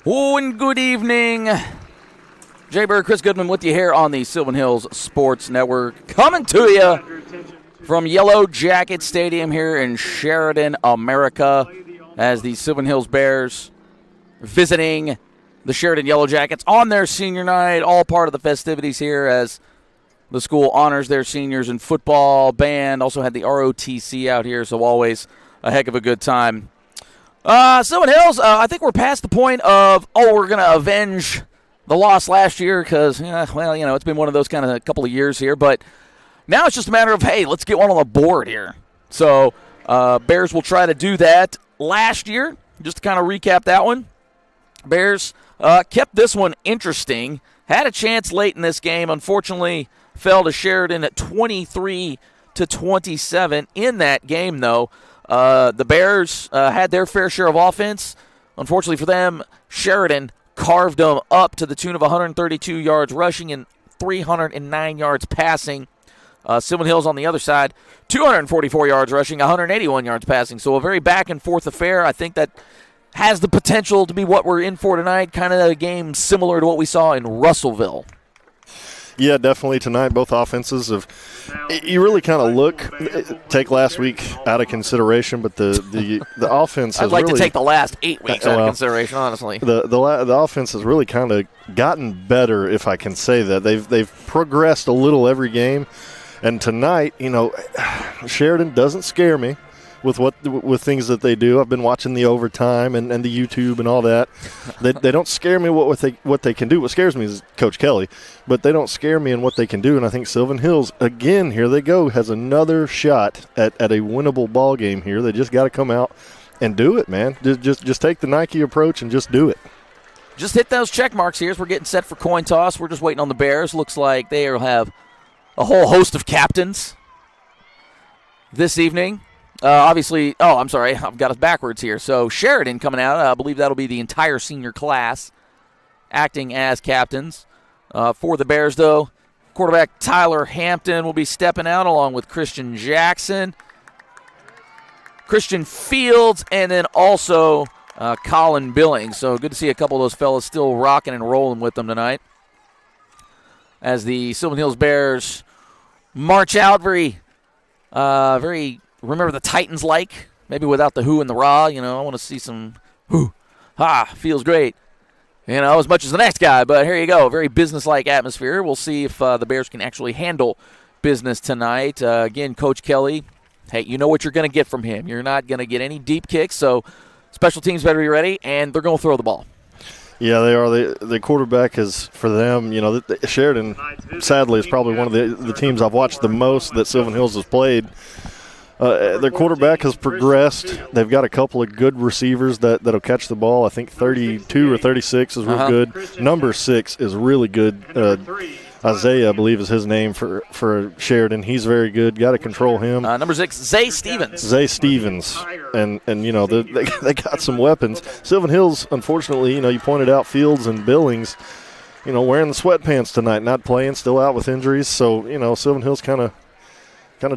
Oh, and good evening. Jay Bird, Chris Goodman with you here on the Sylvan Hills Sports Network. Coming to you from Yellowjackets Stadium here in Sheridan, America, as the Sylvan Hills Bears visiting the Sheridan Yellowjackets on their senior night, all part of the festivities here as the school honors their seniors in football, band, also had the ROTC out here, so always a heck of a good time. Sylvan Hills, I think we're past the point of, we're going to avenge the loss last year because, it's been one of those kind of a couple of years here, but now it's just a matter of, hey, let's get one on the board here. So Bears will try to do that. Last year, just to kind of recap that one, Bears kept this one interesting, had a chance late in this game, unfortunately fell to Sheridan at 23-27 in that game, though. The Bears had their fair share of offense. Unfortunately for them, Sheridan carved them up to the tune of 132 yards rushing and 309 yards passing. Sylvan Hills on the other side, 244 yards rushing, 181 yards passing. So a very back-and-forth affair. I think that has the potential to be what we're in for tonight, kind of a game similar to what we saw in Russellville. Yeah, definitely tonight. Both offenses have. You really kind of take last week out of consideration, but the offense has I'd like really, to take the last 8 weeks out of consideration, honestly. The offense has really kind of gotten better, if I can say that. They've progressed a little every game, and tonight, Sheridan doesn't scare me with things that they do. I've been watching the overtime and the YouTube and all that. They don't scare me what they can do. What scares me is Coach Kelly, but they don't scare me in what they can do. And I think Sylvan Hills, again, here they go, has another shot at a winnable ball game here. They just got to come out and do it, man. Just take the Nike approach and just do it. Just hit those check marks here as we're getting set for coin toss. We're just waiting on the Bears. Looks like they will have a whole host of captains this evening. Obviously, I'm sorry, I've got us backwards here. So Sheridan coming out, I believe that'll be the entire senior class acting as captains. For the Bears, though, quarterback Tyler Hampton will be stepping out along with Christian Jackson, Christian Fields, and then also Colin Billings. So good to see a couple of those fellas still rocking and rolling with them tonight as the Sylvan Hills Bears march out very remember the Titans like, maybe without the who and the rah. I want to see some who, feels great, as much as the next guy. But here you go, very business-like atmosphere. We'll see if the Bears can actually handle business tonight. Again, Coach Kelly, hey, you know what you're going to get from him. You're not going to get any deep kicks, so special teams better be ready, and they're going to throw the ball. Yeah, they are. The quarterback is, for them, Sheridan, sadly, is probably one of the teams I've watched the most that Sylvan Hills has played. Their quarterback has progressed. They've got a couple of good receivers that'll catch the ball. I think 32 or 36 is real good. Number 6 is really good. Isaiah, I believe, is his name for Sheridan. He's very good. Got to control him. Number 6, Zay Stevens. And they got some weapons. Sylvan Hills, unfortunately, you pointed out Fields and Billings, wearing the sweatpants tonight, not playing, still out with injuries. So, Sylvan Hills kind of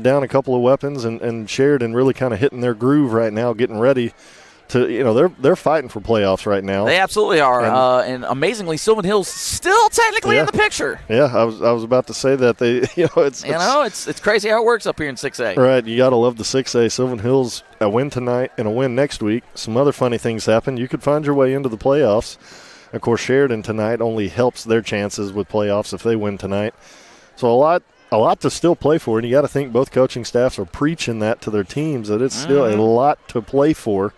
down a couple of weapons, and Sheridan really kind of hitting their groove right now, getting ready to, they're fighting for playoffs right now. They absolutely are, and amazingly, Sylvan Hills still technically in the picture. Yeah, I was about to say that it's crazy how it works up here in 6A. Right, you got to love the 6A. Sylvan Hills, a win tonight and a win next week. Some other funny things happen. You could find your way into the playoffs. Of course, Sheridan tonight only helps their chances with playoffs if they win tonight. So a lot to still play for, and you got to think both coaching staffs are preaching that to their teams, that it's still a lot to play for,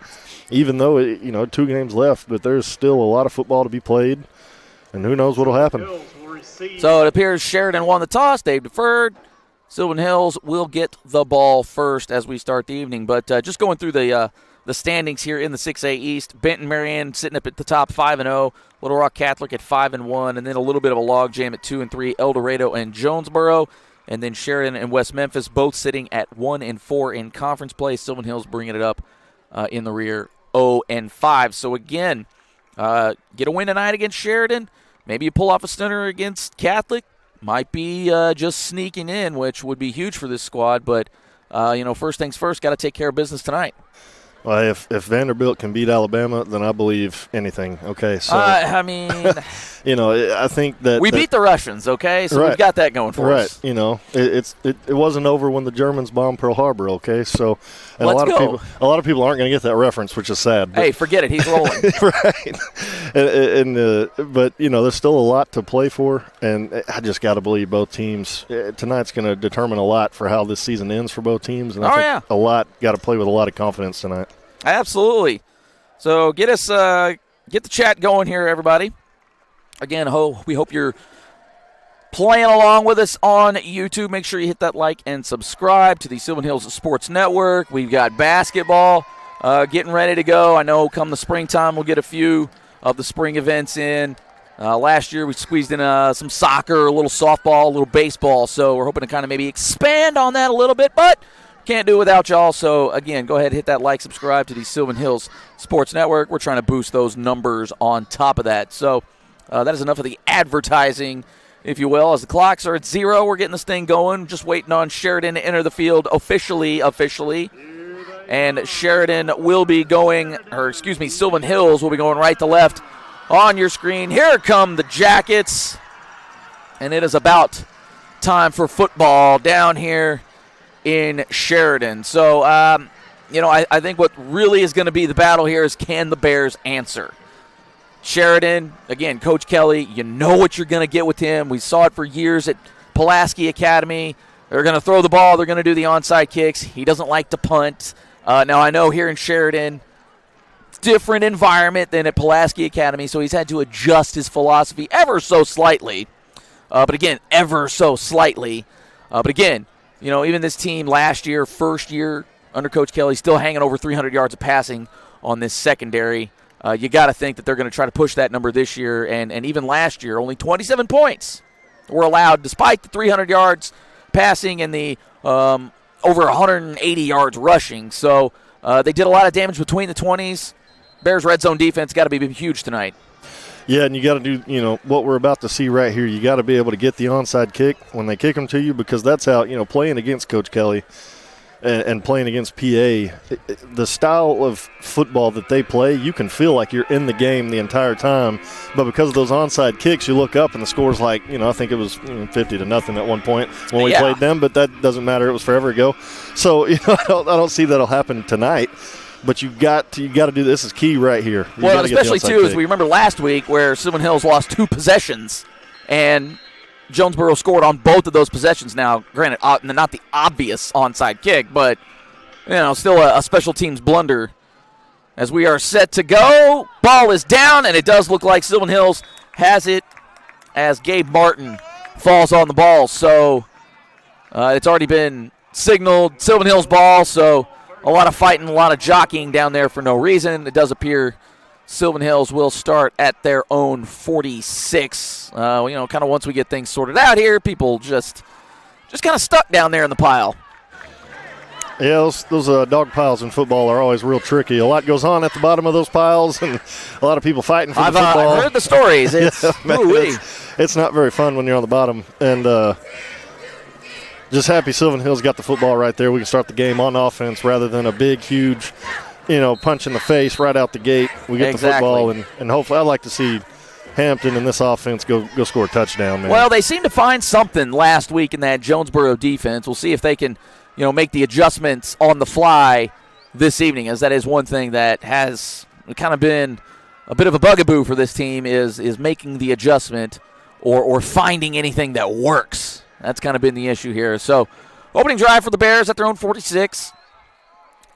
even though 2 games left, but there's still a lot of football to be played, and who knows what will happen. So it appears Sheridan won the toss. They've deferred. Sylvan Hills will get the ball first as we start the evening. But just going through the standings here in the 6A East, Benton Marion sitting up at the top 5-0, Little Rock Catholic at 5-1, and then a little bit of a logjam at 2-3, El Dorado and Jonesboro. And then Sheridan and West Memphis both sitting at 1-4 in conference play. Sylvan Hills bringing it up in the rear 0-5. So again, get a win tonight against Sheridan. Maybe you pull off a stunner against Catholic. Might be just sneaking in, which would be huge for this squad. But, first things first, got to take care of business tonight. Well, if Vanderbilt can beat Alabama, then I believe anything. Okay, so I mean, I think that we beat the Russians. Okay, so we've got that going for us. Right. It wasn't over when the Germans bombed Pearl Harbor. Okay, so and Let's a go. lot of people aren't going to get that reference, which is sad. Hey, forget it. He's rolling. Right. But there's still a lot to play for, and I just got to believe both teams. Tonight's going to determine a lot for how this season ends for both teams, and I think a lot got to play with a lot of confidence tonight. Absolutely. So get the chat going here, everybody. Again, we hope you're playing along with us on YouTube. Make sure you hit that like and subscribe to the Sylvan Hills Sports Network. We've got basketball getting ready to go. I know come the springtime we'll get a few of the spring events in. Last year we squeezed in some soccer, a little softball, a little baseball. So we're hoping to kind of maybe expand on that a little bit, but can't do it without y'all. So, again, go ahead and hit that like, subscribe to the Sylvan Hills Sports Network. We're trying to boost those numbers on top of that. So, that is enough of the advertising, if you will. As the clocks are at 0, we're getting this thing going. Just waiting on Sheridan to enter the field officially. And Sheridan will be going, Sylvan Hills will be going right to left on your screen. Here come the Jackets. And it is about time for football down here in Sheridan. So, I think what really is going to be the battle here is can the Bears answer? Sheridan, again, Coach Kelly, you know what you're going to get with him. We saw it for years at Pulaski Academy. They're going to throw the ball. They're going to do the onside kicks. He doesn't like to punt. Now, I know here in Sheridan, it's a different environment than at Pulaski Academy, so he's had to adjust his philosophy ever so slightly. But again, ever so slightly. But again, even this team last year, first year under Coach Kelly, still hanging over 300 yards of passing on this secondary. You got to think that they're going to try to push that number this year. And even last year, only 27 points were allowed despite the 300 yards passing and the over 180 yards rushing. So they did a lot of damage between the 20s. Bears' red zone defense got to be huge tonight. Yeah, and you got to do, what we're about to see right here. You got to be able to get the onside kick when they kick them to you, because that's how, playing against Coach Kelly and playing against PA, the style of football that they play, you can feel like you're in the game the entire time. But because of those onside kicks, you look up and the score's like, I think it was 50-0 at one point when we played them, but that doesn't matter. It was forever ago. So, I don't see that'll happen tonight. But you got to do this. Is key right here. Well, especially too, as we remember last week where Sylvan Hills lost 2 possessions, and Jonesboro scored on both of those possessions. Now, granted, not the obvious onside kick, but still a special teams blunder. As we are set to go, ball is down, and it does look like Sylvan Hills has it as Gabe Martin falls on the ball. So it's already been signaled Sylvan Hills ball. So a lot of fighting, a lot of jockeying down there for no reason. It does appear Sylvan Hills will start at their own 46. Kind of once we get things sorted out here, people just kind of stuck down there in the pile. Yeah, those dog piles in football are always real tricky. A lot goes on at the bottom of those piles, and a lot of people fighting for the football. I've heard the stories. It's not very fun when you're on the bottom. And just happy Sylvan Hills got the football right there. We can start the game on offense rather than a big, huge, punch in the face right out the gate. We get the football, and hopefully I'd like to see Hampton and this offense go score a touchdown, man. Well, they seem to find something last week in that Jonesboro defense. We'll see if they can, make the adjustments on the fly this evening, as that is one thing that has kind of been a bit of a bugaboo for this team is making the adjustment or finding anything that works. That's kind of been the issue here. So, opening drive for the Bears at their own 46.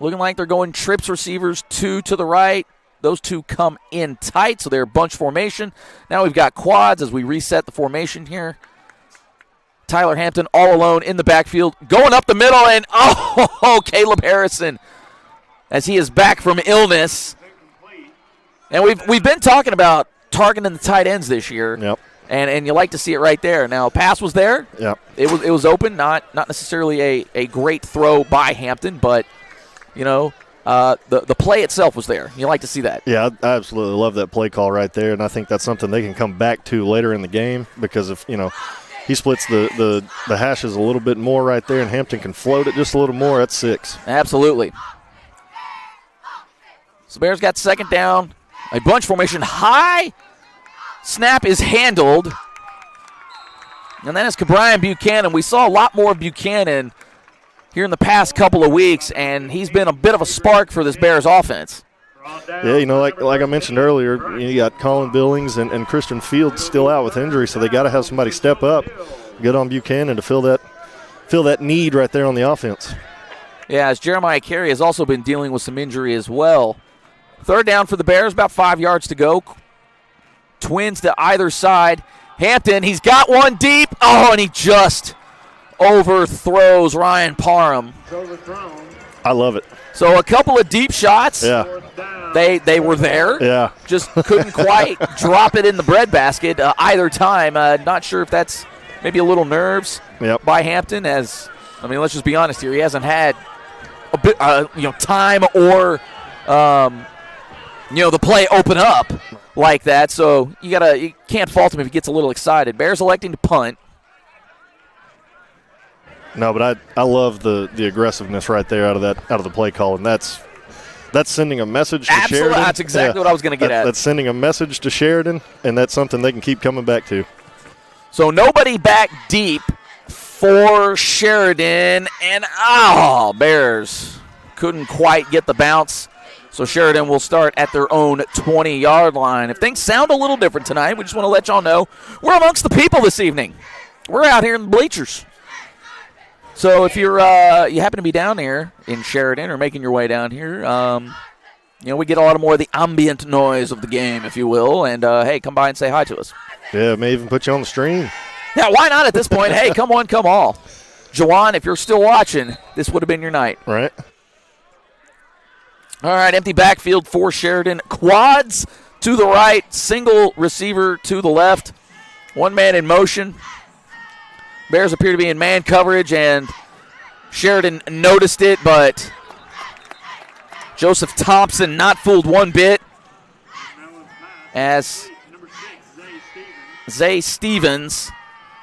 Looking like they're going trips receivers 2 to the right. Those 2 come in tight, so they're bunch formation. Now we've got quads as we reset the formation here. Tyler Hampton all alone in the backfield, going up the middle, and Caleb Harrison, as he is back from illness. And we've been talking about targeting the tight ends this year. Yep. And you like to see it right there. Now, pass was there. Yep. It was open, not necessarily a great throw by Hampton, but, the play itself was there. You like to see that. Yeah, I absolutely love that play call right there, and I think that's something they can come back to later in the game, because if, he splits the hashes a little bit more right there, and Hampton can float it just a little more, that's 6. Absolutely. So Bears got second down. A bunch formation. High snap is handled. And then it's Brian Buchanan. We saw a lot more of Buchanan here in the past couple of weeks, and he's been a bit of a spark for this Bears offense. Yeah, like I mentioned earlier, you got Colin Billings and Christian Fields still out with injury, so they got to have somebody step up, get on Buchanan to fill that need right there on the offense. Yeah, as Jeremiah Carey has also been dealing with some injury as well. Third down for the Bears, about 5 yards to go. Twins to either side. Hampton, he's got one deep. Oh, and he just overthrows Ryan Parham. I love it. So a couple of deep shots. Yeah. They were there. Yeah. Just couldn't quite drop it in the breadbasket either time. Not sure if that's maybe a little nerves by Hampton. Let's just be honest here. He hasn't had a bit, time or, the play open up like that. So you can't fault him if he gets a little excited. Bears electing to punt. No, but I love the aggressiveness right there out of the play call, and that's sending a message to Sheridan. That's exactly what I was going to get at. That's sending a message to Sheridan, and that's something they can keep coming back to. So nobody back deep for Sheridan, and Bears couldn't quite get the bounce. So Sheridan will start at their own 20-yard line. If things sound a little different tonight, we just want to let y'all know we're amongst the people this evening. We're out here in the bleachers. So if you happen to be down here in Sheridan or making your way down here, we get a lot more of the ambient noise of the game, if you will. And, hey, come by and say hi to us. Yeah, may even put you on the stream. Yeah, why not at this point? Hey, come on, come all. Jawan, if you're still watching, this would have been your night. Right. All right, empty backfield for Sheridan. Quads to the right, single receiver to the left. One man in motion. Bears appear to be in man coverage, and Sheridan noticed it, but Joseph Thompson not fooled one bit as Zay Stevens,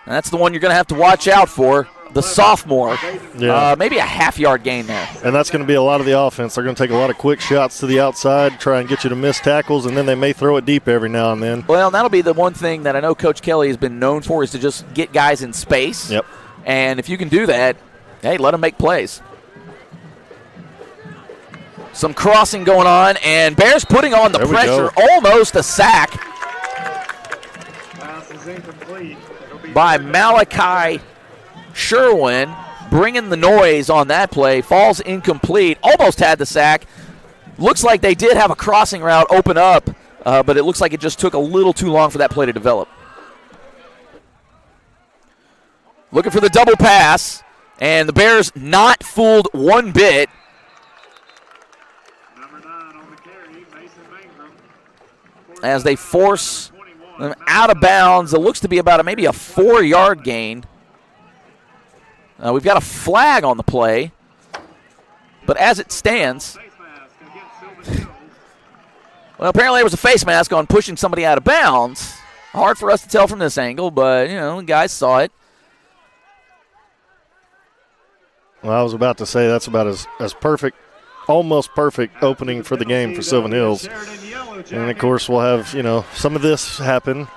that's the one you're going to have to watch out for, the sophomore. Yeah. Maybe a half-yard gain there. And that's going to be a lot of the offense. They're going to take a lot of quick shots to the outside, try and get you to miss tackles, and then they may throw it deep every now and then. Well, that'll be the one thing that I know Coach Kelly has been known for is to just get guys in space. Yep. And if you can do that, hey, let them make plays. Some crossing going on, and Bears putting on the pressure. Almost a sack by Malachi Sherwin, bringing the noise on that play. Falls incomplete. Almost had the sack. Looks like they did have a crossing route open up, but it looks like it just took a little too long for that play to develop. Looking for the double pass, and the Bears not fooled one bit. As they force them out of bounds. It looks to be about maybe a 4-yard gain. We've got a flag on the play, but as it stands, well, apparently there was a face mask on pushing somebody out of bounds. Hard for us to tell from this angle, but, the guys saw it. Well, I was about to say that's about as perfect, almost perfect opening for the game for Sylvan Hills. And, of course, we'll have, some of this happen.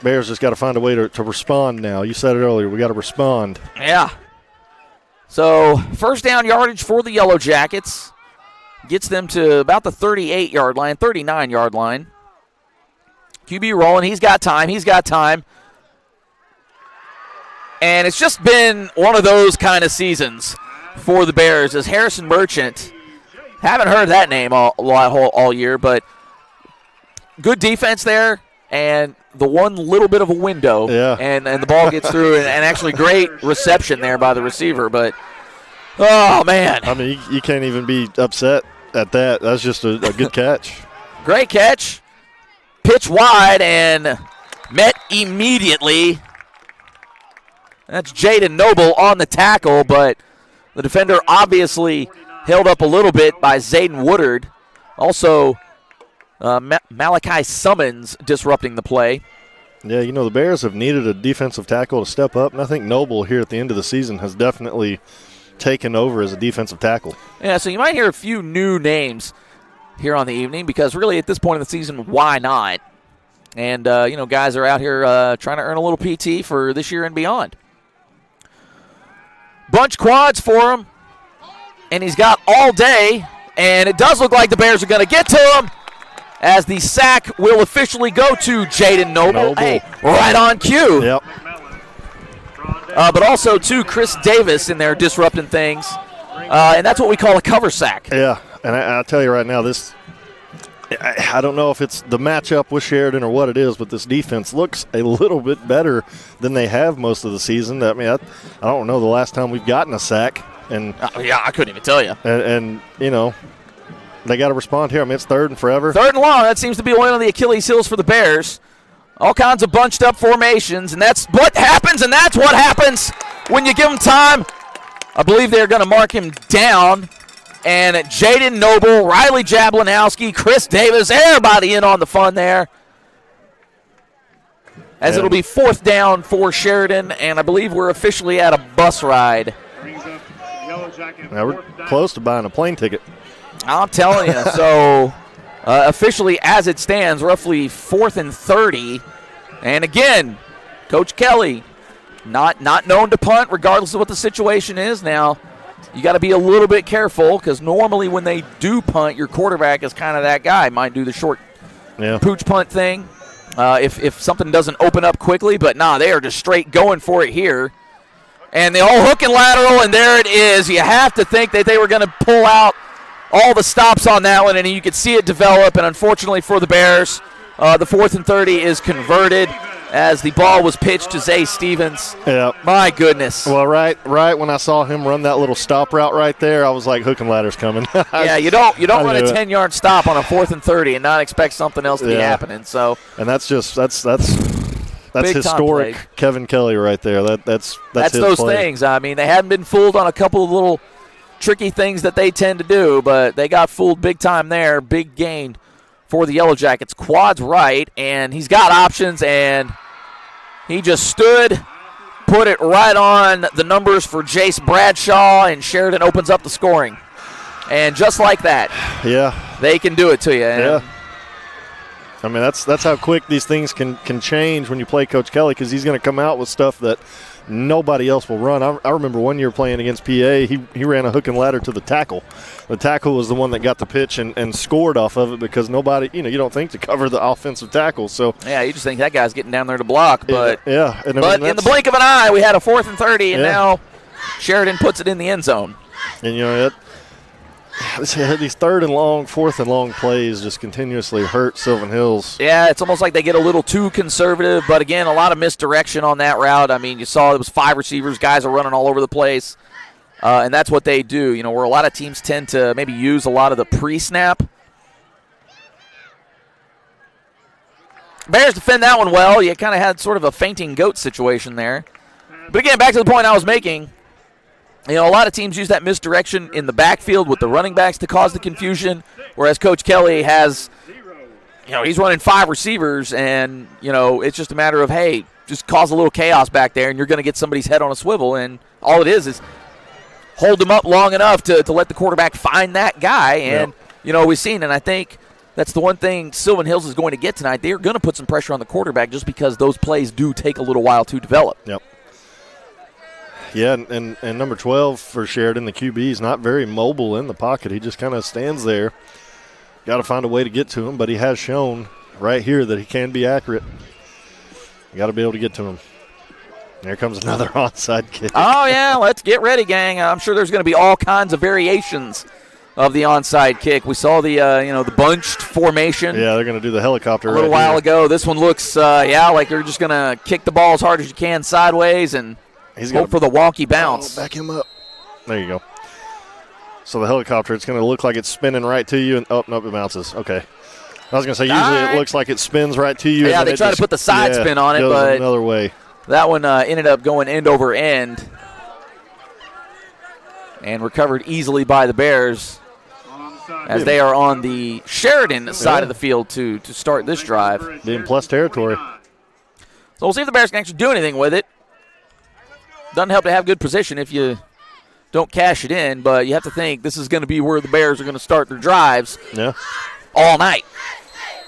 Bears just got to find a way to respond now. You said it earlier. We got to respond. Yeah. So, first down yardage for the Yellowjackets. Gets them to about the 38-yard line, 39-yard line. QB rolling. He's got time. And it's just been one of those kind of seasons for the Bears as Harrison Merchant, haven't heard that name all year, but good defense there, and the one little bit of a window, and the ball gets through, and actually great reception there by the receiver. But, oh, man. I mean, you can't even be upset at that. That's just a good catch. Great catch. Pitch wide and met immediately. That's Jaden Noble on the tackle, but the defender obviously held up a little bit by Zayden Woodard. Also, Malachi Summons disrupting the play. Yeah, the Bears have needed a defensive tackle to step up, and I think Noble here at the end of the season has definitely taken over as a defensive tackle. Yeah, so you might hear a few new names here on the evening because really at this point in the season, why not? And, guys are out here trying to earn a little PT for this year and beyond. Bunch quads for him, and he's got all day, and it does look like the Bears are going to get to him as the sack will officially go to Jaden Noble. Hey, right on cue. Yep. But also to Chris Davis in there disrupting things, and that's what we call a cover sack. Yeah, and I'll tell you right now, I don't know if it's the matchup with Sheridan or what it is, but this defense looks a little bit better than they have most of the season. I mean, I don't know the last time we've gotten a sack. And I couldn't even tell you. And they got to respond here. I mean, it's 3rd and forever. 3rd and long. That seems to be one of the Achilles heels for the Bears. All kinds of bunched up formations, and that's what happens, and that's what happens when you give them time. I believe they're going to mark him down. And Jaden Noble, Riley Jablinowski, Chris Davis, everybody in on the fun there. As it'll be 4th down for Sheridan, and I believe we're officially at a bus ride. Now we're close to buying a plane ticket. I'm telling you. So officially, as it stands, roughly 4th and 30. And again, Coach Kelly, not known to punt, regardless of what the situation is. Now, you got to be a little bit careful because normally when they do punt, your quarterback is kind of that guy. Might do the short pooch punt thing if something doesn't open up quickly. But, they are just straight going for it here. And the all hook and lateral, and there it is. You have to think that they were going to pull out all the stops on that one, and you could see it develop. And unfortunately for the Bears, the 4th and 30 is converted as the ball was pitched to Zay Stevens. Yeah. My goodness. Well, right when I saw him run that little stop route right there, I was like, hook and ladder's coming. Yeah, you don't run a 10-yard stop on a 4th and 30 and not expect something else to be happening. So. And that's historic play. Kevin Kelly right there. That's his those play. things. I mean, they hadn't been fooled on a couple of little tricky things that they tend to do, but they got fooled big time there. Big gain for the Yellowjackets. Quads right, and he's got options, and he just stood, put it right on the numbers for Jace Bradshaw, and Sheridan opens up the scoring. And just like that, they can do it to you. And I mean, that's how quick these things can change when you play Coach Kelly, because he's going to come out with stuff that nobody else will run. I remember one year playing against PA, he ran a hook and ladder to the tackle. The tackle was the one that got the pitch and scored off of it because nobody, you don't think to cover the offensive tackle. So you just think that guy's getting down there to block. But in the blink of an eye, we had a 4th and 30, and now Sheridan puts it in the end zone. And, these 3rd and long, 4th and long plays just continuously hurt Sylvan Hills. Yeah, it's almost like they get a little too conservative, but again, a lot of misdirection on that route. I mean, you saw it was 5 receivers, guys are running all over the place, and that's what they do. Where a lot of teams tend to maybe use a lot of the pre-snap. Bears defend that one well. You kind of had sort of a fainting goat situation there. But again, back to the point I was making. A lot of teams use that misdirection in the backfield with the running backs to cause the confusion, whereas Coach Kelly has, he's running 5 receivers, and, it's just a matter of, hey, just cause a little chaos back there, and you're going to get somebody's head on a swivel, and all it is hold them up long enough to let the quarterback find that guy, and, we've seen, and I think that's the one thing Sylvan Hills is going to get tonight. They're going to put some pressure on the quarterback just because those plays do take a little while to develop. Yep. Yeah, and number 12 for Sheridan, the QB, is not very mobile in the pocket. He just kind of stands there. Got to find a way to get to him, but he has shown right here that he can be accurate. You got to be able to get to him. There comes another onside kick. Oh, yeah, let's get ready, gang. I'm sure there's going to be all kinds of variations of the onside kick. We saw the bunched formation. Yeah, they're going to do the helicopter a little while ago. This one looks, like they're just going to kick the ball as hard as you can sideways and hope for the wonky bounce. Back him up. There you go. So the helicopter, it's going to look like it's spinning right to you. And nope, it bounces. Okay. I was going to say, usually it looks like it spins right to you. Yeah, and they try to put the side spin on it, but another way. That one ended up going end over end and recovered easily by the Bears as they are on the Sheridan side of the field to start this drive. Being plus territory. So we'll see if the Bears can actually do anything with it. Doesn't help to have good position if you don't cash it in, but you have to think this is going to be where the Bears are going to start their drives all night.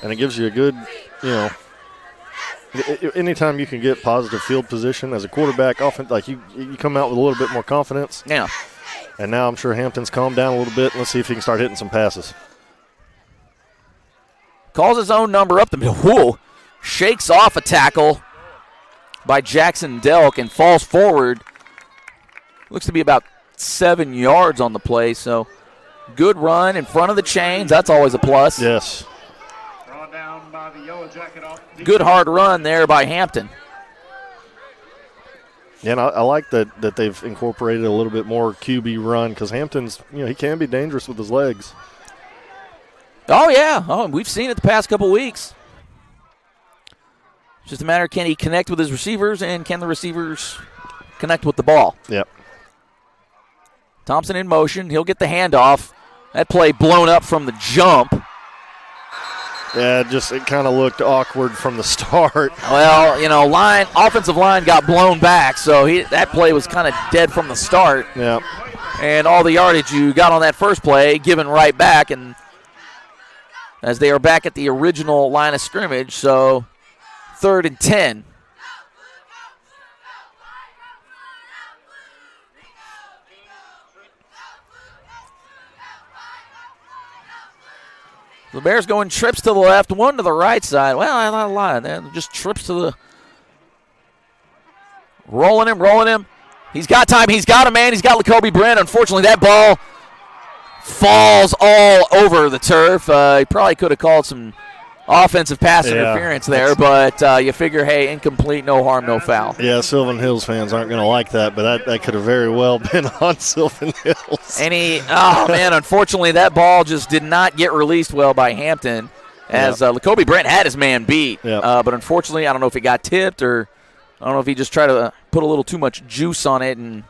And it gives you a good, anytime you can get positive field position as a quarterback, often like you come out with a little bit more confidence. Yeah. And now I'm sure Hampton's calmed down a little bit. Let's see if he can start hitting some passes. Calls his own number up the middle. Whoa. Shakes off a tackle by Jackson Delk and falls forward. Looks to be about 7 yards on the play, so good run in front of the chains. That's always a plus. Yes. Good hard run there by Hampton. Yeah, and I like that they've incorporated a little bit more QB run because Hampton's, he can be dangerous with his legs. Oh, yeah. Oh, we've seen it the past couple weeks. It's just a matter of can he connect with his receivers and can the receivers connect with the ball. Yep. Thompson in motion. He'll get the handoff. That play blown up from the jump. Yeah, it kind of looked awkward from the start. Well, offensive line got blown back, so that play was kind of dead from the start. Yeah. And all the yardage you got on that first play given right back, and as they are back at the original line of scrimmage, so 3rd and 10. The Bears going trips to the left, one to the right side. Well, not a lot. Just trips to the... Rolling him. He's got time. He's got a man. He's got Lacoby Brent. Unfortunately, that ball falls all over the turf. He probably could have called some offensive pass interference there, but you figure, hey, incomplete, no harm, no foul. Yeah, Sylvan Hills fans aren't going to like that, but that could have very well been on Sylvan Hills. And unfortunately, that ball just did not get released well by Hampton as Lacoby Brent had his man beat. But unfortunately, I don't know if it got tipped or I don't know if he just tried to put a little too much juice on it and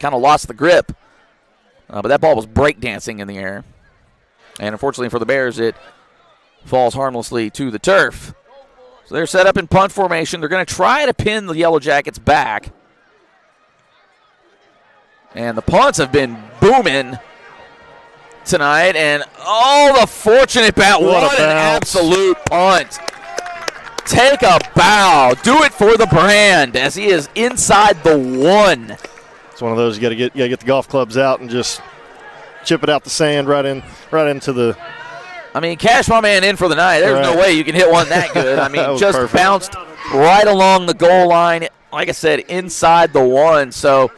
kind of lost the grip. But that ball was breakdancing in the air. And unfortunately for the Bears, it falls harmlessly to the turf. So they're set up in punt formation. They're going to try to pin the Yellowjackets back. And the punts have been booming tonight. And, the fortunate bat. What an absolute punt. Take a bow. Do it for the brand as he is inside the 1. It's one of those you got to get the golf clubs out and just chip it out the sand right into the... cash my man in for the night. There's no way you can hit one that good. Just perfect. Bounced right along the goal line, like I said, inside the 1. So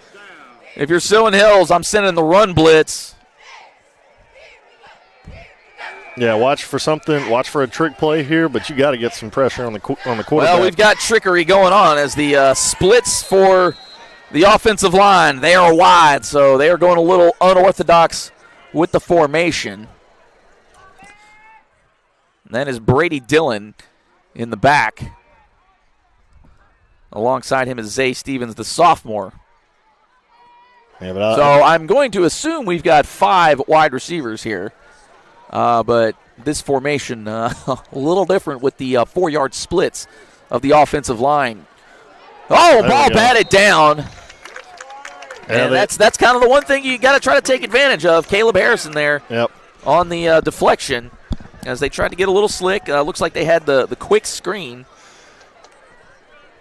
if you're Sylvan Hills, I'm sending the run blitz. Yeah, watch for a trick play here, but you got to get some pressure on the quarterback. Well, we've got trickery going on as the splits for the offensive line. They are wide, so they are going a little unorthodox with the formation. And that is Brady Dillon in the back. Alongside him is Zay Stevens, the sophomore. Yeah, so I'm going to assume we've got 5 wide receivers here. But this formation a little different with the 4-yard splits of the offensive line. Ball batted down. And that's kind of the one thing you got to try to take advantage of. Caleb Harrison there on the deflection as they tried to get a little slick. Looks like they had the quick screen.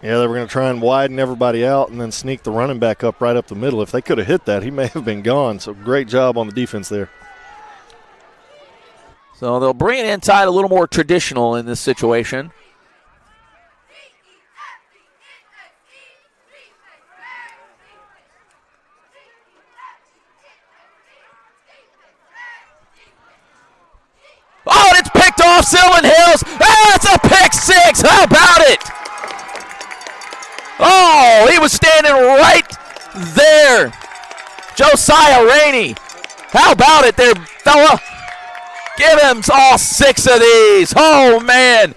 Yeah, they were going to try and widen everybody out and then sneak the running back up right up the middle. If they could have hit that, he may have been gone. So great job on the defense there. So they'll bring it inside a little more traditional in this situation. Oh, and it's picked off Sylvan Hills. That's a pick 6. How about it? Oh, he was standing right there. Josiah Rainey. How about it there, fella? Give him all 6 of these. Oh, man.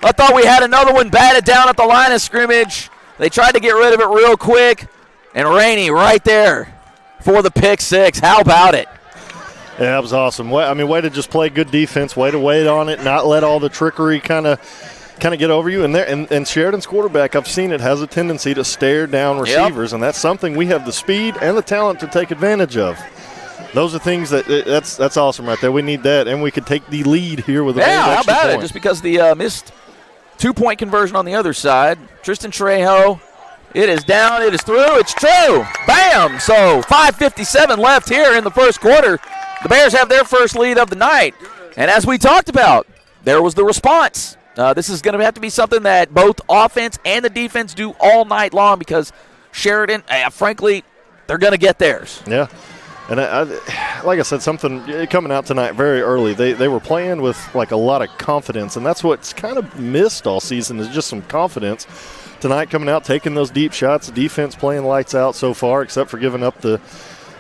I thought we had another one batted down at the line of scrimmage. They tried to get rid of it real quick. And Rainey right there for the pick 6. How about it? Yeah, that was awesome. Way to just play good defense, way to wait on it, not let all the trickery kind of kind of get over you. And Sheridan's quarterback, I've seen it, has a tendency to stare down receivers, and that's something we have the speed and the talent to take advantage of. Those are things that's awesome right there. We need that, and we could take the lead here with a how about point. it? Just because the missed 2-point conversion on the other side. Tristan Trejo, it is down, it is through, it's true. Bam! So 5:57 left here in the first quarter. The Bears have their first lead of the night. And as we talked about, there was the response. This is going to have to be something that both offense and the defense do all night long because Sheridan, frankly, they're going to get theirs. Yeah. And like I said, something coming out tonight very early. They were playing with like a lot of confidence, and that's what's kind of missed all season is just some confidence. Tonight coming out, taking those deep shots, defense playing lights out so far, except for giving up the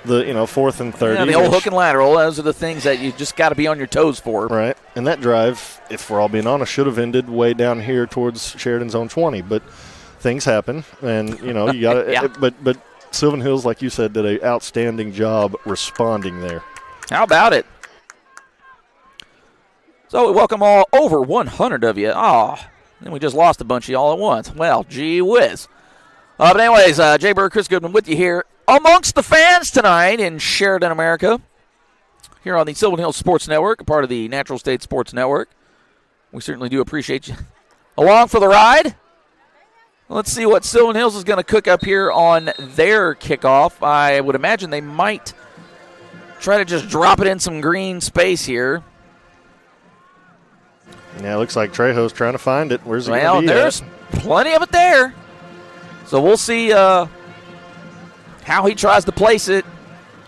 4th and 30. Yeah, the old hook and lateral. Those are the things that you just got to be on your toes for. Right. And that drive, if we're all being honest, should have ended way down here towards Sheridan's own 20. But things happen, and you got to. Yeah. But Sylvan Hills, like you said, did an outstanding job responding there. How about it? So we welcome all over 100 of you. And we just lost a bunch of y'all at once. Well, gee whiz. But anyways, Jay Bird, Chris Goodman with you here amongst the fans tonight in Sheridan, America, here on the Sylvan Hills Sports Network, a part of the Natural State Sports Network. We certainly do appreciate you along for the ride. Let's see what Sylvan Hills is going to cook up here on their kickoff. I would imagine they might try to just drop it in some green space here. Yeah, it looks like Trejo's trying to find it. Where's he going to be there's plenty of it there. So we'll see how he tries to place it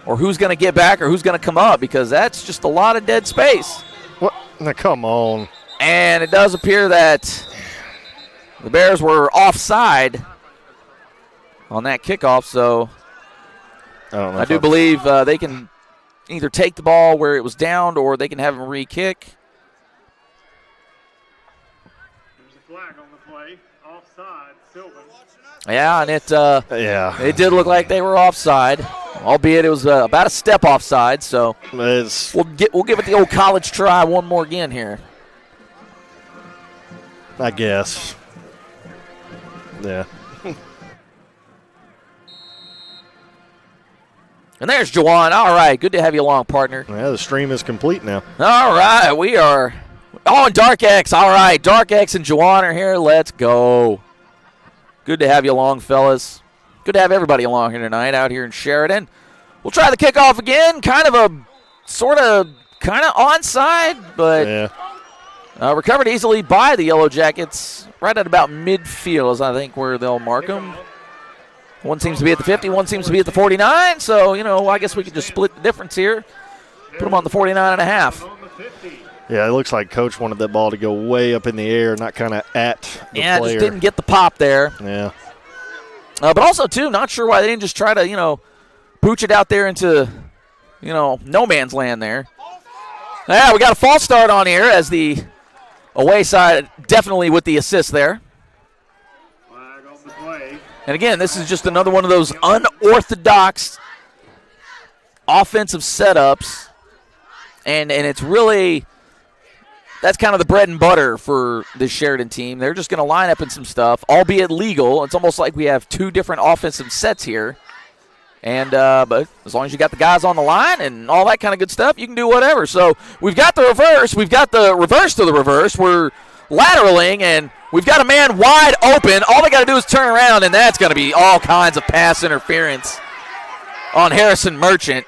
or who's going to get back or who's going to come up because that's just a lot of dead space. What? Now, come on. And it does appear that the Bears were offside on that kickoff, so I do believe they can either take the ball where it was downed or they can have him re-kick. There's a flag on the play. Offside, Sylvan. Yeah, and it did look like they were offside, albeit it was about a step offside, so we'll give it the old college try one more again here. I guess. Yeah. And there's Juwan. All right, good to have you along, partner. Yeah, the stream is complete now. All right, we are and Dark X. All right, Dark X and Juwan are here. Let's go. Good to have you along, fellas. Good to have everybody along here tonight out here in Sheridan. We'll try the kickoff again. Kind of onside, but recovered easily by the Yellowjackets. Right at about midfield is, I think, where they'll mark them. One seems to be at the 50, one seems to be at the 49. So, I guess we could just split the difference here. Put them on the 49.5. Yeah, it looks like Coach wanted that ball to go way up in the air, not kind of at the player. Just didn't get the pop there. Yeah. But also, too, not sure why they didn't just try to, pooch it out there into, no man's land there. Yeah, we got a false start on here as the away side definitely with the assist there. Flag on the play. And again, this is just another one of those unorthodox offensive setups. And it's really, that's kind of the bread and butter for this Sheridan team. They're just going to line up in some stuff, albeit legal. It's almost like we have two different offensive sets here. And but as long as you got the guys on the line and all that kind of good stuff, you can do whatever. So we've got the reverse. We've got the reverse to the reverse. We're lateraling, and we've got a man wide open. All they got to do is turn around, and that's going to be all kinds of pass interference on Harrison Merchant.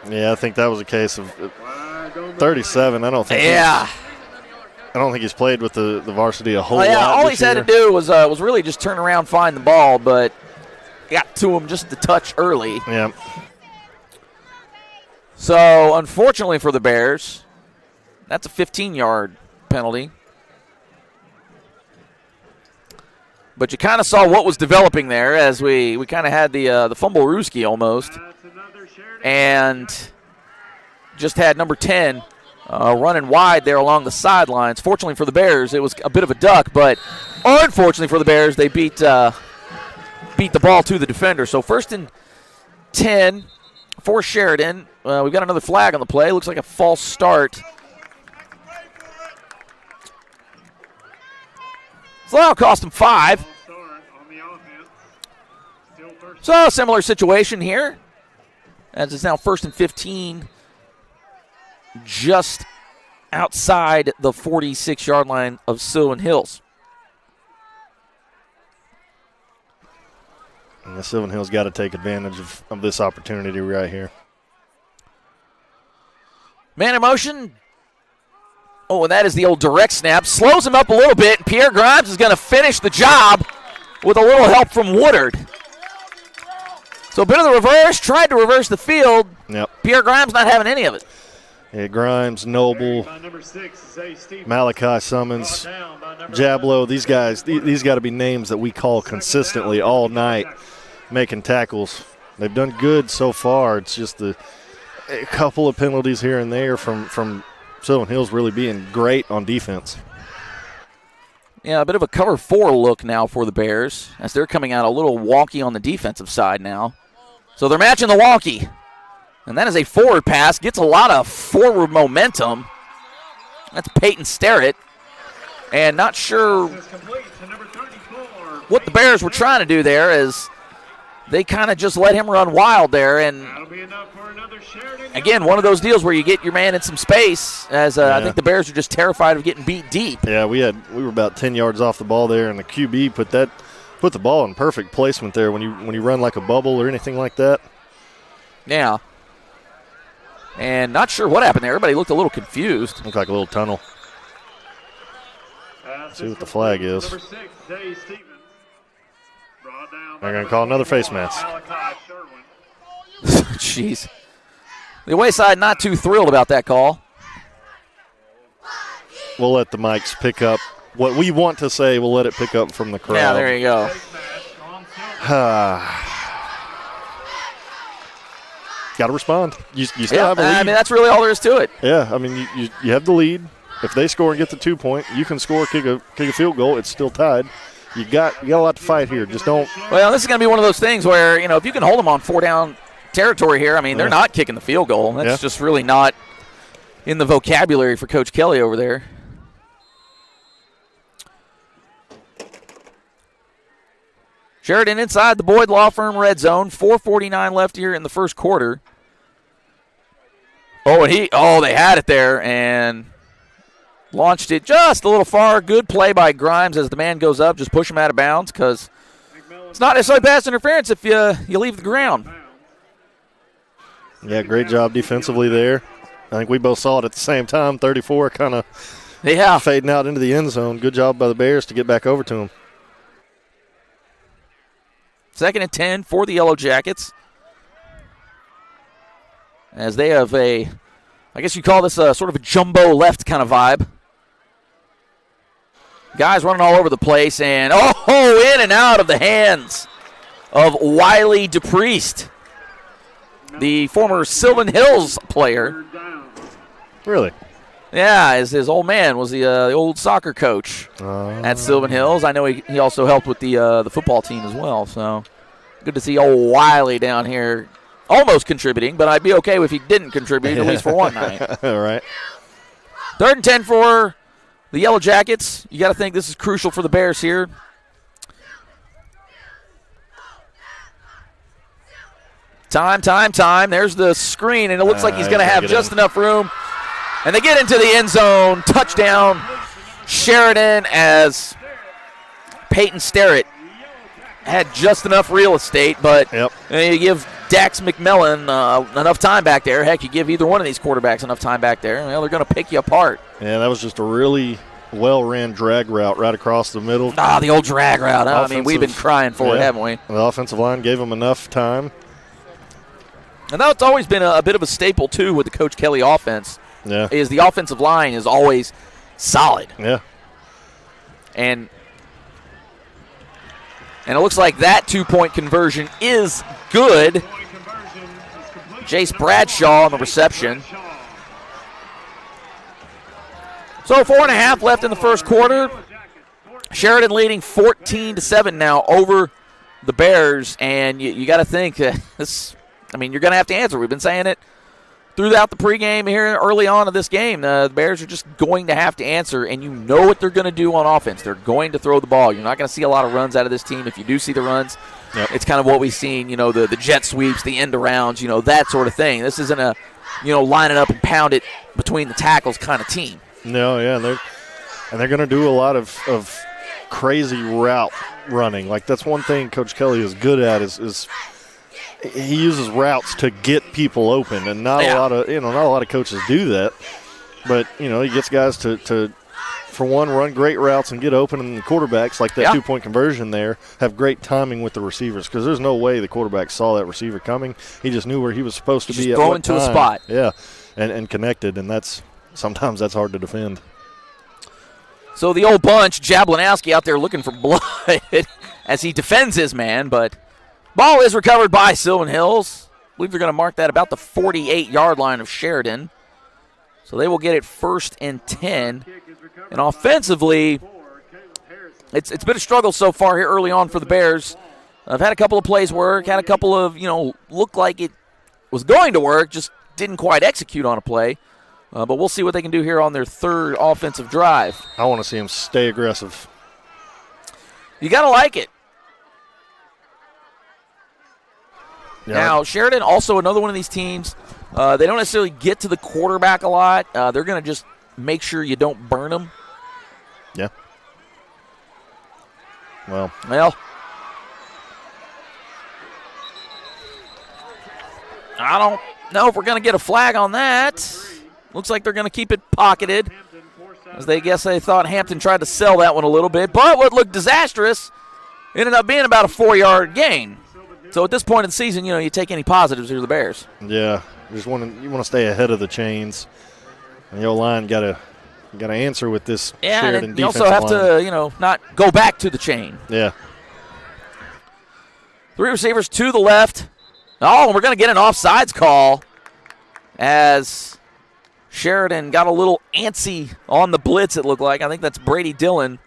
Yeah, I think that was a case of 37. I don't think. Yeah. I don't think he's played with the varsity a whole lot. All he's had to do was really just turn around, find the ball, but got to him just a touch early. Yeah. So, unfortunately for the Bears, that's a 15-yard penalty. But you kind of saw what was developing there as we kind of had the fumble-rooski almost. And just had number 10 running wide there along the sidelines. Fortunately for the Bears, it was a bit of a duck, but unfortunately for the Bears, they beat the ball to the defender. So 1st and 10 for Sheridan. We've got another flag on the play. Looks like a false start. So that'll cost him 5. So a similar situation here, as it's now 1st and 15, just outside the 46-yard line of Sylvan Hills. And the Sylvan Hills got to take advantage of this opportunity right here. Man in motion. Oh, and that is the old direct snap. Slows him up a little bit. Pierre Grimes is going to finish the job with a little help from Woodard. So a bit of the reverse. Tried to reverse the field. Yep. Pierre Grimes not having any of it. Yeah, Grimes, Noble, Malachi Summons, Jablo, these guys, these got to be names that we call consistently all night, making tackles. They've done good so far. It's just a couple of penalties here and there from Sylvan Hills really being great on defense. Yeah, a bit of a cover 4 look now for the Bears as they're coming out a little wonky on the defensive side now. So they're matching the wonky. And that is a forward pass. Gets a lot of forward momentum. That's Peyton Sterrett. And not sure what the Bears were trying to do there as they kind of just let him run wild there. And again, one of those deals where you get your man in some space as I think the Bears are just terrified of getting beat deep. Yeah, we were about 10 yards off the ball there, and the QB put the ball in perfect placement there when you run like a bubble or anything like that. Yeah. And not sure what happened there. Everybody looked a little confused. Looked like a little tunnel. See what the flag is. They're going to call another face mask. Jeez. The away side not too thrilled about that call. We'll let the mics pick up what we want to say. We'll let it pick up from the crowd. Yeah, there you go. Got to respond. You still have a lead. I mean, that's really all there is to it. Yeah, I mean, you have the lead. If they score and get the 2 point, you can score, kick a field goal. It's still tied. You got a lot to fight here. Just don't. Well, this is going to be one of those things where, if you can hold them on 4-down territory here, I mean, they're not kicking the field goal. That's just really not in the vocabulary for Coach Kelly over there. Sheridan inside the Boyd Law Firm red zone. 4:49 left here in the first quarter. They had it there and launched it just a little far. Good play by Grimes as the man goes up. Just push him out of bounds because it's not necessarily pass interference if you leave the ground. Yeah, great job defensively there. I think we both saw it at the same time. 34 kind of fading out into the end zone. Good job by the Bears to get back over to him. 2nd and 10 for the Yellowjackets. As they have I guess you call this sort of a jumbo left kind of vibe. Guys running all over the place and, in and out of the hands of Wiley DePriest, the former Sylvan Hills player. Really? Yeah, his old man was the old soccer coach at Sylvan Hills. I know he also helped with the football team as well. So good to see old Wiley down here almost contributing, but I'd be okay if he didn't contribute, at least for one night. All right. 3rd and 10 for the Yellowjackets. You got to think this is crucial for the Bears here. Time. There's the screen, and it looks like he's going to have just enough room. And they get into the end zone. Touchdown, Sheridan, as Peyton Sterrett had just enough real estate. But you give Dax McMillan enough time back there. Heck, you give either one of these quarterbacks enough time back there, well, they're going to pick you apart. Yeah, that was just a really well-ran drag route right across the middle. The old drag route. I mean, we've been crying for it, haven't we? The offensive line gave them enough time. And that's always been a bit of a staple, too, with the Coach Kelly offense. Yeah. Is the offensive line is always solid. Yeah. And it looks like that 2-point conversion is good. Jace Bradshaw on the reception. So 4.5 left in the first quarter. Sheridan leading 14-7 now over the Bears. And you got to think this I mean, you're going to have to answer. We've been saying it throughout the pregame here early on of this game. The Bears are just going to have to answer, and you know what they're going to do on offense. They're going to throw the ball. You're not going to see a lot of runs out of this team. If you do see the runs, it's kind of what we've seen, the jet sweeps, the end arounds, that sort of thing. This isn't a, line it up and pound it between the tackles kind of team. No, yeah, they're going to do a lot of crazy route running. Like, that's one thing Coach Kelly is good at is he uses routes to get people open, and not a lot of coaches do that. But he gets guys to for one, run great routes and get open, and the quarterbacks, like that 2-point conversion there, have great timing with the receivers, because there's no way the quarterback saw that receiver coming. He just knew where he was supposed to be at what time. Throw into a spot. Yeah, and connected, and sometimes that's hard to defend. So the old bunch, Jablinowski out there looking for blood as he defends his man, but ball is recovered by Sylvan Hills. I believe they're going to mark that about the 48-yard line of Sheridan. So they will get it 1st and 10. And offensively, it's been a struggle so far here early on for the Bears. I've had a couple of plays work, had a couple of, looked like it was going to work, just didn't quite execute on a play. But we'll see what they can do here on their third offensive drive. I want to see them stay aggressive. You got to like it. Yeah. Now, Sheridan, also another one of these teams, they don't necessarily get to the quarterback a lot. They're going to just make sure you don't burn them. Yeah. Well, I don't know if we're going to get a flag on that. Looks like they're going to keep it pocketed, as they thought Hampton tried to sell that one a little bit. But what looked disastrous ended up being about a 4-yard gain. So at this point in the season, you take any positives here, the Bears. Yeah, you want to stay ahead of the chains. And the O-line got to answer with this Sheridan defensive line. You also have to, not go back to the chain. Yeah. 3 receivers to the left. Oh, we're going to get an offsides call as Sheridan got a little antsy on the blitz, it looked like. I think that's Brady Dillon.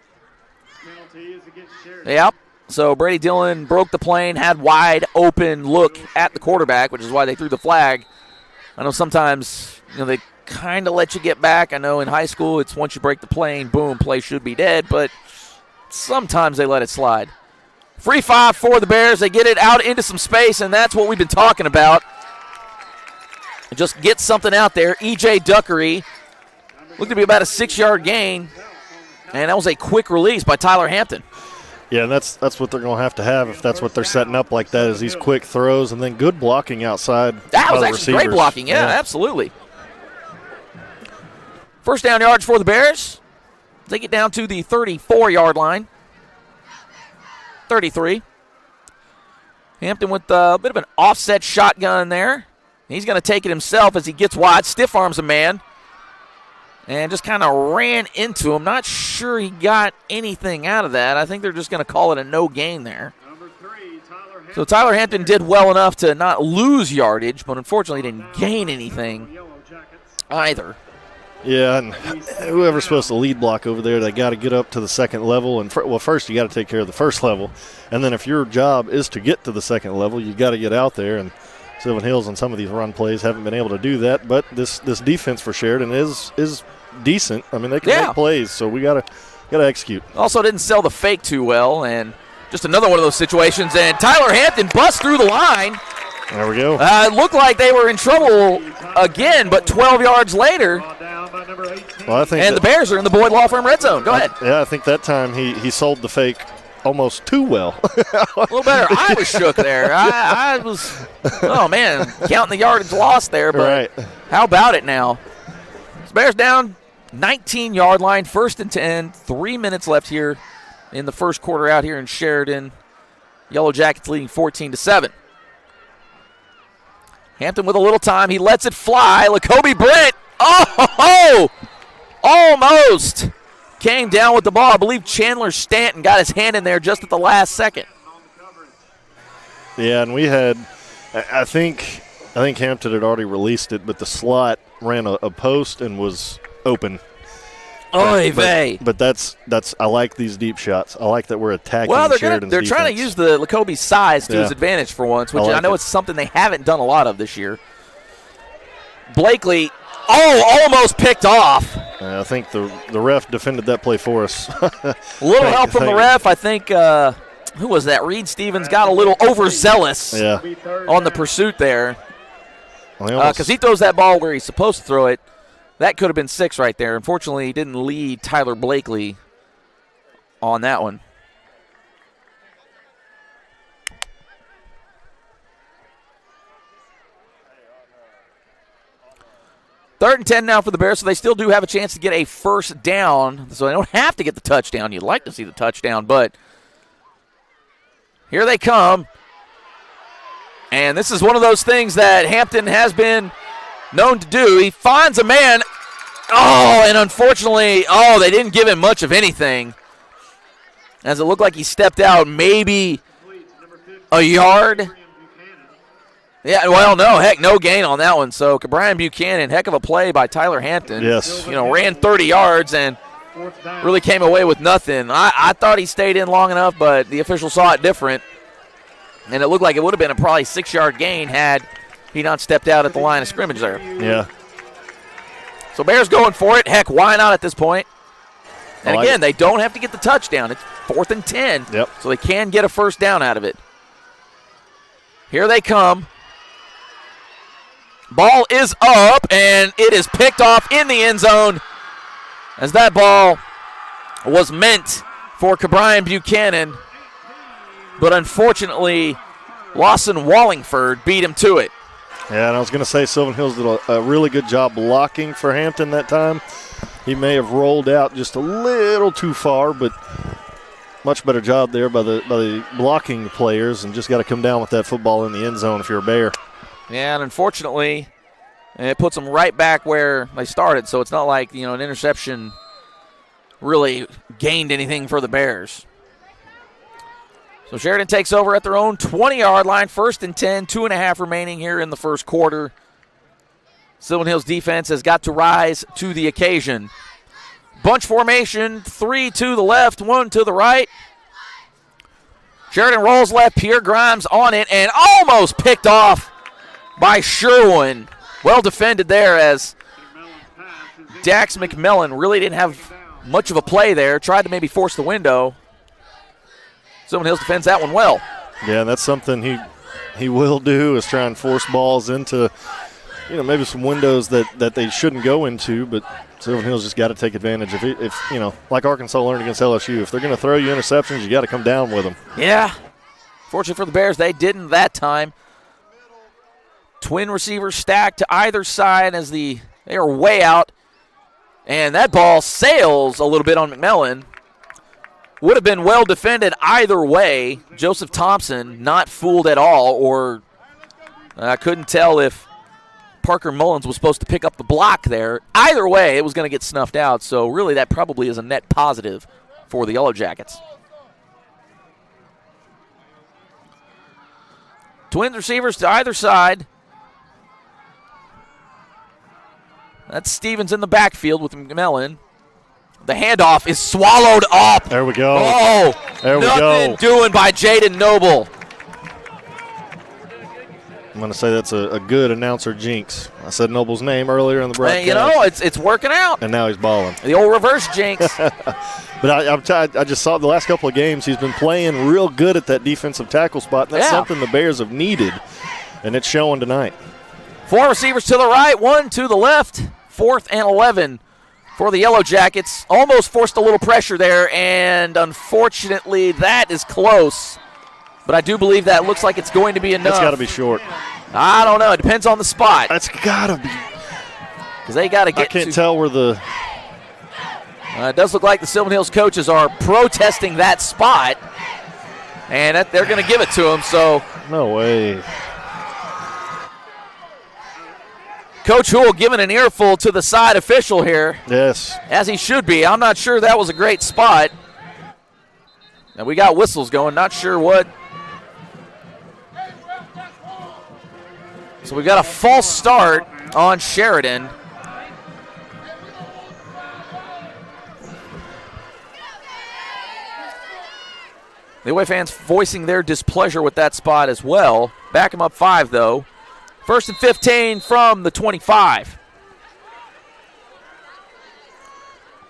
Yep. So Brady Dillon broke the plane, had wide open look at the quarterback, which is why they threw the flag. I know sometimes, they kind of let you get back. I know in high school it's once you break the plane, boom, play should be dead, but sometimes they let it slide. Free 5 for the Bears. They get it out into some space, and that's what we've been talking about. Just get something out there. E.J. Duckery looked to be about a 6-yard gain, and that was a quick release by Tyler Hampton. Yeah, and that's what they're going to have if that's what they're setting up like that, is these quick throws and then good blocking outside. That was actually great blocking. Yeah, absolutely. First down yards for the Bears. They get down to the 34-yard line. 33. Hampton with a bit of an offset shotgun there. He's going to take it himself as he gets wide, stiff arms a man, and just kind of ran into him. Not sure he got anything out of that. I think they're just going to call it a no gain there. So Tyler Hampton did well enough to not lose yardage, but unfortunately didn't gain anything either. Yeah, and whoever's supposed to lead block over there, they got to get up to the second level. And first you got to take care of the first level, and then if your job is to get to the second level, you got to get out there. And Sylvan Hills on some of these run plays haven't been able to do that. But this defense for Sheridan is decent. I mean, they can make plays, so we got to execute. Also didn't sell the fake too well, and just another one of those situations. And Tyler Hampton busts through the line. There we go. It looked like they were in trouble again, but 12 yards later. Well, the Bears are in the Boyd Law Firm red zone. Go ahead. Yeah, I think that time he sold the fake almost too well. A little better. I was shook there. I was, counting the yardage lost there. But How about it now? Bears down 19-yard line, 1st and 10. 3 minutes left here in the first quarter out here in Sheridan. Yellowjackets leading 14-7. Hampton with a little time. He lets it fly. Lacoby Britt. Oh, almost came down with the ball. I believe Chandler Stanton got his hand in there just at the last second. Yeah, and we had, I think Hampton had already released it, but the slot ran a post and was open. Oy vey. But that's I like these deep shots. I like that we're attacking Sheridan's they're trying to use the Lacobe's size to his advantage for once, which I know it's something they haven't done a lot of this year. Blakely, almost picked off. I think the ref defended that play for us. A little help from the ref. I think, who was that? Reed Stevens got a little overzealous on the pursuit there. Because he throws that ball where he's supposed to throw it. That could have been 6 right there. Unfortunately, he didn't lead Tyler Blakely on that one. Third and 10 now for the Bears, so they still do have a chance to get a first down. So they don't have to get the touchdown. You'd like to see the touchdown, but here they come. And this is one of those things that Hampton has been known to do. He finds a man. And unfortunately, they didn't give him much of anything. As it looked like he stepped out maybe a yard. Yeah, well, no gain on that one. So Brian Buchanan, heck of a play by Tyler Hampton. Yes. Ran 30 yards and really came away with nothing. I thought he stayed in long enough, but the official saw it different. And it looked like it would have been a probably 6-yard gain had he not stepped out at the line of scrimmage there. Yeah. So Bears going for it. Heck, why not at this point? And again, they don't have to get the touchdown. It's 4th and 10. Yep. So they can get a first down out of it. Here they come. Ball is up, and it is picked off in the end zone as that ball was meant for Brian Buchanan. But unfortunately, Lawson Wallingford beat him to it. Yeah, and I was going to say Sylvan Hills did a really good job blocking for Hampton that time. He may have rolled out just a little too far, but much better job there by the blocking players, and just got to come down with that football in the end zone if you're a Bear. Yeah, and unfortunately, it puts them right back where they started, so it's not like, an interception really gained anything for the Bears. So Sheridan takes over at their own 20-yard line, 1st and 10, 2.5 remaining here in the first quarter. Sylvan Hills defense has got to rise to the occasion. Bunch formation, 3 to the left, 1 to the right. Sheridan rolls left, Pierre Grimes on it, and almost picked off by Sherwin. Well defended there as Dax McMillan really didn't have much of a play there. Tried to maybe force the window. Sylvan Hills defends that one well. Yeah, that's something he will do, is try and force balls into, maybe some windows that they shouldn't go into, but Sylvan Hills just got to take advantage. If like Arkansas learned against LSU, if they're going to throw you interceptions, you got to come down with them. Yeah. Fortunately for the Bears, they didn't that time. Twin receivers stacked to either side as they are way out. And that ball sails a little bit on McMillan. Would have been well defended either way. Joseph Thompson not fooled at all, or I couldn't tell if Parker Mullins was supposed to pick up the block there. Either way, it was going to get snuffed out, so really that probably is a net positive for the Yellowjackets. Twins receivers to either side. That's Stevens in the backfield with McMillan. The handoff is swallowed up. There we go. There we go. Nothing doing by Jaden Noble. I'm going to say that's a good announcer jinx. I said Noble's name earlier in the broadcast. It's working out. And now he's balling. The old reverse jinx. But I just saw the last couple of games, he's been playing real good at that defensive tackle spot. And that's something the Bears have needed, and it's showing tonight. 4 receivers to the right, 1 to the left. 4th and 11 for the Yellowjackets. Almost forced a little pressure there, and unfortunately that is close. But I do believe that looks like it's going to be enough. It's got to be short. I don't know. It depends on the spot. That's got to be. Because they got to get I can't tell where the. It does look like the Sylvan Hills coaches are protesting that spot, and they're going to give it to them. So no way. Coach Houle giving an earful to the side official here. Yes. As he should be. I'm not sure that was a great spot. And we got whistles going. Not sure what. So we got a false start on Sheridan. The away fans voicing their displeasure with that spot as well. Back him up 5, though. 1st and 15 from the 25.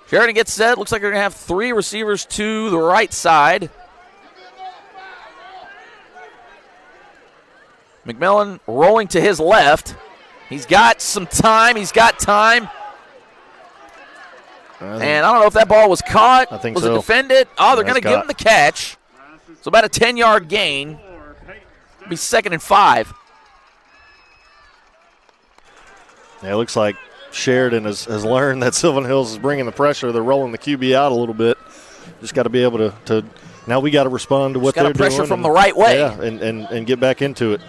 Sheridan gets set. Looks like they're going to have 3 receivers to the right side. McMillan rolling to his left. He's got some time. And I don't know if that ball was caught. I think was so. it defended? Oh, they're Yeah, going to it's give him the catch. So about a 10-yard gain. It'll be 2nd and 5. Yeah, it looks like Sheridan has learned that Sylvan Hills is bringing the pressure. They're rolling the QB out a little bit. Just got to be able to now we got to respond to what they're doing. Got to pressure from the right way. Yeah, and get back into it.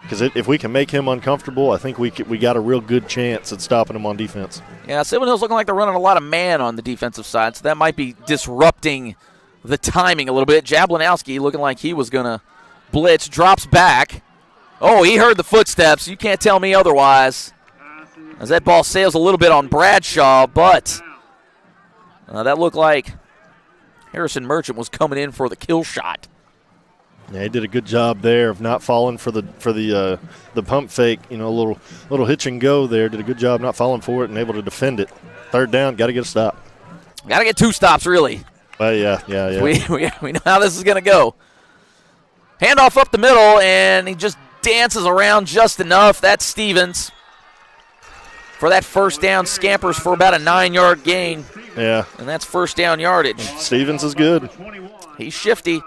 Because if we can make him uncomfortable, I think we got a real good chance at stopping him on defense. Yeah, Sylvan Hills looking like they're running a lot of man on the defensive side, so that might be disrupting the timing a little bit. Jablinowski looking like he was going to blitz, drops back. Oh, he heard the footsteps. You can't tell me otherwise. As that ball sails a little bit on Bradshaw, but that looked like Harrison Merchant was coming in for the kill shot. Yeah, he did a good job there of not falling for the pump fake. You know, a little hitch and go there. Did a good job not falling for it and able to defend it. 3rd down, got to get a stop. Got to get 2 stops, really. Yeah. We know how this is going to go. Handoff up the middle, and he just dances around just enough. That's Stevens. For that 1st down, scampers for about a 9-yard gain. Yeah. And that's 1st down yardage. Stevens is good. He's shifty.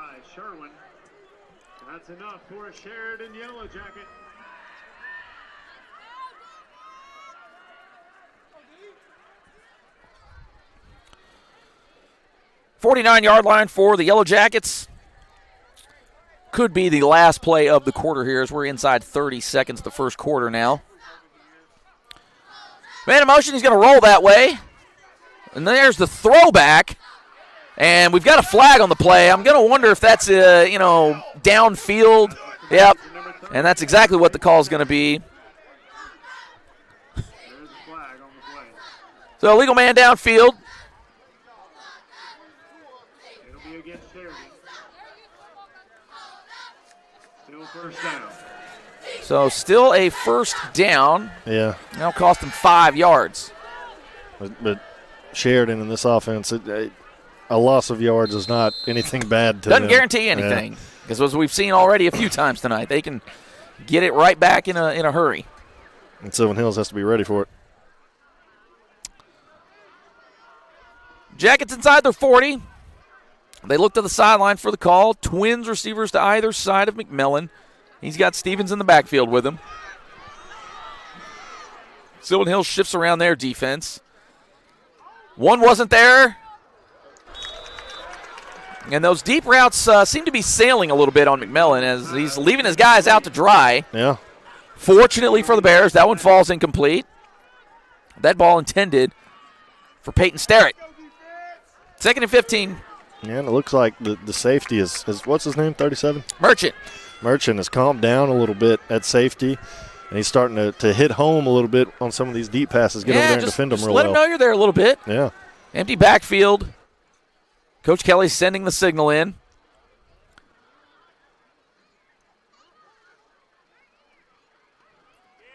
That's enough for a Sheridan Yellowjacket. $49-yard line for the Yellowjackets. Could be the last play of the quarter here as we're inside 30 seconds of the first quarter now. Man in motion, he's going to roll that way. And there's the throwback. And we've got a flag on the play. I'm going to wonder if that's, downfield. Yep. And that's exactly what the call is going to be. There's a flag on the play. So illegal man downfield. It'll be against Sheridan. Still 1st down. So still a 1st down. Yeah. Now cost him 5 yards. But Sheridan in this offense, a loss of yards is not anything bad to Doesn't them. guarantee anything. Because as we've seen already a few times tonight, they can get it right back in a hurry. And Sylvan Hills has to be ready for it. Jackets inside their 40. They look to the sideline for the call. Twins receivers to either side of McMillan. He's got Stevens in the backfield with him. Sylvan Hills shifts around their defense. One wasn't there. And those deep routes seem to be sailing a little bit on McMillan as he's leaving his guys out to dry. Yeah. Fortunately for the Bears, that one falls incomplete. That ball intended for Peyton Sterrett. 2nd and 15. Yeah, and it looks like the safety is what's his name, 37? Merchant has calmed down a little bit at safety, and he's starting to hit home a little bit on some of these deep passes. Get over there and defend them real well. Let him know you're there a little bit. Yeah. Empty backfield. Coach Kelly's sending the signal in.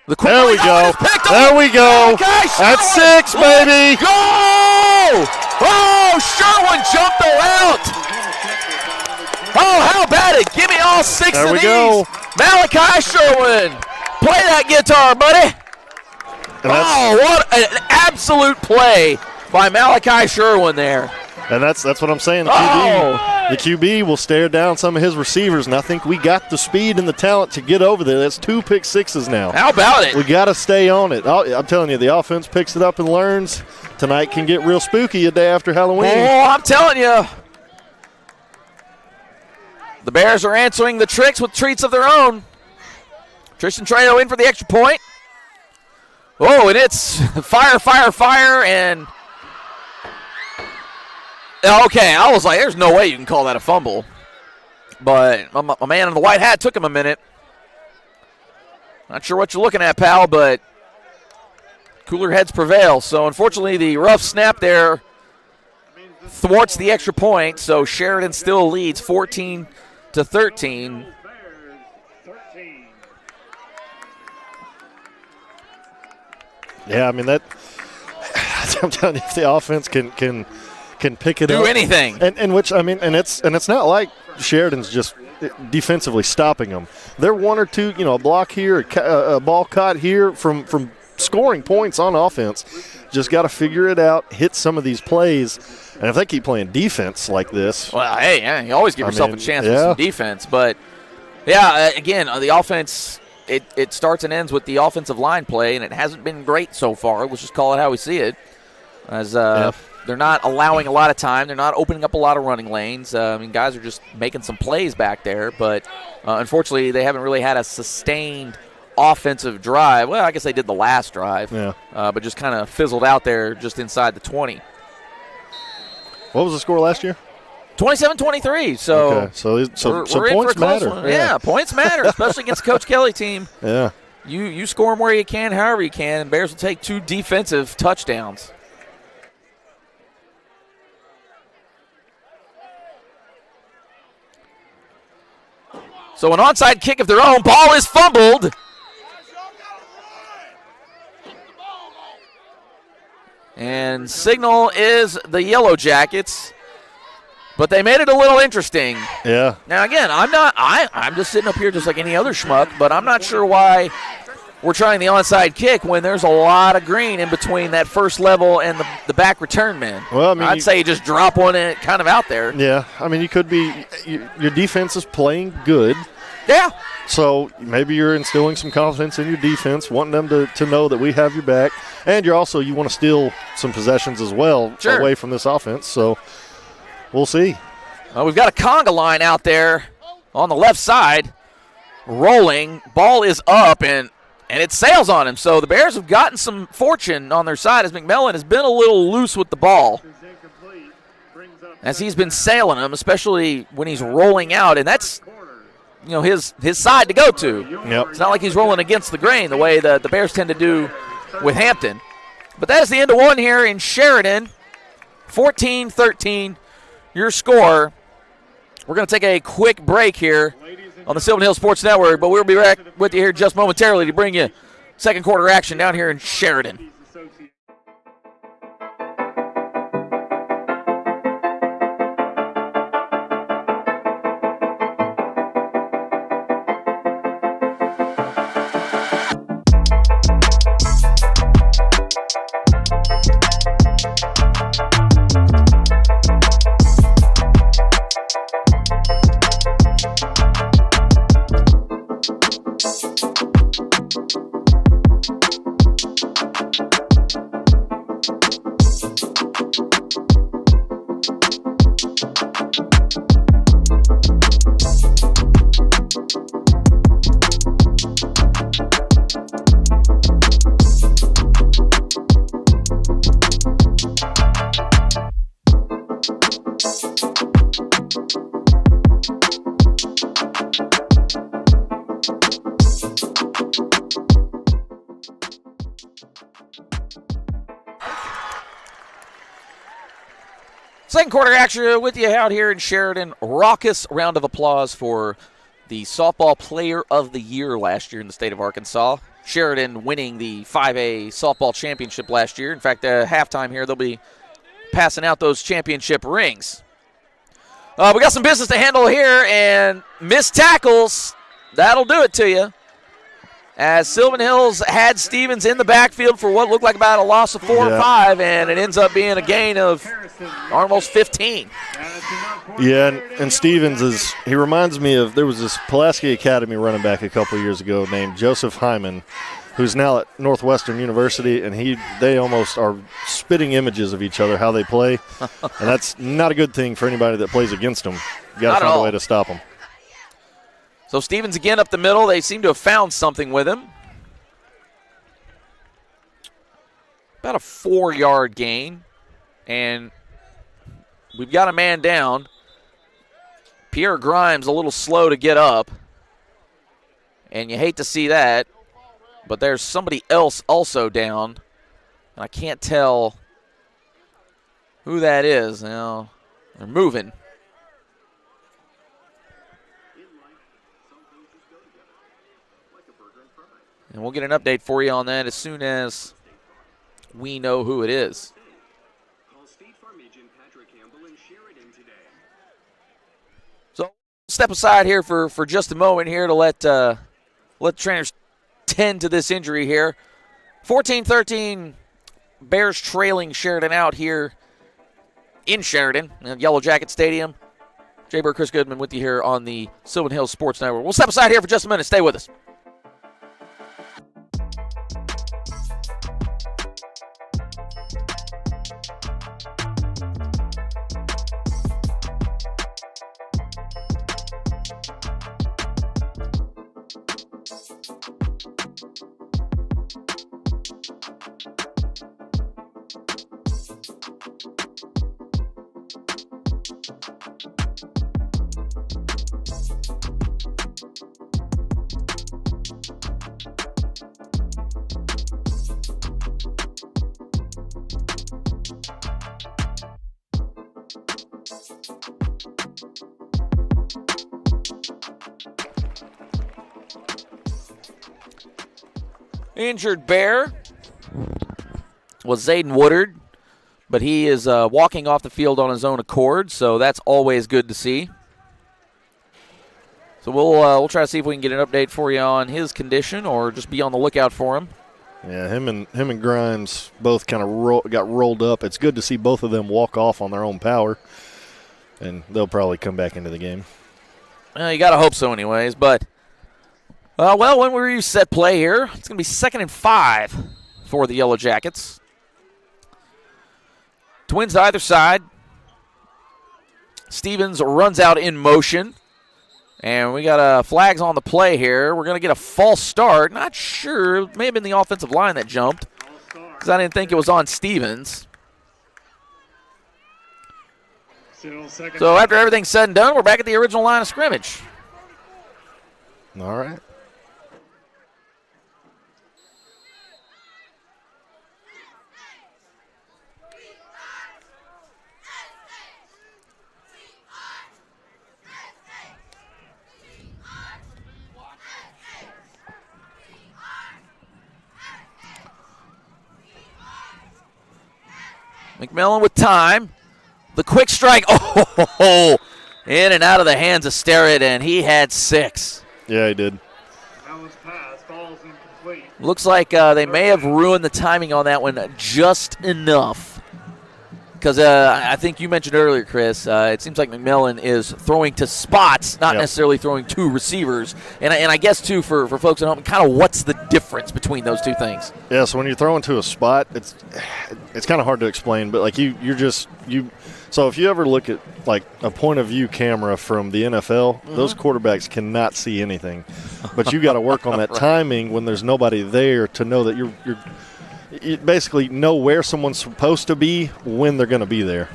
There we go. There we go. That's 6, baby. Goal! Oh, Sherwin jumped the route. Oh, how about it? Give me all 6 there of we these. Go. Malachi Sherwin. Play that guitar, buddy. Oh, what an absolute play by Malachi Sherwin there. And that's what I'm saying. The QB will stare down some of his receivers, and I think we got the speed and the talent to get over there. That's 2 pick sixes now. How about it? We got to stay on it. I'm telling you, the offense picks it up and learns. Tonight can get real spooky a day after Halloween. Oh, I'm telling you. The Bears are answering the tricks with treats of their own. Tristan Trejo in for the extra point. Oh, and it's fire, and okay, I was like, there's no way you can call that a fumble. But my man in the white hat took him a minute. Not sure what you're looking at, pal, but cooler heads prevail. So, unfortunately, the rough snap there thwarts the extra point, so Sheridan still leads 14-13. Bears 13. Yeah, I mean that. I'm telling you, if the offense can pick it Do up, anything. and which I mean, and it's not like Sheridan's just defensively stopping them. They're one or two, a block here, a ball caught here from scoring points on offense. Just got to figure it out, hit some of these plays, and if they keep playing defense like this, Well, hey, yeah, you always give yourself a chance with some defense, but again, the offense. It starts and ends with the offensive line play, and it hasn't been great so far. Let's just call it how we see it. As they're not allowing a lot of time. They're not opening up a lot of running lanes. Guys are just making some plays back there, but unfortunately they haven't really had a sustained offensive drive. Well, I guess they did the last drive, but just kind of fizzled out there just inside the 20. What was the score last year? 27-23. So, so we're points matter. Yeah, points matter, especially against Coach Kelly team. Yeah. You score them where you can, however you can, and Bears will take 2 defensive touchdowns. So an onside kick of their own. Ball is fumbled. And signal is the Yellowjackets. But they made it a little interesting. Yeah. Now, again, I'm just sitting up here just like any other schmuck, but I'm not sure why we're trying the onside kick when there's a lot of green in between that first level and the back return man. Well, I'd say you just drop one in kind of out there. Yeah. You could be – your defense is playing good. Yeah. So maybe you're instilling some confidence in your defense, wanting them to know that we have your back. And you want to steal some possessions as well away from this offense. So – we'll see. We've got a conga line out there on the left side, rolling. Ball is up, and it sails on him. So the Bears have gotten some fortune on their side as McMillan has been a little loose with the ball as he's been sailing him, especially when he's rolling out. And that's his side to go to. Yep. It's not like he's rolling against the grain the way the Bears tend to do with Hampton. But that is the end of one here in Sheridan, 14-13. Your score. We're going to take a quick break here on the Sylvan Hills Sports Network, but we'll be back with you here just momentarily to bring you second quarter action down here in Sheridan. Second quarter action with you out here in Sheridan. Raucous round of applause for the softball player of the year last year in the state of Arkansas. Sheridan winning the 5A softball championship last year. In fact, at halftime here, they'll be passing out those championship rings. We got some business to handle here, and missed tackles. That'll do it to you. As Sylvan Hills had Stevens in the backfield for what looked like about a loss of 4 or 5, and it ends up being a gain of almost 15. Yeah, and Stevens he reminds me of, there was this Pulaski Academy running back a couple years ago named Joseph Hyman, who's now at Northwestern University, and they almost are spitting images of each other, how they play. And that's not a good thing for anybody that plays against them. You got to find a way to stop them. So Stevens again up the middle. They seem to have found something with him. About a 4-yard gain. And we've got a man down. Pierre Grimes a little slow to get up. And you hate to see that. But there's somebody else also down. And I can't tell who that is. Now, they're moving. And we'll get an update for you on that as soon as we know who it is. So step aside here for just a moment here to let trainers tend to this injury here. 14-13, Bears trailing Sheridan out here in Sheridan, in Yellowjacket Stadium. Jay Bird, Chris Goodman with you here on the Sylvan Hills Sports Network. We'll step aside here for just a minute. Stay with us. Injured Bear was Zayden Woodard, but he is walking off the field on his own accord, so that's always good to see. So we'll try to see if we can get an update for you on his condition, or just be on the lookout for him. Yeah, him and Grimes both kind of got rolled up. It's good to see both of them walk off on their own power, and they'll probably come back into the game. You got to hope so anyways, but when we reset play here, it's going to be 2nd and 5 for the Yellowjackets. Twins to either side. Stevens runs out in motion. And we got flags on the play here. We're going to get a false start. Not sure. It may have been the offensive line that jumped, because I didn't think it was on Stevens. So after everything's said and done, we're back at the original line of scrimmage. All right. McMillan with time. The quick strike. Oh, in and out of the hands of Sheridan, and he had 6. Yeah, he did. Pass, ball's incomplete. Looks like they may have ruined the timing on that one just enough. Because I think you mentioned earlier, Chris, it seems like McMillan is throwing to spots, not necessarily throwing to receivers. And I guess, too, for folks at home, kind of what's the difference between those two things? Yeah, so when you're throwing to a spot, it's kind of hard to explain. But, like, so if you ever look at, like, a point-of-view camera from the NFL, those quarterbacks cannot see anything. But you got to work on that timing when there's nobody there to know that you basically know where someone's supposed to be when they're going to be there.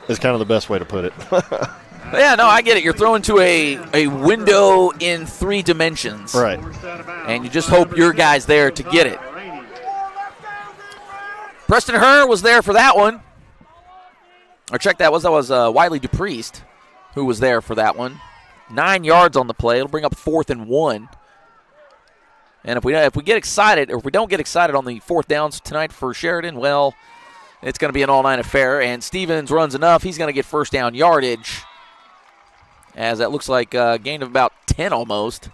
Is kind of the best way to put it. Yeah, no, I get it. You're throwing to a window in 3 dimensions. Right. And you just hope your guy's there to get it. Preston Herr was there for that one. Or check that was Wiley Dupriest who was there for that one. 9 yards on the play. It'll bring up 4th and 1. And if we get excited, or if we don't get excited on the 4th downs tonight for Sheridan, well, it's going to be an all-night affair. And Stevens runs enough. He's going to get first down yardage, as that looks like a gain of about 10 almost.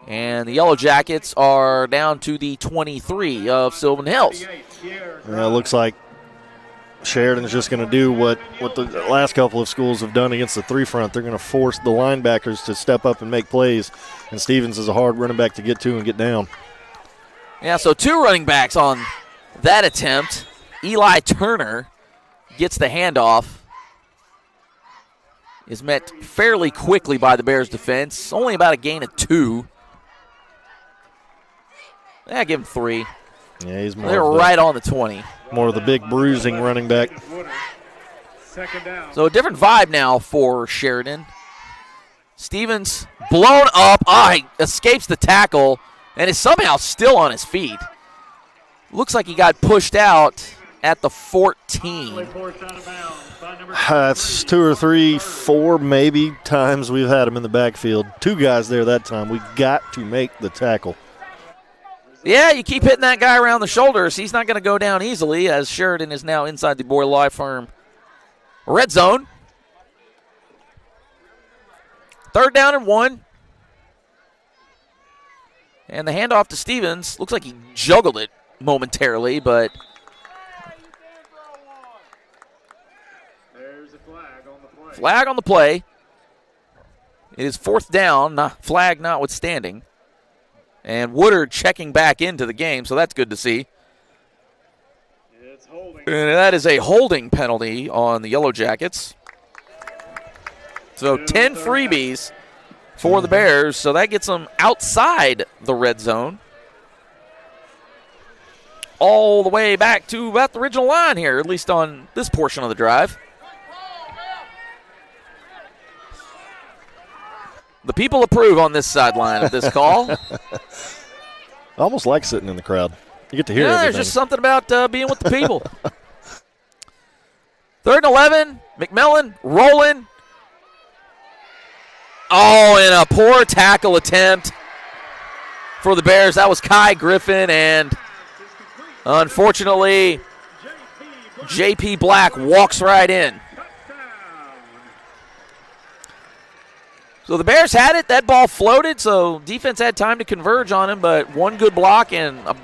And the Yellowjackets are down to the 23 of Sylvan Hills. Yeah, it looks like Sheridan's just going to do what the last couple of schools have done against the 3-front. They're going to force the linebackers to step up and make plays, and Stevens is a hard running back to get to and get down. Yeah, so 2 running backs on that attempt. Eli Turner gets the handoff. Is met fairly quickly by the Bears defense. Only about a gain of 2. Yeah, give him 3. Yeah, he's more. They're right on the 20. More of the big bruising running back. So a different vibe now for Sheridan. Stevens blown up. He escapes the tackle and is somehow still on his feet. Looks like he got pushed out at the 14. That's 2 or 3, 4 maybe times we've had him in the backfield. 2 guys there that time. We got to make the tackle. Yeah, you keep hitting that guy around the shoulders. He's not going to go down easily, as Sheridan is now inside the Boyle Law Firm red zone. 3rd down and 1. And the handoff to Stevens. Looks like he juggled it momentarily, but There's a flag on the play. flag on the play. It is 4th down, flag notwithstanding. And Woodard checking back into the game, so that's good to see. It's holding. And that is a holding penalty on the Yellowjackets. So 10 freebies for the Bears, so that gets them outside the red zone. All the way back to about the original line here, at least on this portion of the drive. The people approve on this sideline of this call. I almost like sitting in the crowd. You get to hear Yeah, everything. there's just something about being with the people. 3rd and 11, McMillan rolling. Oh, and a poor tackle attempt for the Bears. That was Kai Griffin, and unfortunately, J.P. Black walks right in. So the Bears had it. That ball floated, so defense had time to converge on him, but one good block and a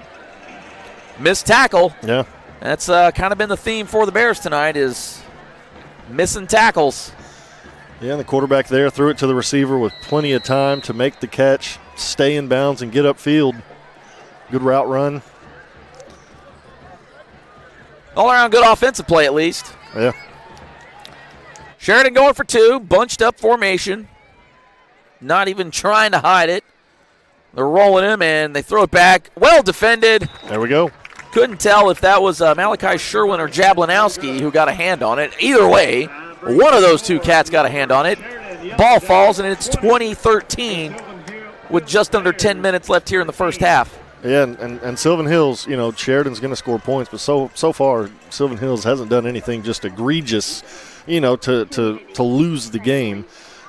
missed tackle. Yeah. That's kind of been the theme for the Bears tonight, is missing tackles. Yeah, and the quarterback there threw it to the receiver with plenty of time to make the catch, stay in bounds, and get upfield. Good route run. All around good offensive play, at least. Yeah. Sheridan going for 2, bunched up formation. Not even trying to hide it. They're rolling him, and they throw it back. Well defended. There we go. Couldn't tell if that was Malachi Sherwin or Jablinowski who got a hand on it. Either way, one of those 2 cats got a hand on it. Ball falls, and it's 20-13 with just under 10 minutes left here in the first half. Yeah, and Sylvan Hills, you know, Sheridan's going to score points, but so far Sylvan Hills hasn't done anything just egregious, you know, to lose the game.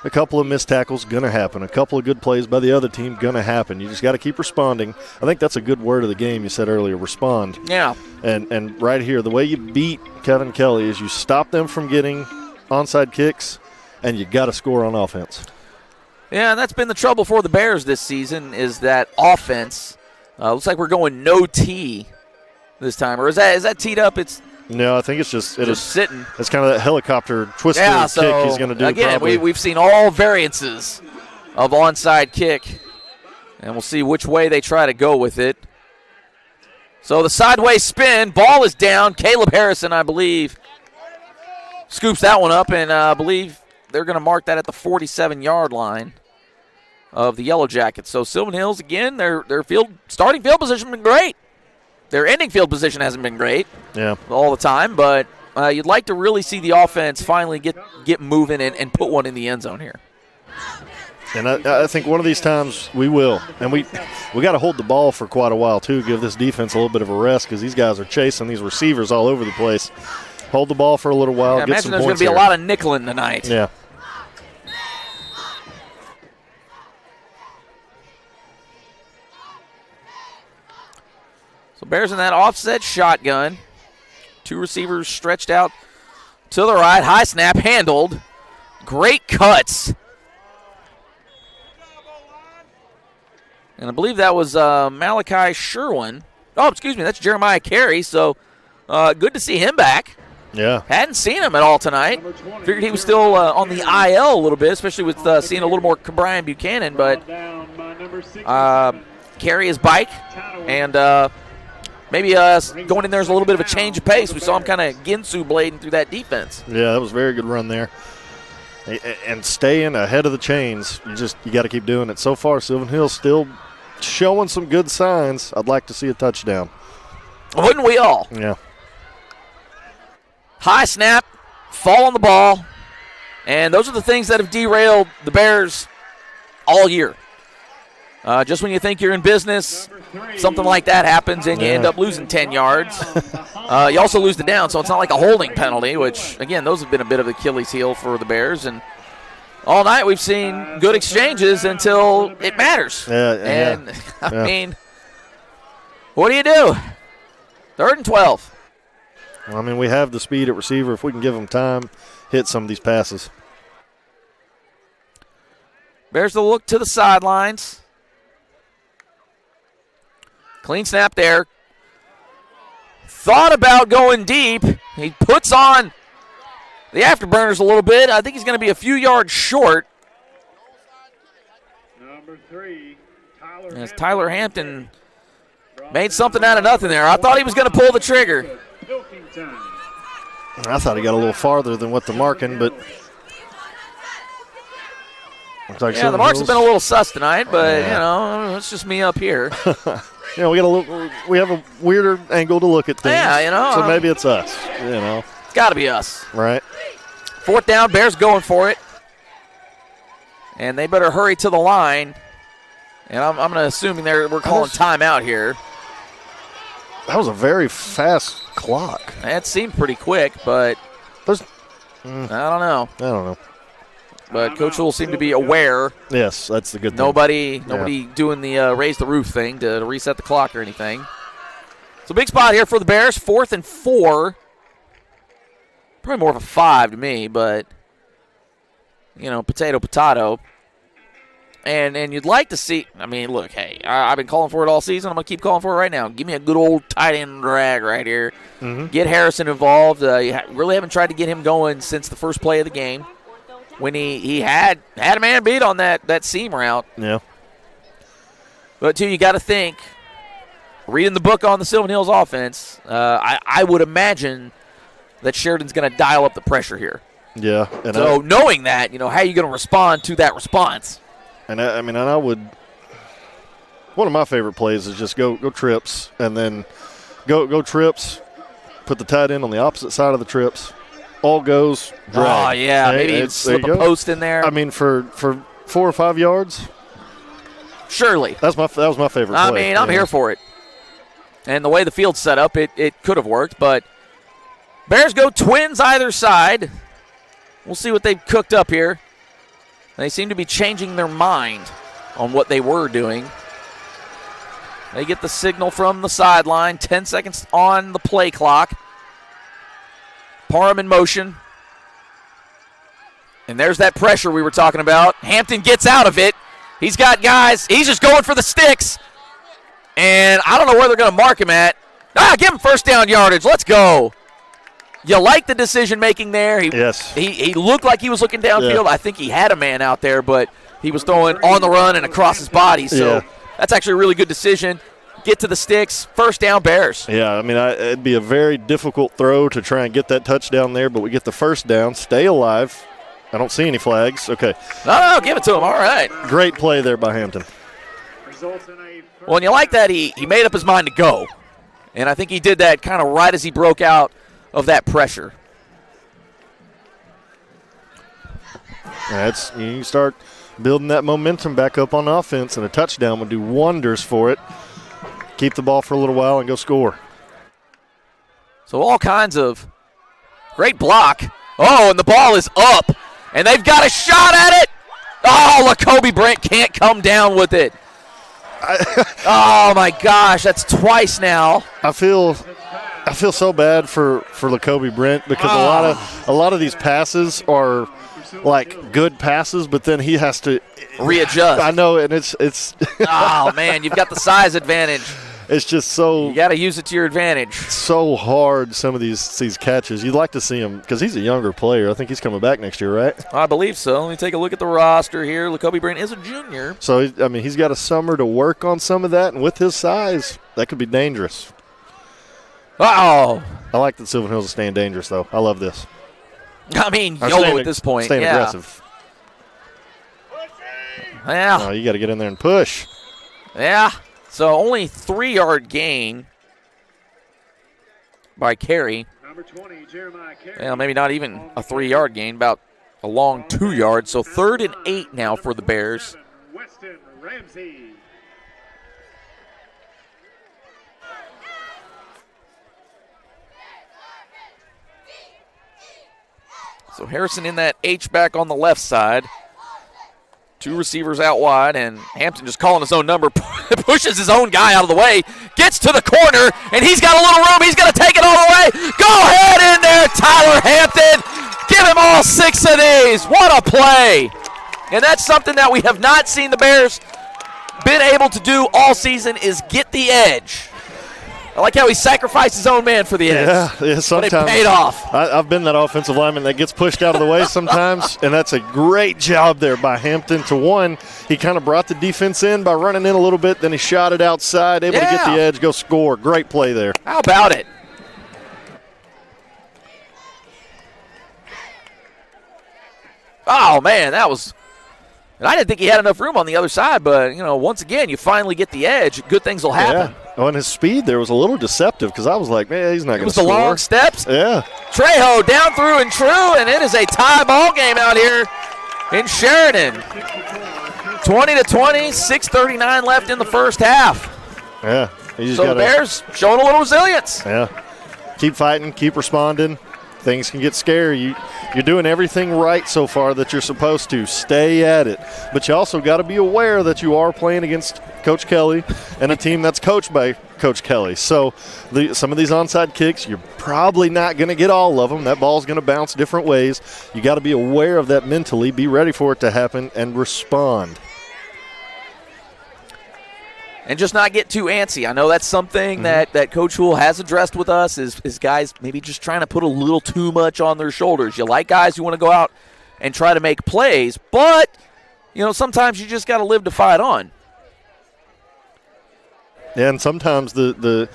A couple of missed tackles going to happen. A couple of good plays by the other team going to happen. You just got to keep responding. I think that's a good word of the game you said earlier, respond. Yeah. And right here, the way you beat Kevin Kelly is you stop them from getting onside kicks, and you got to score on offense. Yeah, and that's been the trouble for the Bears this season, is that offense. Looks like we're going no tee this time. Or is that teed up? It's No, I think it's just sitting. It's kind of that helicopter twister kick he's going to do. Again, we've seen all variances of onside kick, and we'll see which way they try to go with it. So the sideways spin, ball is down. Caleb Harrison, I believe, scoops that one up, and I believe they're going to mark that at the 47-yard line of the Yellowjackets. So Sylvan Hills, again, their starting field position has been great. Their ending field position hasn't been great all the time, but you'd like to really see the offense finally get moving and put one in the end zone here. And I think one of these times we will. And we got to hold the ball for quite a while, too, give this defense a little bit of a rest because these guys are chasing these receivers all over the place. Hold the ball for a little while, get some points. I imagine there's going to be a lot of nickeling tonight. Yeah. So Bears in that offset shotgun. 2 receivers stretched out to the right. High snap handled. Great cuts. And I believe that was Malachi Sherwin. Oh, excuse me, that's Jeremiah Carey. So good to see him back. Yeah. Hadn't seen him at all tonight. Figured he was still on the IL a little bit, especially with seeing a little more Brian Buchanan. But Carey his bike, and maybe going in there is a little bit of a change of pace. We saw him kind of Ginsu blading through that defense. Yeah, that was a very good run there. And staying ahead of the chains, you got to keep doing it. So far, Sylvan Hills still showing some good signs. I'd like to see a touchdown. Wouldn't we all? Yeah. High snap, fall on the ball, and those are the things that have derailed the Bears all year. Just when you think you're in business, something like that happens and you end up losing 10 yards. You also lose the down, so it's not like a holding penalty, which, again, those have been a bit of Achilles heel for the Bears. And all night we've seen good exchanges until it matters. I mean, what do you do? 3rd and 12. I mean, we have the speed at receiver. If we can give them time, hit some of these passes. Bears the look to the sidelines. Clean snap there. Thought about going deep. He puts on the afterburners a little bit. I think he's going to be a few yards short. Number 3, As Tyler Hampton made something out of nothing there. I thought he was going to pull the trigger. I thought he got a little farther than what the marking, but looks like the marks have been a little sus tonight, but it's just me up here. We have a weirder angle to look at things. Yeah, so maybe it's us. It's got to be us. Right. 4th down, Bears going for it, and they better hurry to the line. And I'm assuming we're calling timeout here. That was a very fast clock. That seemed pretty quick, but I don't know. I don't know. But Coach will seem to be aware. Yes, that's the good thing. Nobody doing the raise the roof thing to reset the clock or anything. It's a big spot here for the Bears. 4th and 4. Probably more of a 5 to me, but, potato. And you'd like to see, look, hey, I've been calling for it all season. I'm going to keep calling for it right now. Give me a good old tight end drag right here. Mm-hmm. Get Harrison involved. You really haven't tried to get him going since the first play of the game when he had a man beat on that seam route. Yeah. But, too, you got to think, reading the book on the Sylvan Hills offense, I would imagine that Sheridan's going to dial up the pressure here. Yeah. And so knowing that, how are you going to respond to that response? And I would. One of my favorite plays is just go trips and then go trips. Put the tight end on the opposite side of the trips. All goes. Drag. Oh yeah, maybe even slip a post in there. For 4 or 5 yards. Surely. That was my favorite play. I'm here for it. And the way the field's set up, it could have worked, but Bears go twins either side. We'll see what they've cooked up here. They seem to be changing their mind on what they were doing. They get the signal from the sideline. 10 seconds on the play clock. Parham in motion. And there's that pressure we were talking about. Hampton gets out of it. He's got guys. He's just going for the sticks. And I don't know where they're going to mark him at. Give him first down yardage. Let's go. You like the decision-making there. Yes. He looked like he was looking downfield. Yeah. I think he had a man out there, but he was throwing on the run and across his body. So that's actually a really good decision. Get to the sticks. First down, Bears. Yeah, it'd be a very difficult throw to try and get that touchdown there, but we get the first down. Stay alive. I don't see any flags. Okay. No, give it to him. All right. Great play there by Hampton. Well, and you like that he made up his mind to go. And I think he did that kind of right as he broke out of that pressure. You start building that momentum back up on offense, and a touchdown would do wonders for it. Keep the ball for a little while and go score. So all kinds of great block. Oh, and the ball is up, and they've got a shot at it. Oh, Lacoby Brent can't come down with it. Oh, my gosh, that's twice now. I feel so bad for Lacoby Brent because a lot of these passes are like good passes, but then he has to readjust. I know, and it's oh man, you've got the size advantage. It's just so you got to use it to your advantage. So hard, some of these catches. You'd like to see him because he's a younger player. I think he's coming back next year, right? I believe so. Let me take a look at the roster here. Lacoby Brent is a junior, so he's got a summer to work on some of that, and with his size, that could be dangerous. I like that Sylvan Hills is staying dangerous, though. I love this. YOLO at this point. Staying aggressive. Yeah. You got to get in there and push. Yeah. So only 3-yard gain by Carey. Number 20, Jeremiah Carey. Well, maybe not even a 3-yard gain, about a long 2 yards. So 3rd and 8 now for the Bears. Weston Ramsey. So Harrison in that H-back on the left side. 2 receivers out wide, and Hampton just calling his own number, pushes his own guy out of the way, gets to the corner, and he's got a little room. He's going to take it all the way. Go ahead in there, Tyler Hampton. Give him all 6 of these. What a play. And that's something that we have not seen the Bears been able to do all season is get the edge. I like how he sacrificed his own man for the edge. Yeah, sometimes. But it paid off. I've been that offensive lineman that gets pushed out of the way sometimes, and that's a great job there by Hampton. To one, he kind of brought the defense in by running in a little bit, then he shot it outside, able to get the edge, go score. Great play there. How about it? Oh, man, that was – and I didn't think he had enough room on the other side, but, once again, you finally get the edge. Good things will happen. Yeah. Oh, and his speed there was a little deceptive because I was like, man, he's not going to score. It was the long steps. Yeah. Trejo down through and true, and it is a tie ball game out here in Sheridan. 20-20, 6:39 left in the first half. Yeah. So the Bears showing a little resilience. Yeah. Keep fighting, keep responding. Things can get scary. You're doing everything right so far that you're supposed to. Stay at it. But you also got to be aware that you are playing against Coach Kelly and a team that's coached by Coach Kelly. So some of these onside kicks, you're probably not going to get all of them. That ball's going to bounce different ways. You got to be aware of that mentally, be ready for it to happen, and respond. And just not get too antsy. I know that's something that Coach Houle has addressed with us is guys maybe just trying to put a little too much on their shoulders. You like guys who want to go out and try to make plays, but, sometimes you just got to live to fight on. Yeah, and sometimes the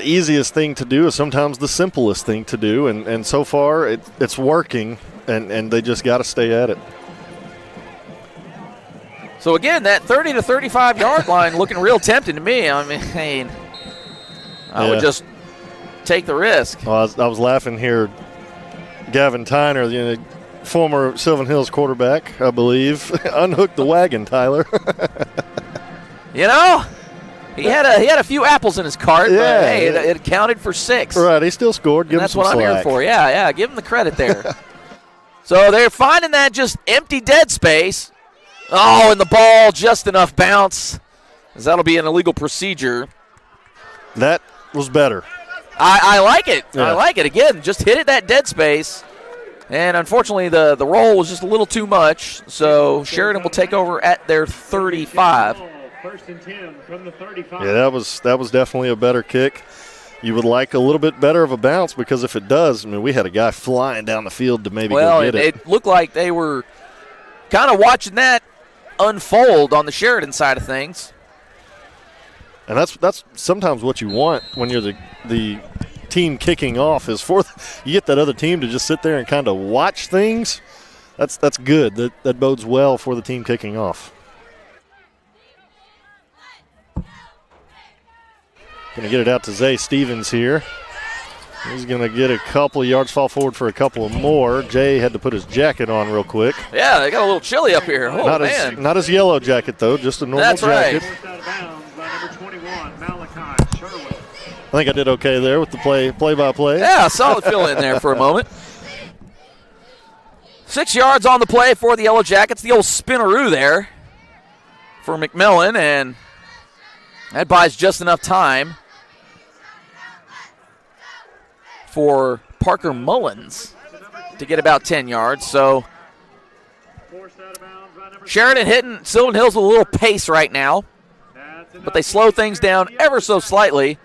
easiest thing to do is sometimes the simplest thing to do, and so far it's working, and they just got to stay at it. So, again, that 30 to 35-yard line looking real tempting to me. I mean, I would just take the risk. Well, I was laughing here. Gavin Tyner, the former Sylvan Hills quarterback, I believe, unhooked the wagon, Tyler. He had a few apples in his cart, but, hey, it counted for 6. Right, he still scored. Give him some slack. That's what I'm here for. Yeah, give him the credit there. So they're finding that just empty dead space. Oh, and the ball, just enough bounce, as that'll be an illegal procedure. That was better. I like it. Yeah. I like it. Again, just hit it that dead space. And unfortunately, the roll was just a little too much. So Sheridan will take over at their 35. First and 10 from the 35. Yeah, that was definitely a better kick. You would like a little bit better of a bounce because if it does, we had a guy flying down the field to maybe go get it. It looked like they were kind of watching that unfold on the Sheridan side of things. And that's sometimes what you want when you're the team kicking off is you get that other team to just sit there and kind of watch things. That's good. That bodes well for the team kicking off. Going to get it out to Zay Stevens here. He's going to get a couple of yards, fall forward for a couple of more. Jay had to put his jacket on real quick. Yeah, they got a little chilly up here. Oh, man. Not his yellow jacket, though, just a normal jacket. That's Out of bounds by number 21, Malachi Sherwood. I think I did okay there with the play-by-play. Yeah, solid fill in there for a moment. 6 yards on the play for the Yellowjackets. The old spinneroo there for McMillan, and that buys just enough time for Parker Mullins to get about 10 yards. So Sheridan hitting Sylvan Hills with a little pace right now, but they slow things down ever so slightly.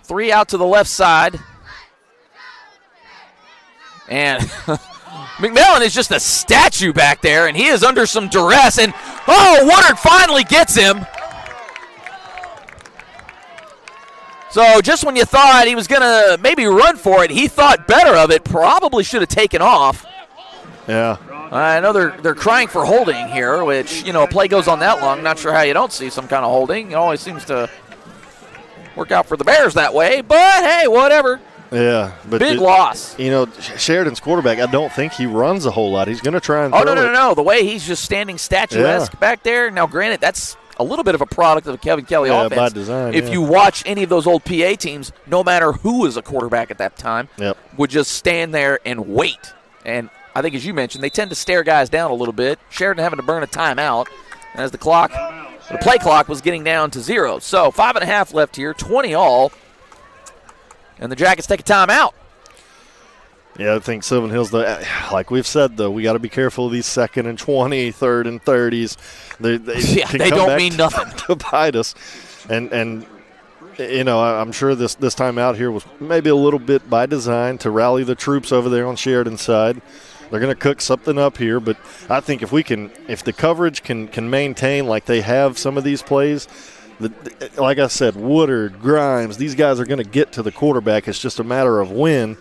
3 out to the left side. And McMillan is just a statue back there, and he is under some duress. And, Woodard finally gets him. So just when you thought he was going to maybe run for it, he thought better of it, probably should have taken off. Yeah. I know they're crying for holding here, which, a play goes on that long. Not sure how you don't see some kind of holding. It always seems to work out for the Bears that way, but hey, whatever. Yeah. But big loss. Sheridan's quarterback, I don't think he runs a whole lot. He's going to try and throw it. No. The way he's just standing statuesque back there. Now, granted, that's a little bit of a product of the Kevin Kelly offense. By design. If you watch any of those old PA teams, no matter who was a quarterback at that time, would just stand there and wait. And I think, as you mentioned, they tend to stare guys down a little bit. Sheridan having to burn a timeout as the play clock was getting down to 0. So 5.5 left here, 20 all, and the Jackets take a timeout. Yeah, I think Sylvan Hills, like we've said, though, we got to be careful of these 2nd and 20, 3rd and 30s. They don't mean nothing to bite us. And you know, I'm sure this time out here was maybe a little bit by design to rally the troops over there on Sheridan's side. They're going to cook something up here, but I think if the coverage can maintain like they have some of these plays, like I said, Woodard, Grimes, these guys are going to get to the quarterback. It's just a matter of when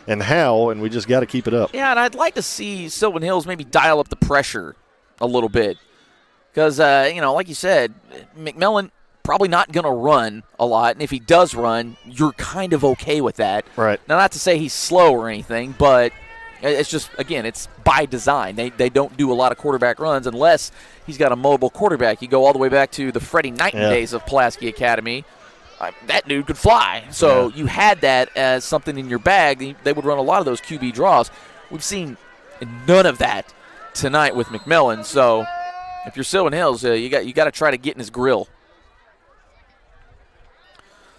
and how, and we just got to keep it up. Yeah, and I'd like to see Sylvan Hills maybe dial up the pressure a little bit because, like you said, McMillan probably not going to run a lot, and if he does run, you're kind of okay with that. Right. Now, not to say he's slow or anything, but it's just, again, it's by design. They don't do a lot of quarterback runs unless he's got a mobile quarterback. You go all the way back to the Freddie Knighton days of Pulaski Academy. That dude could fly. So you had that as something in your bag. They would run a lot of those QB draws. We've seen none of that tonight with McMillan. So if you're Sylvan Hills, you got to try to get in his grill.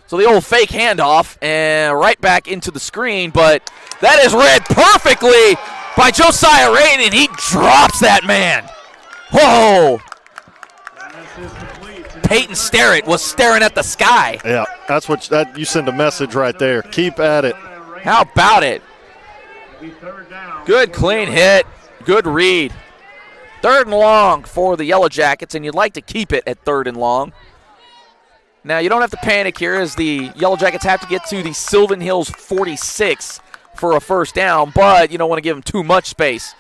So the old fake handoff and right back into the screen, but that is read perfectly by Josiah Rain, and he drops that man. Whoa! Peyton Sterrett was staring at the sky. Yeah, that's you send a message right there. Keep at it. How about it? Good clean hit. Good read. 3rd and long for the Yellowjackets, and you'd like to keep it at 3rd and long. Now, you don't have to panic here as the Yellowjackets have to get to the Sylvan Hills 46 for a first down, but you don't want to give them too much space.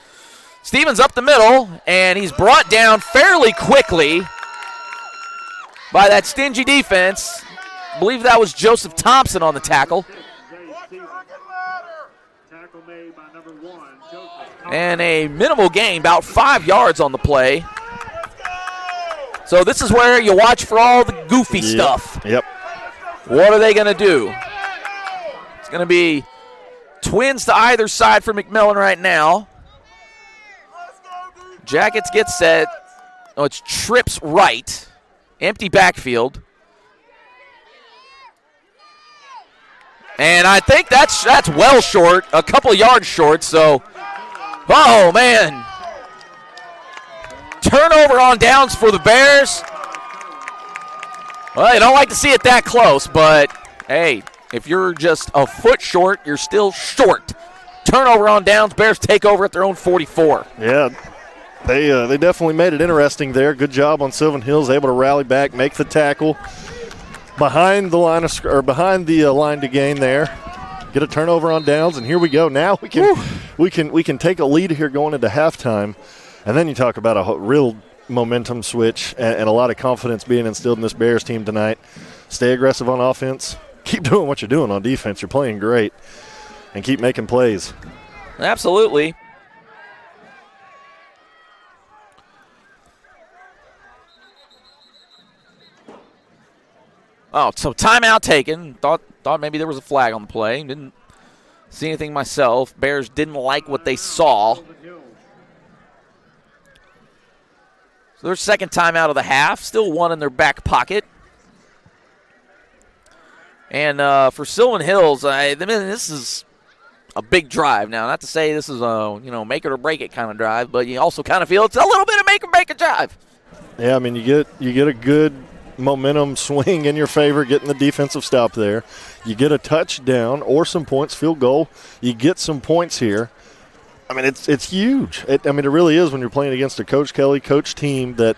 Stevens up the middle, and he's brought down fairly quickly by that stingy defense. I believe that was Joseph Thompson on the tackle. And a minimal gain, about 5 yards on the play. So this is where you watch for all the goofy stuff. Yep. What are they going to do? It's going to be twins to either side for McMillan right now. Jackets get set. Oh, it's trips right. Empty backfield. And I think that's well short, a couple yards short. So, oh, man. Turnover on downs for the Bears. Well, you don't like to see it that close, but, hey, if you're just a foot short, you're still short. Turnover on downs, Bears take over at their own 44. Yeah, they definitely made it interesting there. Good job on Sylvan Hills, able to rally back, make the tackle behind the line line to gain there. Get a turnover on downs, and here we go. Now we can take a lead here going into halftime. And then you talk about a real momentum switch and a lot of confidence being instilled in this Bears team tonight. Stay aggressive on offense. Keep doing what you're doing on defense. You're playing great. And keep making plays. Absolutely. Oh, so timeout taken. Thought maybe there was a flag on the play. Didn't see anything myself. Bears didn't like what they saw. So their second timeout of the half. Still one in their back pocket. And for Sylvan Hills, this is a big drive. Now, not to say this is a make it or break it kind of drive, but you also kind of feel it's a little bit of make or break a drive. Yeah, I mean you get a good momentum swing in your favor, getting the defensive stop there. You get a touchdown or some points, field goal. You get some points here. I mean, it's huge. It really is when you're playing against a Coach Kelly coach team that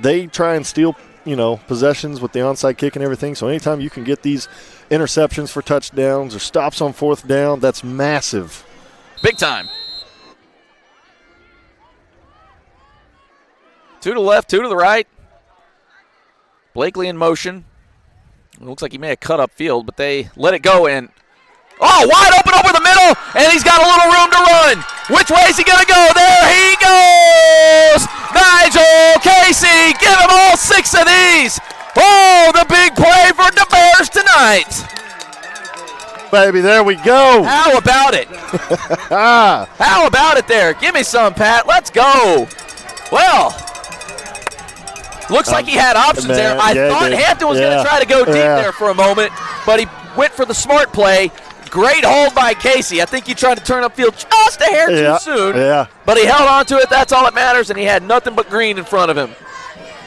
they try and steal possessions with the onside kick and everything. So anytime you can get these interceptions for touchdowns or stops on 4th down, that's massive. Big time. 2 to the left, 2 to the right. Blakely in motion. It looks like he may have cut up field, but they let it go in. Oh, wide open over the middle, and he's got a little room to run. Which way is he going to go? There he goes! Nigel K. Casey, give him all 6 of these. Oh, the big play for the Bears tonight. Baby, there we go. How about it? How about it there? Give me some, Pat. Let's go. Well, looks like he had options there. I thought Hampton was going to try to go deep there for a moment, but he went for the smart play. Great hold by Casey. I think he tried to turn upfield just a hair too soon, but he held on to it. That's all that matters, and he had nothing but green in front of him.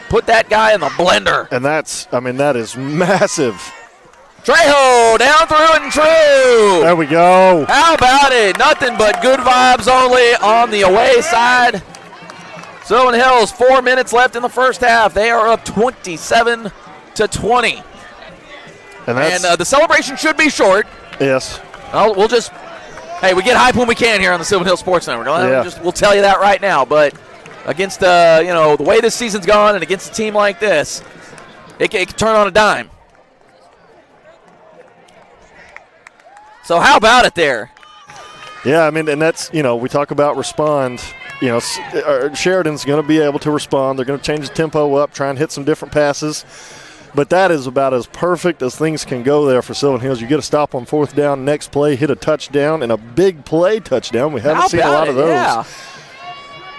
Put that guy in the blender. And that is massive. Trejo down through and true. There we go. How about it? Nothing but good vibes only on the away side. Sylvan Hills, 4 minutes left in the first half. They are up 27-20. And the celebration should be short. Yes. We'll just, we get hype when we can here on the Sylvan Hills Sports Network. We'll tell you that right now. But against the way this season's gone and against a team like this, it can turn on a dime. So how about it there? Yeah, I mean, and that's, we talk about respond. Sheridan's going to be able to respond. They're going to change the tempo up, try and hit some different passes. But that is about as perfect as things can go there for Sylvan Hills. You get a stop on 4th down, next play, hit a touchdown, and a big play touchdown. We haven't seen a lot of those. Yeah.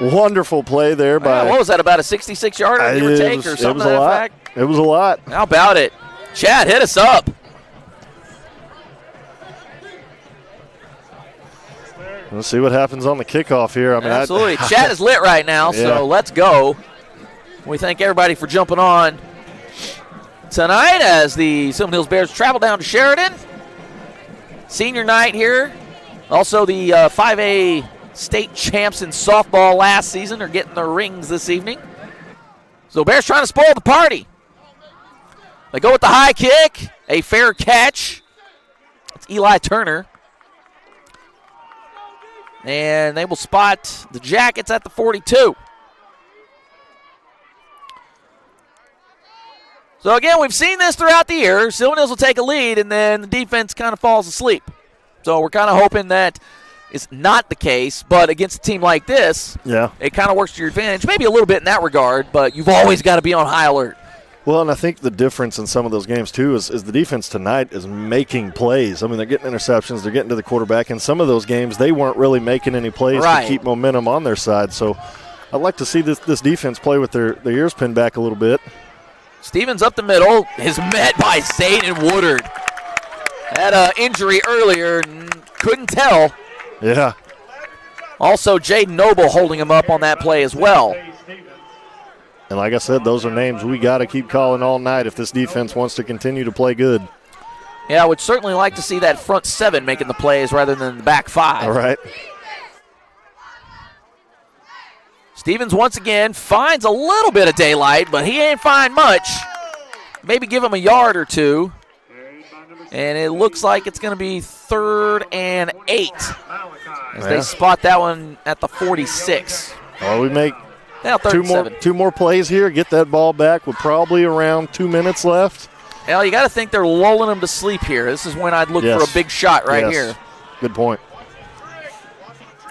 Wonderful play there by. What was that, about a 66-yarder, give or take, or something like that? It was a lot. How about it? Chad, hit us up. Let's see what happens on the kickoff here. Absolutely. Chad is lit right now, so let's go. We thank everybody for jumping on tonight as the Sylvan Hills Bears travel down to Sheridan. Senior night here. Also, the 5A state champs in softball last season are getting their rings this evening. So Bears trying to spoil the party. They go with the high kick, a fair catch. It's Eli Turner. And they will spot the Jackets at the 42. So, again, we've seen this throughout the year. Sylvan Hills will take a lead, and then the defense kind of falls asleep. So we're kind of hoping that it's not the case, but against a team like this, it kind of works to your advantage. Maybe a little bit in that regard, but you've always got to be on high alert. Well, and I think the difference in some of those games, too, is the defense tonight is making plays. I mean, they're getting interceptions. They're getting to the quarterback. In some of those games, they weren't really making any plays to keep momentum on their side. So I'd like to see this defense play with their ears pinned back a little bit. Stevens up the middle is met by Zayden Woodard. Had an injury earlier, couldn't tell. Yeah. Also, Jaden Noble holding him up on that play as well. And like I said, those are names we got to keep calling all night if this defense wants to continue to play good. Yeah, I would certainly like to see that front 7 making the plays rather than the back 5. All right. Stevens once again finds a little bit of daylight, but he ain't find much. Maybe give him a yard or two. And it looks like it's going to be 3rd and 8 as they spot that one at the 46. Well, we make now two more plays here, get that ball back with probably around 2 minutes left. Well, you got to think they're lulling them to sleep here. This is when I'd look for a big shot right here. Good point.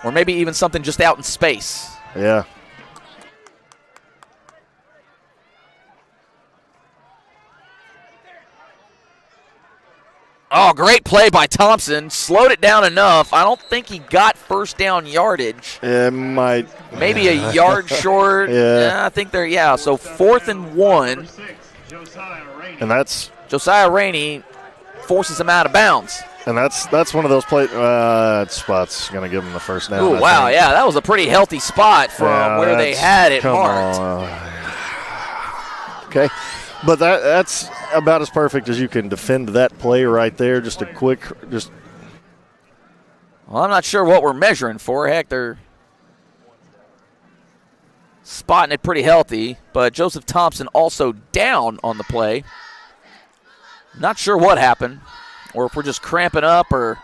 Or maybe even something just out in space. Yeah. Oh, great play by Thompson. Slowed it down enough. I don't think he got first down yardage. It might. Maybe a yard short. I think they're, so 4th and 1. And that's. Josiah Rainey forces him out of bounds. And that's one of those plays. Spot's going to give him the first down. Oh, wow, yeah. That was a pretty healthy spot from where they had it marked. Okay. But that's about as perfect as you can defend that play right there. Just a quick, Well, I'm not sure what we're measuring for. Heck, they're spotting it pretty healthy. But Joseph Thompson also down on the play. Not sure what happened, or if we're just cramping up, or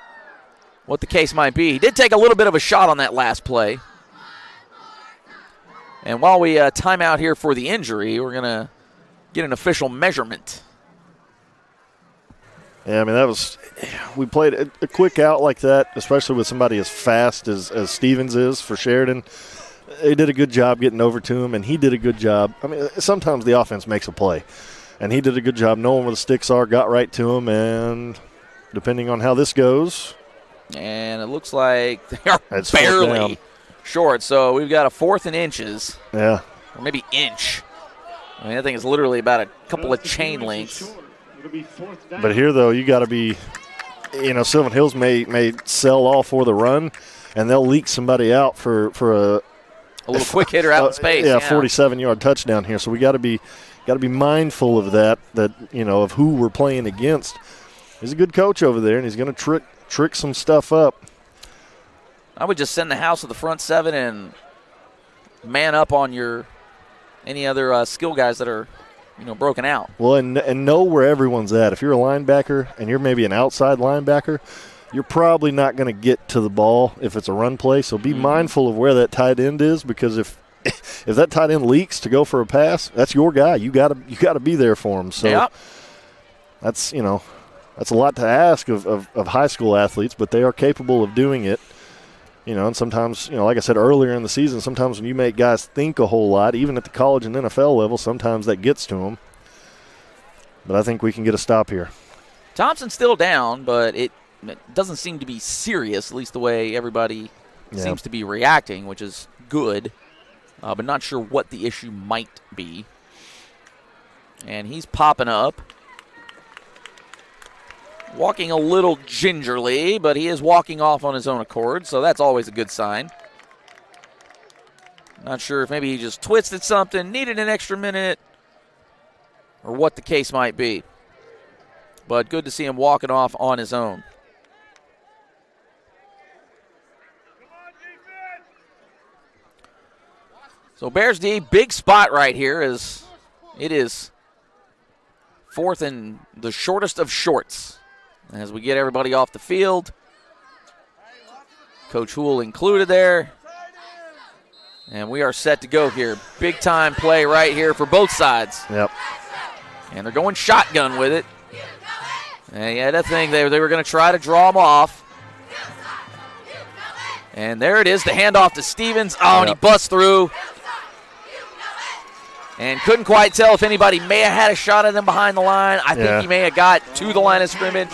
what the case might be. He did take a little bit of a shot on that last play. And while we time out here for the injury, we're going to get an official measurement. Yeah, I mean, we played a quick out like that, especially with somebody as fast as Stevens is for Sheridan. they did a good job getting over to him, and he did a good job. I mean, sometimes the offense makes a play, and he did a good job knowing where the sticks are, got right to him, and depending on how this goes. And it looks like they are It's barely short, so we've got a 4th and inches. Yeah. Or maybe inch. I mean, that thing is literally about a couple of chain links. But here, though, you got to be, Sylvan Hills may sell all for the run, and they'll leak somebody out for a little quick hitter out in space. Yeah, 47-yard touchdown here. So we got to be mindful of that of who we're playing against. He's a good coach over there, and he's going to trick some stuff up. I would just send the house to the front 7 and man up on any other skill guys that are broken out. Well, and know where everyone's at. If you're a linebacker and you're maybe an outside linebacker, you're probably not going to get to the ball if it's a run play. So be mindful of where that tight end is, because if that tight end leaks to go for a pass, that's your guy. You got to be there for him. So that's that's a lot to ask of high school athletes, but they are capable of doing it. And sometimes, like I said earlier in the season, sometimes when you make guys think a whole lot, even at the college and NFL level, sometimes that gets to them. But I think we can get a stop here. Thompson's still down, but it doesn't seem to be serious, at least the way everybody seems to be reacting, which is good. But not sure what the issue might be. And he's popping up. Walking a little gingerly, but he is walking off on his own accord, so that's always a good sign. Not sure if maybe he just twisted something, needed an extra minute, or what the case might be. But good to see him walking off on his own. So Bears D, big spot right here, as it is 4th and the shortest of shorts. As we get everybody off the field, Coach Houle included there. And we are set to go here. Big time play right here for both sides. Yep. And they're going shotgun with it. And yeah, that thing, they were going to try to draw them off. And there it is, the handoff to Stevens. Oh, and he busts through. And couldn't quite tell if anybody may have had a shot at him behind the line. I think he may have got to the line of scrimmage.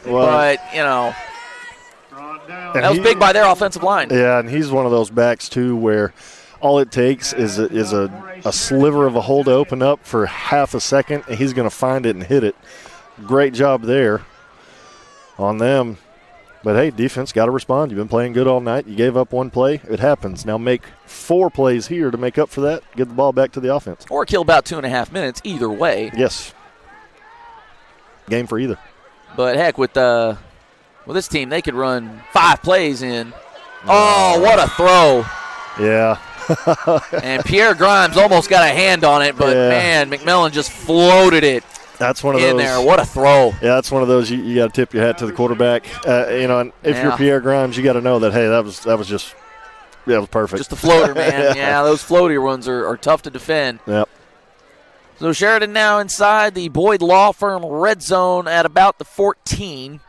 Well, but, that was big by their offensive line. Yeah, and he's one of those backs, too, where all it takes is a sliver of a hole to open up for half a second, and he's going to find it and hit it. Great job there on them. But, hey, defense got to respond. You've been playing good all night. You gave up one play. It happens. Now make 4 plays here to make up for that. Get the ball back to the offense. Or kill about 2.5 minutes either way. Yes. Game for either. But, heck, with this team, they could run 5 plays in. Oh, what a throw. Yeah. And Pierre Grimes almost got a hand on it, but, man, McMillan just floated it. That's one of those. In there, what a throw. Yeah, that's one of those you got to tip your hat to the quarterback. And if you're Pierre Grimes, you got to know that, hey, that was perfect. Just a floater, man. Yeah, those floaty ones are tough to defend. Yep. So Sheridan now inside the Boyd Law Firm red zone at about the 14.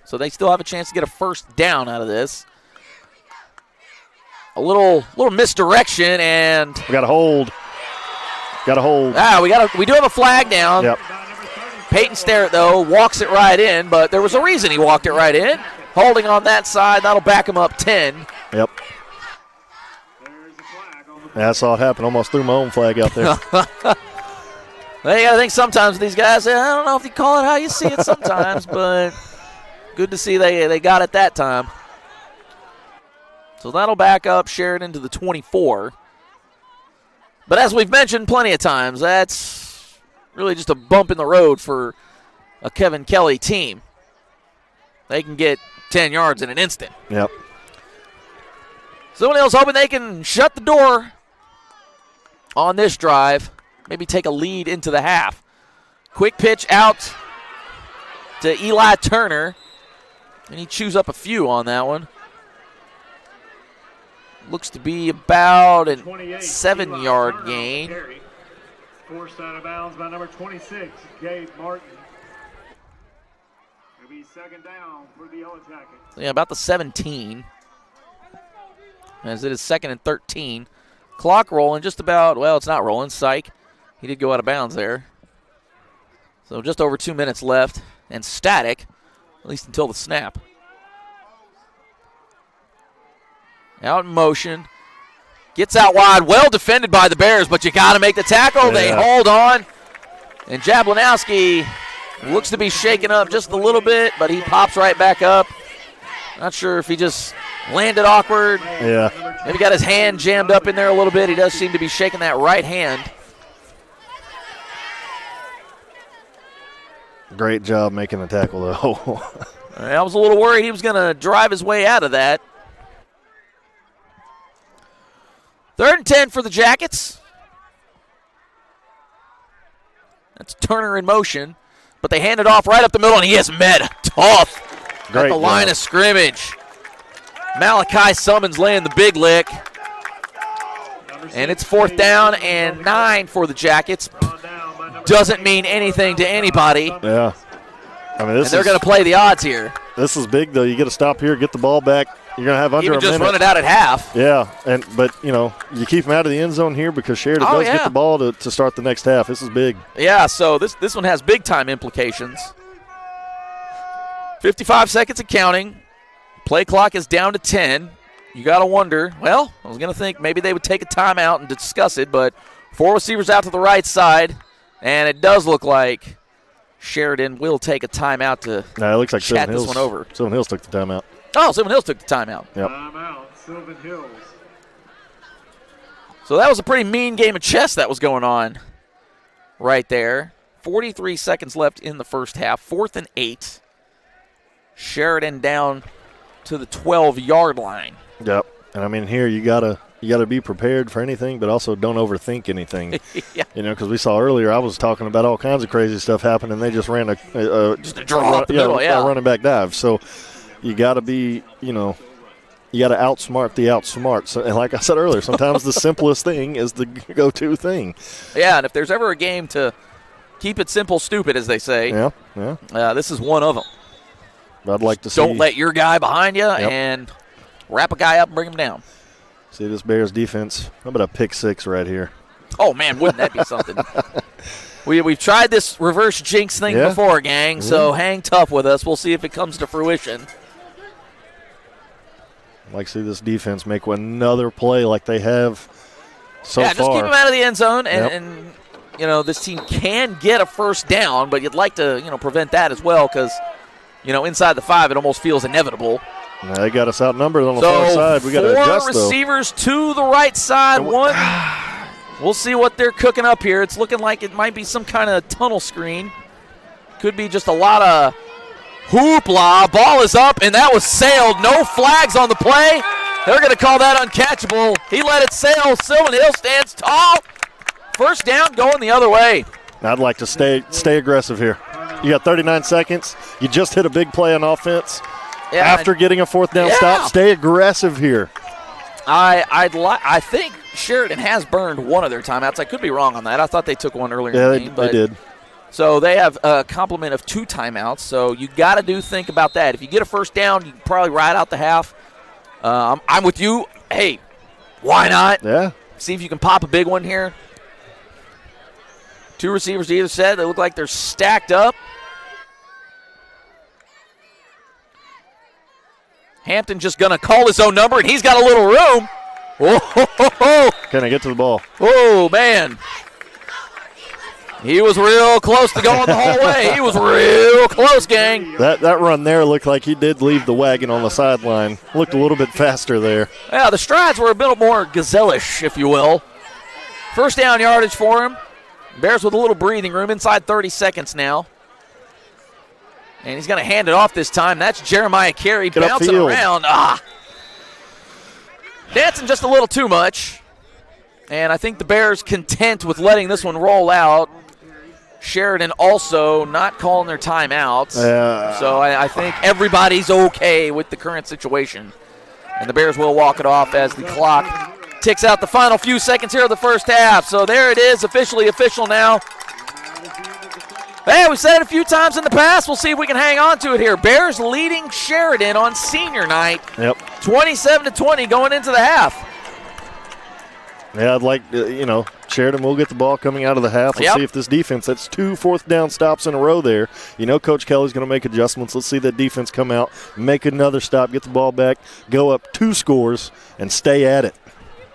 So they still have a chance to get a first down out of this. A little misdirection, and we got a hold. We do have a flag down. Yep. Peyton Sterrett, though, walks it right in, but there was a reason he walked it right in. Holding on that side, that'll back him up 10. Yep. Yeah, I saw it happen. Almost threw my own flag out there. Well, you got to think sometimes these guys, I don't know if you call it how you see it sometimes, but good to see they got it that time. So that'll back up Sheridan to the 24. But as we've mentioned plenty of times, that's really just a bump in the road for a Kevin Kelly team. They can get 10 yards in an instant. Yep. Someone else hoping they can shut the door on this drive, maybe take a lead into the half. Quick pitch out to Eli Turner, and he chews up a few on that one. Looks to be about a 7-yard gain. Forced out of bounds by number 26, Gabe Martin. It'll be second down for the Yellowjackets. Yeah, about the 17. as it is 2nd and 13. Clock rolling just about, well, it's not rolling. Psych. He did go out of bounds there. So just over 2 minutes left and static, at least until the snap. Out in motion. Gets out wide. Well defended by the Bears, but you got to make the tackle. Yeah. They hold on. And Jablanowski looks to be shaken up just a little bit, but he pops right back up. Not sure if he just landed awkward. Yeah. Maybe got his hand jammed up in there a little bit. He does seem to be shaking that right hand. Great job making the tackle, though. I was a little worried he was going to drive his way out of that. 3rd and 10 for the Jackets. That's Turner in motion, but they hand it off right up the middle, and he is met tough at the line of scrimmage. Malachi Summons laying the big lick. And it's 4th down and 9 for the Jackets. Doesn't mean anything to anybody. Yeah. I mean, they're going to play the odds here. This is big, though. You get to stop here, get the ball back. You're going to have under Even a minute. just run it out at half. Yeah, but, you keep them out of the end zone here because Sheridan does get the ball to start the next half. This is big. Yeah, so this one has big-time implications. 55 seconds and counting. Play clock is down to 10. You got to wonder, well, I was going to think maybe they would take a timeout and discuss it, but 4 receivers out to the right side, and it does look like Sheridan will take a timeout to it looks like chat this one over. Sylvan Hills took the timeout. Oh, Sylvan Hills took the timeout. Yep. Timeout, Sylvan Hills. So that was a pretty mean game of chess that was going on right there. 43 seconds left in the first half. 4th and 8. Sheridan down to the 12-yard line. Yep. And I mean, here you gotta be prepared for anything, but also don't overthink anything. Yeah. Because we saw earlier I was talking about all kinds of crazy stuff happening. They just ran just a draw up the middle, a running back dive. So you got to be, you got to outsmart the outsmart. So, and like I said earlier, sometimes the simplest thing is the go-to thing. Yeah, and if there's ever a game to keep it simple, stupid, as they say, this is one of them. I'd like to see. Don't let your guy behind you and wrap a guy up and bring him down. See this Bears defense. How about a pick 6 right here? Oh, man, wouldn't that be something? We've tried this reverse jinx thing before, gang, so hang tough with us. We'll see if it comes to fruition. I'd like to see this defense make another play like they have so far. Yeah, just keep them out of the end zone, and this team can get a first down, but you'd like to, prevent that as well because, inside the 5 it almost feels inevitable. Now they got us outnumbered on the far side. We got to adjust, 4 receivers to the right side. One. We'll see what they're cooking up here. It's looking like it might be some kind of tunnel screen. Could be just a lot of hoopla. Ball is up, and that was sailed. No flags on the play. They're going to call that uncatchable. He let it sail. Sylvan Hills stands tall. First down going the other way. I'd like to stay aggressive here. You got 39 seconds. You just hit a big play on offense. Yeah, after getting a 4th down stop, stay aggressive here. I think Sheridan has burned one of their timeouts. I could be wrong on that. I thought they took one earlier in the game. They did. So they have a complement of 2 timeouts. So you got to think about that. If you get a first down, you can probably ride out the half. I'm with you. Hey, why not? Yeah. See if you can pop a big one here. 2 receivers to either side. They look like they're stacked up. Hampton just going to call his own number, and he's got a little room. Whoa. Can I get to the ball? Oh, man. He was real close to going the whole way. He was real close, gang. That run there looked like he did leave the wagon on the sideline. Looked a little bit faster there. Yeah, the strides were a bit more gazelle-ish, if you will. First down yardage for him. Bears with a little breathing room, inside 30 seconds now. And he's going to hand it off this time. That's Jeremiah Carey bouncing around. Dancing just a little too much. And I think the Bears content with letting this one roll out. Sheridan also not calling their timeouts. So I think everybody's okay with the current situation. And the Bears will walk it off as the clock ticks out the final few seconds here of the first half. So there it is, officially official now. Hey, we've said it a few times in the past. We'll see if we can hang on to it here. Bears leading Sheridan on senior night. Yep. 27-20 going into the half. Yeah, I'd like, Sheridan will get the ball coming out of the half. Let's see if this defense, that's 2 fourth down stops in a row there. Coach Kelly's going to make adjustments. Let's see that defense come out, make another stop, get the ball back, go up 2 scores, and stay at it.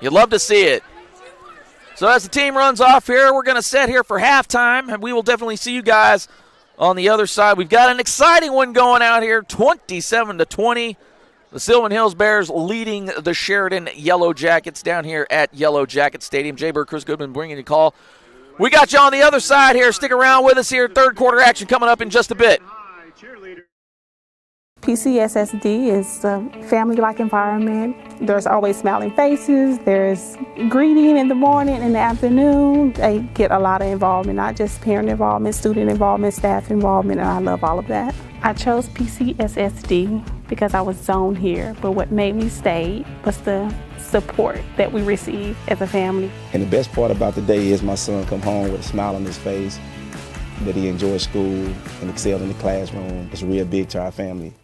You'd love to see it. So as the team runs off here, we're going to set here for halftime, and we will definitely see you guys on the other side. We've got an exciting one going out here, 27-20. The Sylvan Hills Bears leading the Sheridan Yellowjackets down here at Yellowjackets Stadium. Jay Bird, Chris Goodman bringing you a call. We got you on the other side here. Stick around with us here. Third quarter action coming up in just a bit. PCSSD is a family-like environment. There's always smiling faces. There's greeting in the morning and the afternoon. They get a lot of involvement, not just parent involvement, student involvement, staff involvement, and I love all of that. I chose PCSSD because I was zoned here, but what made me stay was the support that we receive as a family. And the best part about the day is my son come home with a smile on his face, that he enjoys school and excelled in the classroom. It's real big to our family.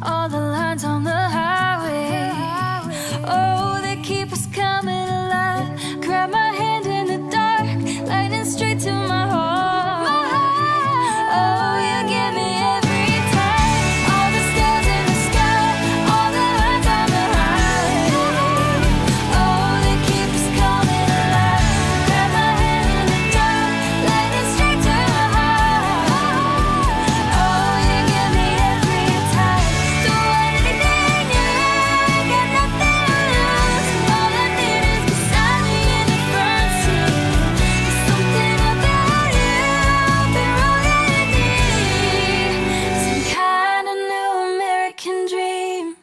all the lines on the highway. Oh, they keep us coming alive. Grab my hand in the dark, lightning straight to my heart. Oh, you give me every time. All the stars in the sky, all the lines on the highway. Oh, they keep us coming alive. Grab my hand in the dark, lightning straight to my heart. Oh, you give me every time. Do anything you like, got nothing to lose. All I need is beside me in the front seat. There's something about you, been rolling deep. Some kind of new American dream.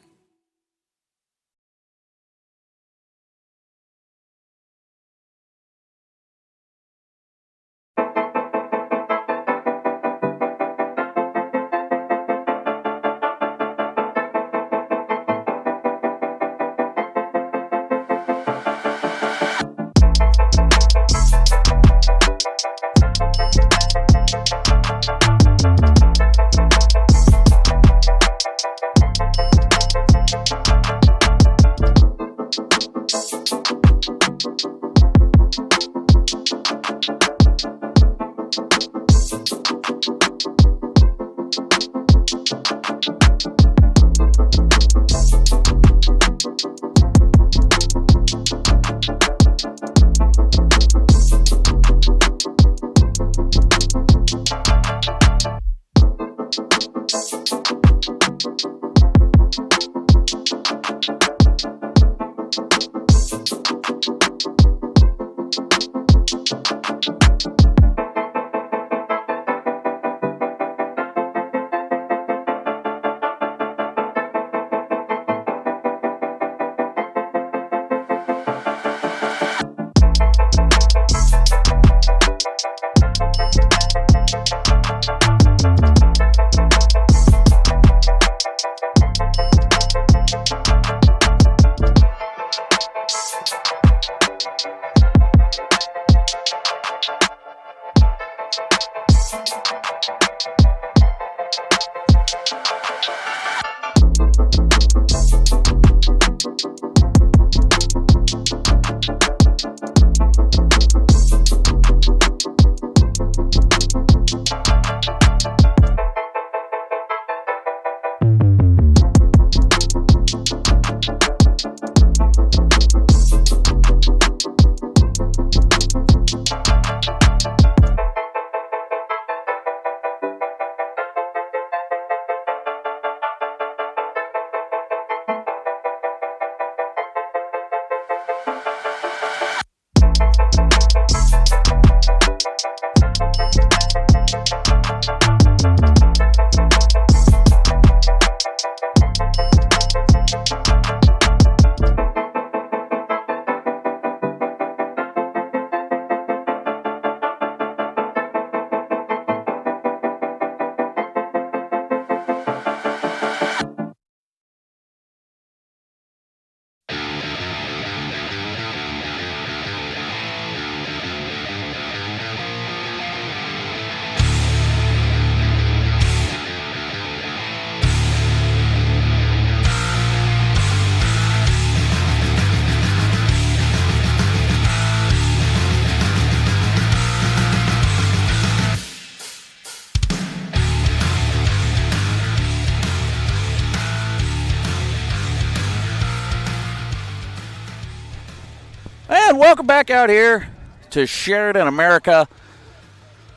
And welcome back out here to Sheridan, America.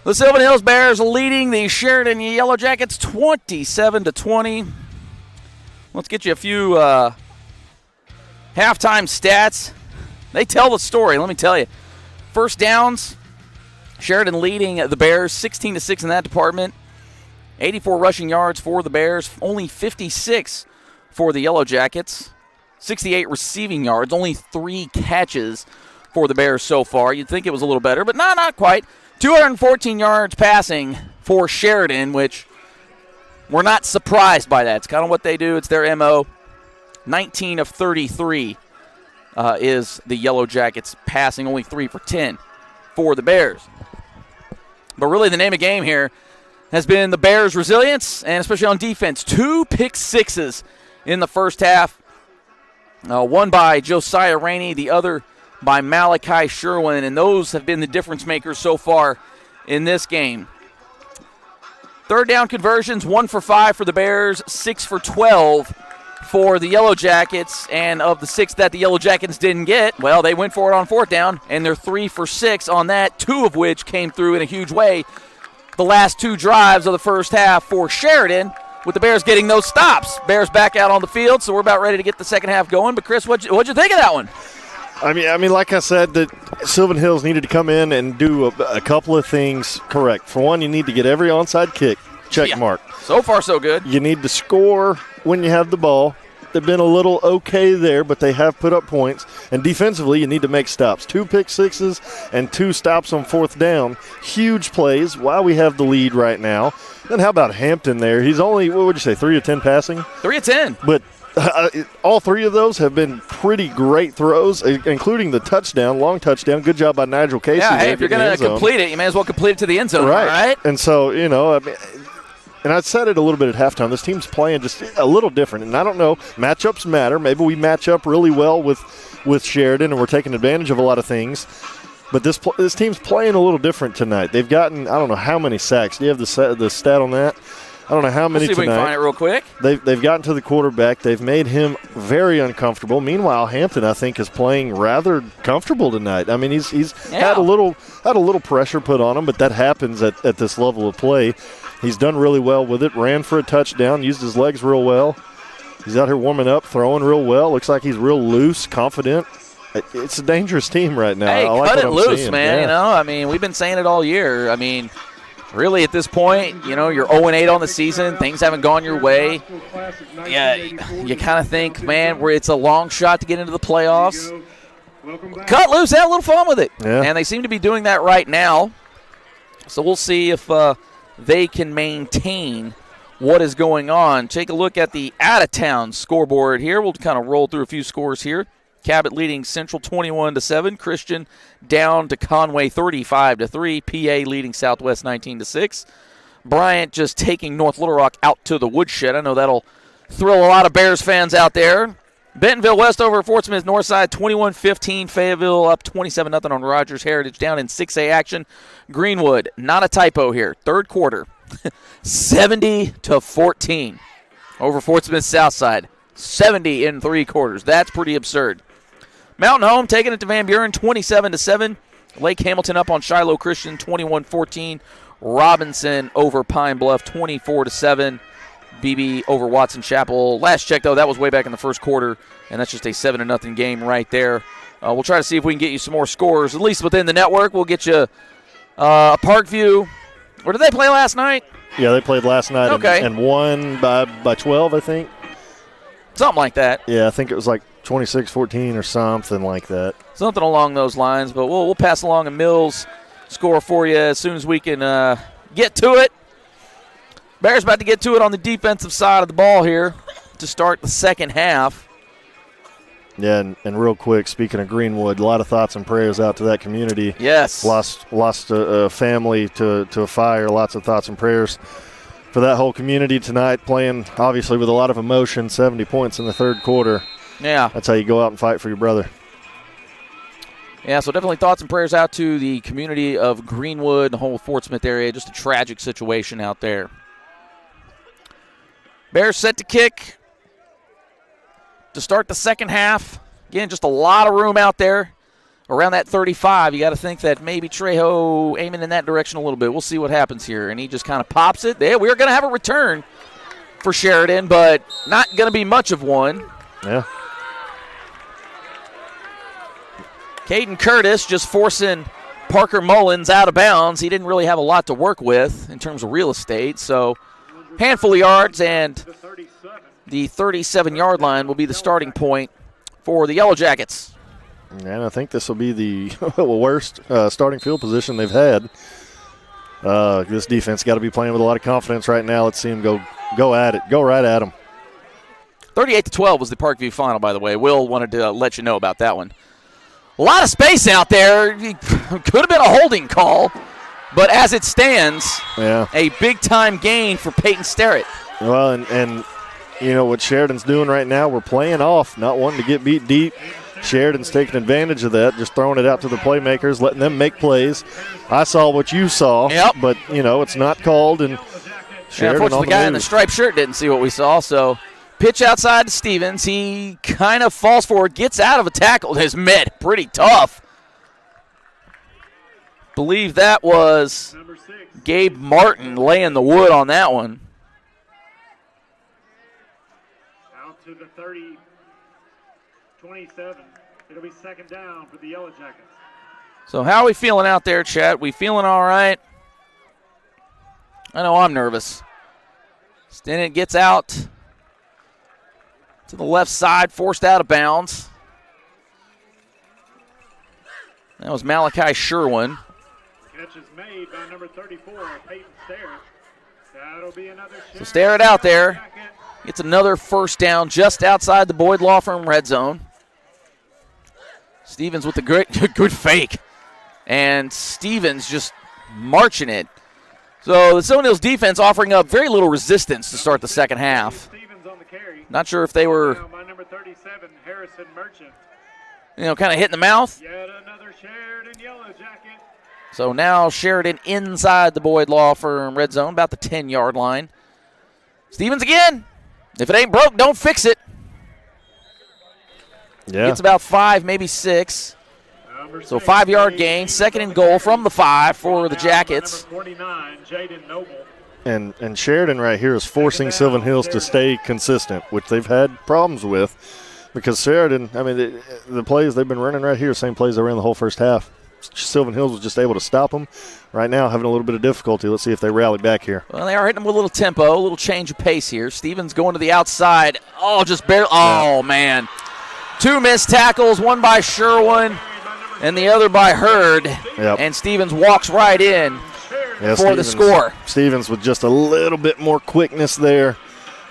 The Sylvan Hills Bears leading the Sheridan Yellowjackets 27-20. Let's get you a few halftime stats. They tell the story, let me tell you. First downs, Sheridan leading the Bears 16-6 in that department. 84 rushing yards for the Bears, only 56 for the Yellowjackets. 68 receiving yards, only 3 catches for the Bears so far. You'd think it was a little better, but not quite. 214 yards passing for Sheridan, which we're not surprised by that. It's kind of what they do. It's their MO. 19 of 33 is the Yellowjackets passing, only 3 for 10 for the Bears. But really the name of the game here, has been the Bears' resilience, and especially on defense. 2 pick sixes in the first half. One by Josiah Rainey, the other by Malachi Sherwin, and those have been the difference makers so far in this game. Third down conversions, 1 for 5 for the Bears, 6 for 12 for the Yellowjackets, and of the 6 that the Yellowjackets didn't get, well, they went for it on fourth down, and they're 3 for 6 on that, 2 of which came through in a huge way. The last 2 drives of the first half for Sheridan, with the Bears getting those stops. Bears back out on the field, so we're about ready to get the second half going. But, Chris, what'd you think of that one? I mean, like I said, that Sylvan Hills needed to come in and do a couple of things correct. For one, you need to get every onside kick check mark. So far, so good. You need to score when you have the ball. They've been a little okay there, but they have put up points. And defensively, you need to make stops. 2 pick sixes and 2 stops on fourth down. Huge plays while we have the lead right now. Then how about Hampton there? He's only, what would you say, 3 of 10 passing? 3 of 10. But all 3 of those have been pretty great throws, including the touchdown, long touchdown. Good job by Nigel Casey. Yeah, hey, if you're going to complete it, you may as well complete it to the end zone, right? And so, I mean, and I said it a little bit at halftime, this team's playing just a little different. And I don't know, matchups matter. Maybe we match up really well with Sheridan, and we're taking advantage of a lot of things. But this team's playing a little different tonight. They've gotten, I don't know how many sacks. Do you have the stat on that? I don't know how many tonight. See if we can find it real quick. They've gotten to the quarterback. They've made him very uncomfortable. Meanwhile, Hampton, I think, is playing rather comfortable tonight. I mean, he's had a little pressure put on him, but that happens at this level of play. He's done really well with it. Ran for a touchdown. Used his legs real well. He's out here warming up, throwing real well. Looks like he's real loose, confident. It's a dangerous team right now. Hey, I like cut it loose, seeing. man. Yeah. I mean, we've been saying it all year. I mean, really, at this point, you're 0-8 on the season. Things haven't gone your way. Yeah, you kind of think, man, it's a long shot to get into the playoffs. Cut loose, have a little fun with it. Yeah. And they seem to be doing that right now. So we'll see if they can maintain what is going on. Take a look at the out-of-town scoreboard here. We'll kind of roll through a few scores here. Cabot leading Central 21-7. Christian down to Conway 35-3. PA leading Southwest 19-6. Bryant just taking North Little Rock out to the woodshed. I know that'll thrill a lot of Bears fans out there. Bentonville West over Fort Smith Northside 21-15. Fayetteville up 27-0 on Rogers Heritage down in 6A action. Greenwood, not a typo here. Third quarter, 70-14 over Fort Smith Southside. 70 in 3 quarters. That's pretty absurd. Mountain Home taking it to Van Buren 27-7. Lake Hamilton up on Shiloh Christian 21-14. Robinson over Pine Bluff 24-7. BB over Watson Chapel. Last check, though, that was way back in the first quarter, and that's just a 7-0 game right there. We'll try to see if we can get you some more scores, at least within the network. We'll get you a Parkview. Where did they play last night? Yeah, they played last night and won by 12, I think. Something like that. Yeah, I think it was like 26-14 or something like that. Something along those lines, but we'll pass along a Mills score for you as soon as we can get to it. Bears about to get to it on the defensive side of the ball here to start the second half. Yeah, and real quick, speaking of Greenwood, a lot of thoughts and prayers out to that community. Yes. Lost a family to a fire. Lots of thoughts and prayers for that whole community tonight, playing obviously with a lot of emotion, 70 points in the third quarter. Yeah. That's how you go out and fight for your brother. Yeah, so definitely thoughts and prayers out to the community of Greenwood, the whole Fort Smith area. Just a tragic situation out there. Bears set to kick to start the second half. Again, just a lot of room out there around that 35. You got to think that maybe Trejo aiming in that direction a little bit. We'll see what happens here. And he just kind of pops it. We're going to have a return for Sheridan, but not going to be much of one. Yeah. Caden Curtis just forcing Parker Mullins out of bounds. He didn't really have a lot to work with in terms of real estate, so handful of yards, and the 37-yard line will be the starting point for the Yellowjackets. And I think this will be the worst starting field position they've had. This defense got to be playing with a lot of confidence right now. Let's see them go at it. Go right at them. 38-12 was the Parkview final, by the way. Will wanted to let you know about that one. A lot of space out there. Could have been a holding call. But as it stands, Yeah. a big-time gain for Peyton Sterrett. Well, and you know what Sheridan's doing right now, we're playing off, not wanting to get beat deep. Sheridan's taking advantage of that, just throwing it out to the playmakers, letting them make plays. I saw what you saw, but, you know, it's not called. And Sheridan unfortunately, the guy in the striped shirt didn't see what we saw, so pitch outside to Stevens. He kind of falls forward, gets out of a tackle, and is met pretty tough. Believe that was Gabe Martin laying the wood on that one. Out to the 30, 27. It'll be second down for the Yellowjackets. So how are we feeling out there, Chat? We feeling all right? I know I'm nervous. Stennett gets out to the left side, forced out of bounds. That was Malachi Sherwin. Catch is made by number 34, Peyton Sterrett. That'll be another shot. So Sterrett out there. Gets another first down just outside the Boyd Law Firm red zone. Stevens with the good fake. And Stevens just marching it. So the Sylvan Hills defense offering up very little resistance to start the second half. Not sure if they were, By number 37, Harrison Merchant. kind of hitting the mouth. Yet another Sheridan Yellowjacket. So now Sheridan inside the Boyd Law Firm red zone, about the 10-yard line. Stevens again. If it ain't broke, don't fix it. Yeah. Gets about 5, maybe 6. So 5-yard gain, second and goal from the 5 for the Jackets. Number 49, Jaden Noble. And Sheridan right here is forcing Sylvan Hills to stay consistent, which they've had problems with, because Sheridan, I mean, the plays they've been running right here, same plays they ran the whole first half. Sylvan Hills was just able to stop them. Right now, having a little bit of difficulty. Let's see if they rally back here. Well, they are hitting them with a little tempo, a little change of pace here. Stevens going to the outside. Oh, just barely. Oh, man. 2 missed tackles, one by Sherwin and the other by Hurd. Yep. And Stevens walks right in for the score. Stevens with just a little bit more quickness there,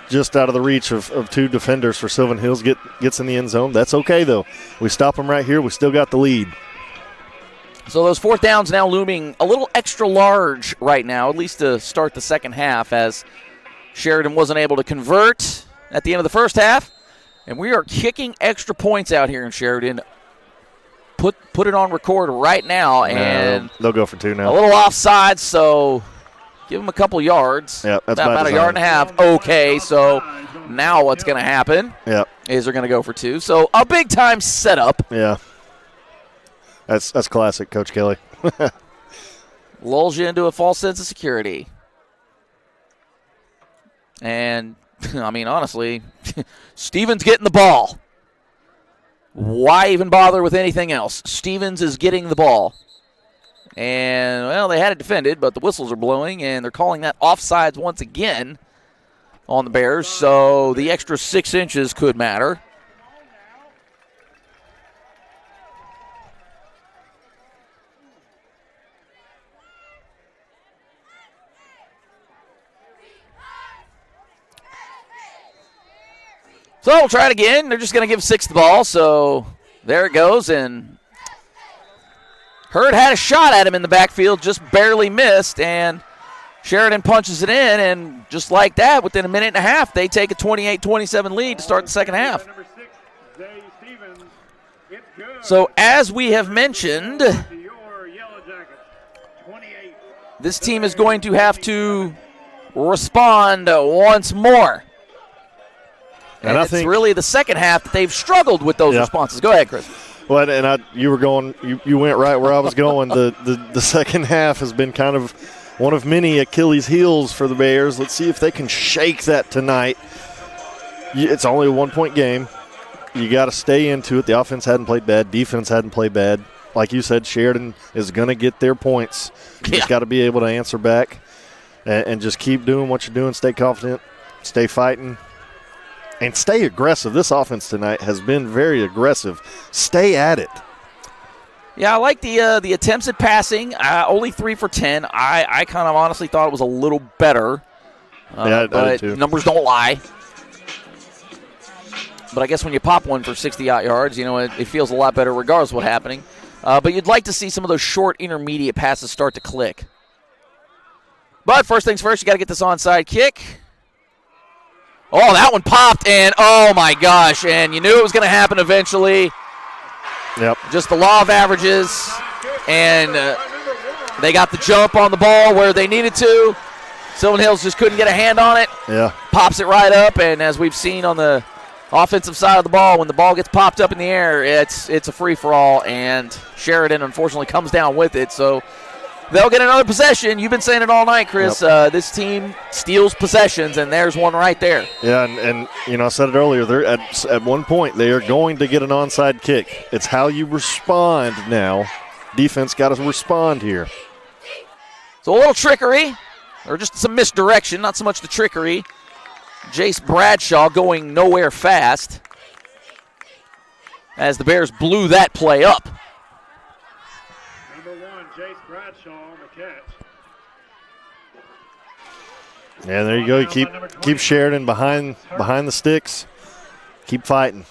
just out of the reach of 2 defenders for Sylvan Hills. Gets in the end zone. That's okay, though. We stop them right here. We still got the lead. So those 4th downs now looming a little extra large right now, at least to start the second half, as Sheridan wasn't able to convert at the end of the first half. And we are kicking extra points out here in Sheridan. Put it on record right now, and they'll go for 2 now. A little offside, so give them a couple yards. Yeah, that's about a yard and a half. Okay, so now what's going to happen? Yep. Is they're going to go for 2. So a big time setup. Yeah. That's classic, Coach Kelly. Lulls you into a false sense of security. And, I mean, honestly, Stevens getting the ball. Why even bother with anything else? Stevens is getting the ball. And, well, they had it defended, but the whistles are blowing, and they're calling that offsides once again on the Bears. So the extra 6 inches could matter. So we'll try it again. They're just going to give 6 the ball, so there it goes. And Hurd had a shot at him in the backfield, just barely missed, and Sheridan punches it in, and just like that, within a minute and a half, they take a 28-27 lead to start the second half. So as we have mentioned, this team is going to have to respond once more. And I think really the second half that they've struggled with those responses. Go ahead, Chris. Well, and you went right where I was going. The second half has been kind of one of many Achilles' heels for the Bears. Let's see if they can shake that tonight. It's only a 1-point game. You got to stay into it. The offense hadn't played bad. Defense hadn't played bad. Like you said, Sheridan is going to get their points. You just got to be able to answer back and just keep doing what you're doing. Stay confident. Stay fighting. And stay aggressive. This offense tonight has been very aggressive. Stay at it. Yeah, I like the attempts at passing. Only 3 for 10. I kind of honestly thought it was a little better. I but did too. Numbers don't lie. But I guess when you pop one for 60-odd yards, it feels a lot better regardless of what's happening. But you'd like to see some of those short intermediate passes start to click. But first things first, you got to get this onside kick. Oh, that one popped, and oh my gosh, and you knew it was going to happen eventually. Yep. Just the law of averages, and they got the jump on the ball where they needed to. Sylvan Hills just couldn't get a hand on it. Yeah. Pops it right up, and as we've seen on the offensive side of the ball, when the ball gets popped up in the air, it's a free-for-all, and Sheridan unfortunately comes down with it, so they'll get another possession. You've been saying it all night, Chris. Yep. This team steals possessions, and there's one right there. Yeah, and I said it earlier. They're at one point they are going to get an onside kick. It's how you respond now. Defense got to respond here. So a little trickery, or just some misdirection, not so much the trickery. Jace Bradshaw going nowhere fast as the Bears blew that play up. Number 1, Jace Bradshaw on the catch. Yeah, there you go. You keep Sheridan behind the sticks. Keep fighting.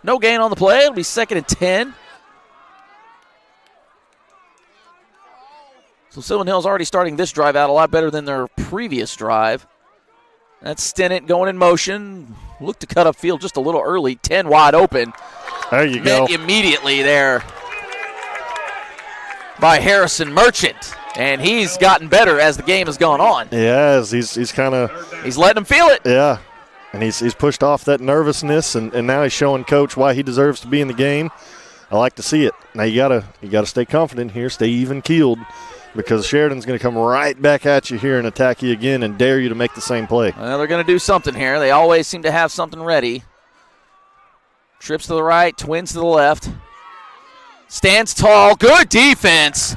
No gain on the play. It'll be 2nd and 10. So Sylvan Hills already starting this drive out a lot better than their previous drive. That's Stinnett going in motion. Looked to cut up field just a little early. 10 wide open. There you go. Met immediately there by Harrison Merchant. And he's gotten better as the game has gone on. Yeah, he's kind of. He's letting him feel it. Yeah, and he's pushed off that nervousness, and now he's showing Coach why he deserves to be in the game. I like to see it. Now you gotta stay confident here, stay even keeled, because Sheridan's going to come right back at you here and attack you again and dare you to make the same play. Well, they're going to do something here. They always seem to have something ready. Trips to the right, twins to the left. Stands tall. Good defense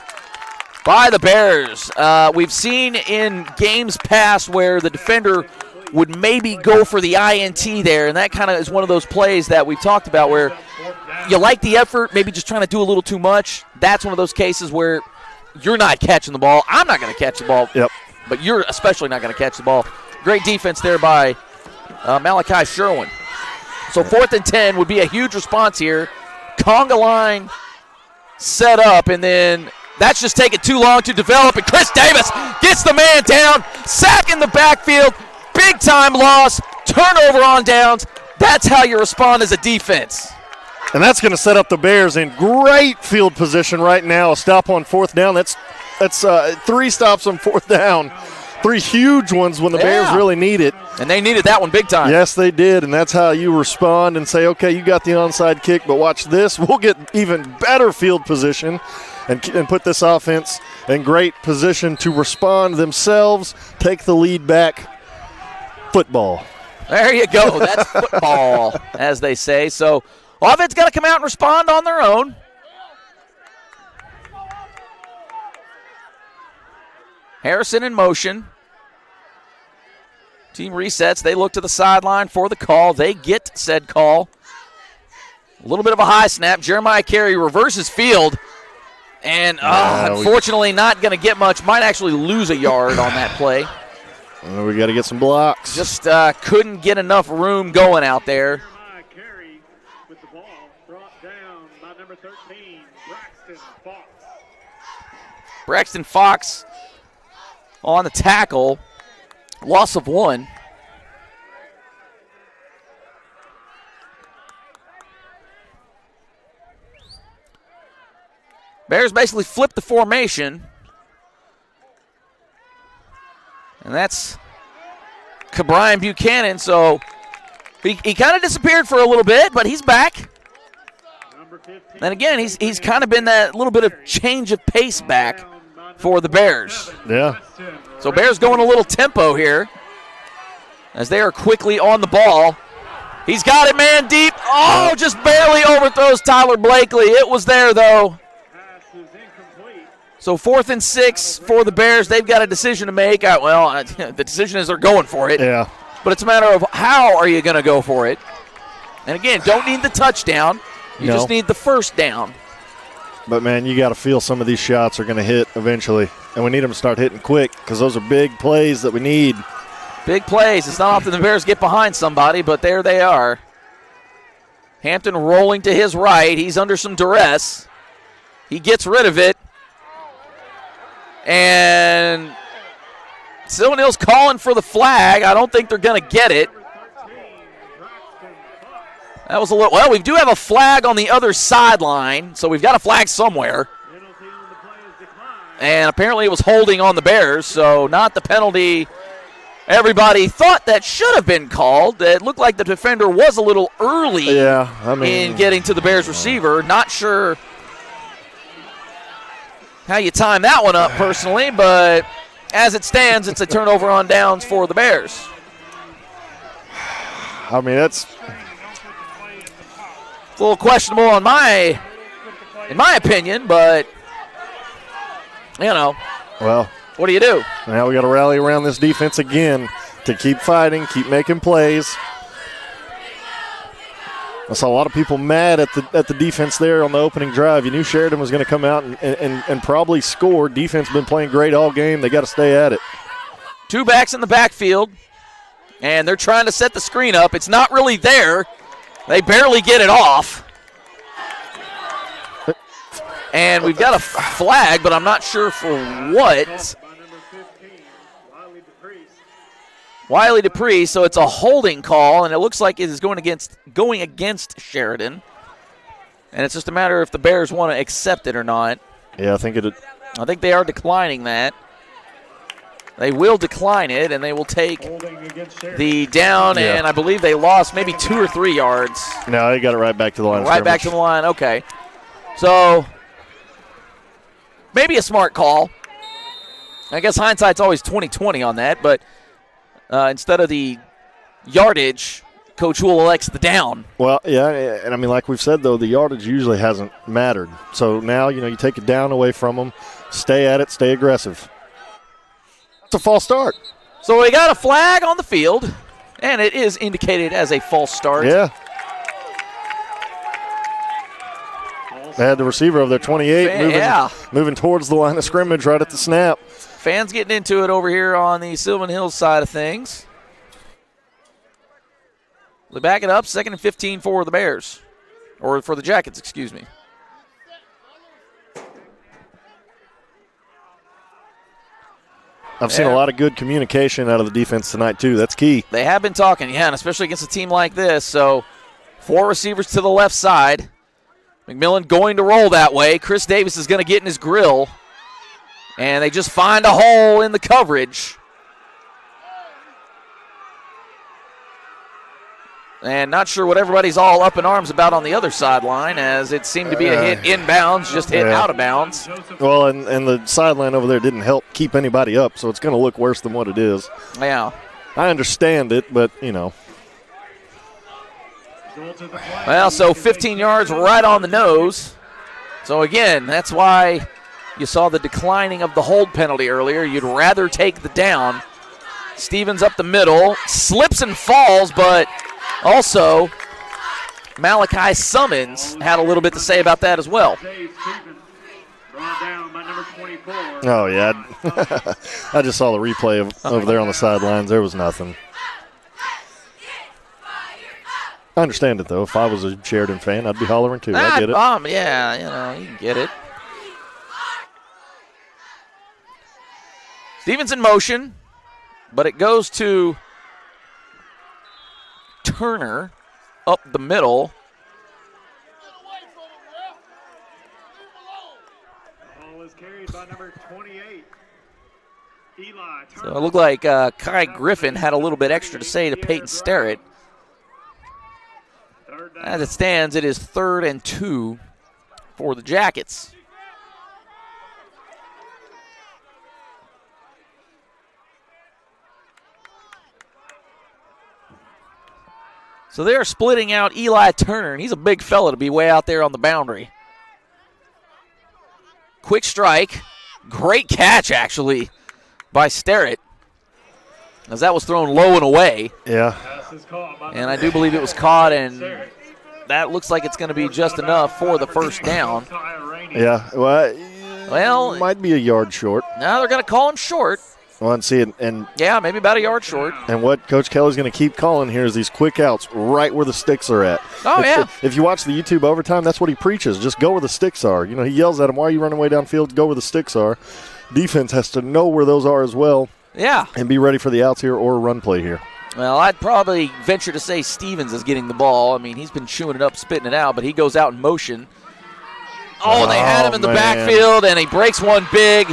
by the Bears. We've seen in games past where the defender would maybe go for the INT there, and that kind of is one of those plays that we've talked about where you like the effort, maybe just trying to do a little too much. That's one of those cases where you're not catching the ball. I'm not going to catch the ball. Yep. But you're especially not going to catch the ball. Great defense there by Malachi Sherwin. So 4th and 10 would be a huge response here. Conga line set up, and then that's just taking too long to develop. And Chris Davis gets the man down. Sack in the backfield. Big time loss. Turnover on downs. That's how you respond as a defense. And that's going to set up the Bears in great field position right now. A stop on 4th down. That's 3 stops on 4th down. 3 huge ones when the Bears really need it. And they needed that one big time. Yes, they did, and that's how you respond and say, okay, you got the onside kick, but watch this. We'll get even better field position and put this offense in great position to respond themselves, take the lead back. Football. There you go. That's football, as they say. So offense got to come out and respond on their own. Harrison in motion. Team resets. They look to the sideline for the call. They get said call. A little bit of a high snap. Jeremiah Carey reverses field. And unfortunately not going to get much. Might actually lose a yard on that play. We got to get some blocks. Just couldn't get enough room going out there. Carey with the ball brought down by number 13, Braxton Fox. Braxton Fox on the tackle. Loss of 1. Bears basically flipped the formation. And that's Brian Buchanan. So he kind of disappeared for a little bit, but he's back. And again, he's kind of been that little bit of change of pace back for the Bears. Yeah. So Bears going a little tempo here as they are quickly on the ball. He's got it, man, deep. Oh, just barely overthrows Tyler Blakely. It was there, though. So 4th and 6 for the Bears. They've got a decision to make. The decision is they're going for it. Yeah. But it's a matter of how are you going to go for it. And, again, don't need the touchdown. You just need the first down. But, man, you got to feel some of these shots are going to hit eventually. And we need them to start hitting quick because those are big plays that we need. Big plays. It's not often the Bears get behind somebody, but there they are. Hampton rolling to his right. He's under some duress. He gets rid of it. And Sylvan Hills calling for the flag. I don't think they're going to get it. That was a little, well, we do have a flag on the other sideline, so we've got a flag somewhere. And apparently it was holding on the Bears, so not the penalty everybody thought that should have been called. It looked like the defender was a little early in getting to the Bears receiver. Not sure how you time that one up personally, but as it stands, it's a turnover on downs for the Bears. I mean, that's a little questionable in my opinion, but, you know. Well, what do you do? Now we got to rally around this defense again to keep fighting, keep making plays. I saw a lot of people mad at the defense there on the opening drive. You knew Sheridan was going to come out and probably score. Defense been playing great all game. They got to stay at it. Two backs in the backfield, and they're trying to set the screen up. It's not really there. They barely get it off. And we've got a flag, but I'm not sure for what. Wiley Dupree, so it's a holding call, and it looks like it is going against Sheridan. And it's just a matter if the Bears want to accept it or not. Yeah, I think they are declining that. They will decline it, and they will take the down, and I believe they lost maybe 2 or 3 yards. No, they got it right back to the line. Right back to the line, okay. So maybe a smart call. I guess hindsight's always 20/20 on that, but instead of the yardage, Coach Houle elects the down. Well, yeah, and I mean, like we've said, though, the yardage usually hasn't mattered. So now, you take it down away from them, stay at it, stay aggressive. It's a false start. So we got a flag on the field, and it is indicated as a false start. Yeah. They had the receiver over there, 28, moving towards the line of scrimmage right at the snap. Fans getting into it over here on the Sylvan Hills side of things. They back it up, 2nd and 15 for the Bears. Or for the Jackets, excuse me. I've seen a lot of good communication out of the defense tonight, too. That's key. They have been talking, and especially against a team like this. So 4 receivers to the left side. McMillan going to roll that way. Chris Davis is going to get in his grill. And they just find a hole in the coverage. And not sure what everybody's all up in arms about on the other sideline, as it seemed to be a hit inbounds, just hit out of bounds. Well, and the sideline over there didn't help keep anybody up, so it's going to look worse than what it is. Yeah. I understand it, but, Well, so 15 yards right on the nose. So, again, that's why you saw the declining of the hold penalty earlier. You'd rather take the down. Stevens up the middle, slips and falls, but also Malachi Summons had a little bit to say about that as well. Oh, yeah. I just saw the replay over there on the sidelines. There was nothing. I understand it, though. If I was a Sheridan fan, I'd be hollering, too. I get it. Yeah, you get it. Stevens in motion, but it goes to Turner up the middle. Ball is carried by number 28, Eli Turner. So it looked like Kai Griffin had a little bit extra to say to Peyton Sterrett. As it stands, it is 3rd and 2 for the Jackets. So they are splitting out Eli Turner, and he's a big fella to be way out there on the boundary. Quick strike. Great catch, actually, by Sterrett, as that was thrown low and away. Yeah. And I do believe it was caught, and that looks like it's going to be just enough for the first down. Yeah, well, it might be a yard short. Now they're going to call him short. Well, and see it, and yeah, maybe about a yard short. And what Coach Kelly's going to keep calling here is these quick outs right where the sticks are at. Oh, If you watch the YouTube overtime, that's what he preaches. Just go where the sticks are. He yells at him, why are you running way downfield? Go where the sticks are. defense has to know where those are as well. Yeah. And be ready for the outs here or a run play here. Well, I'd probably venture to say Stevens is getting the ball. I mean, he's been chewing it up, spitting it out, but he goes out in motion. Oh, and they had him in the backfield, and he breaks one big.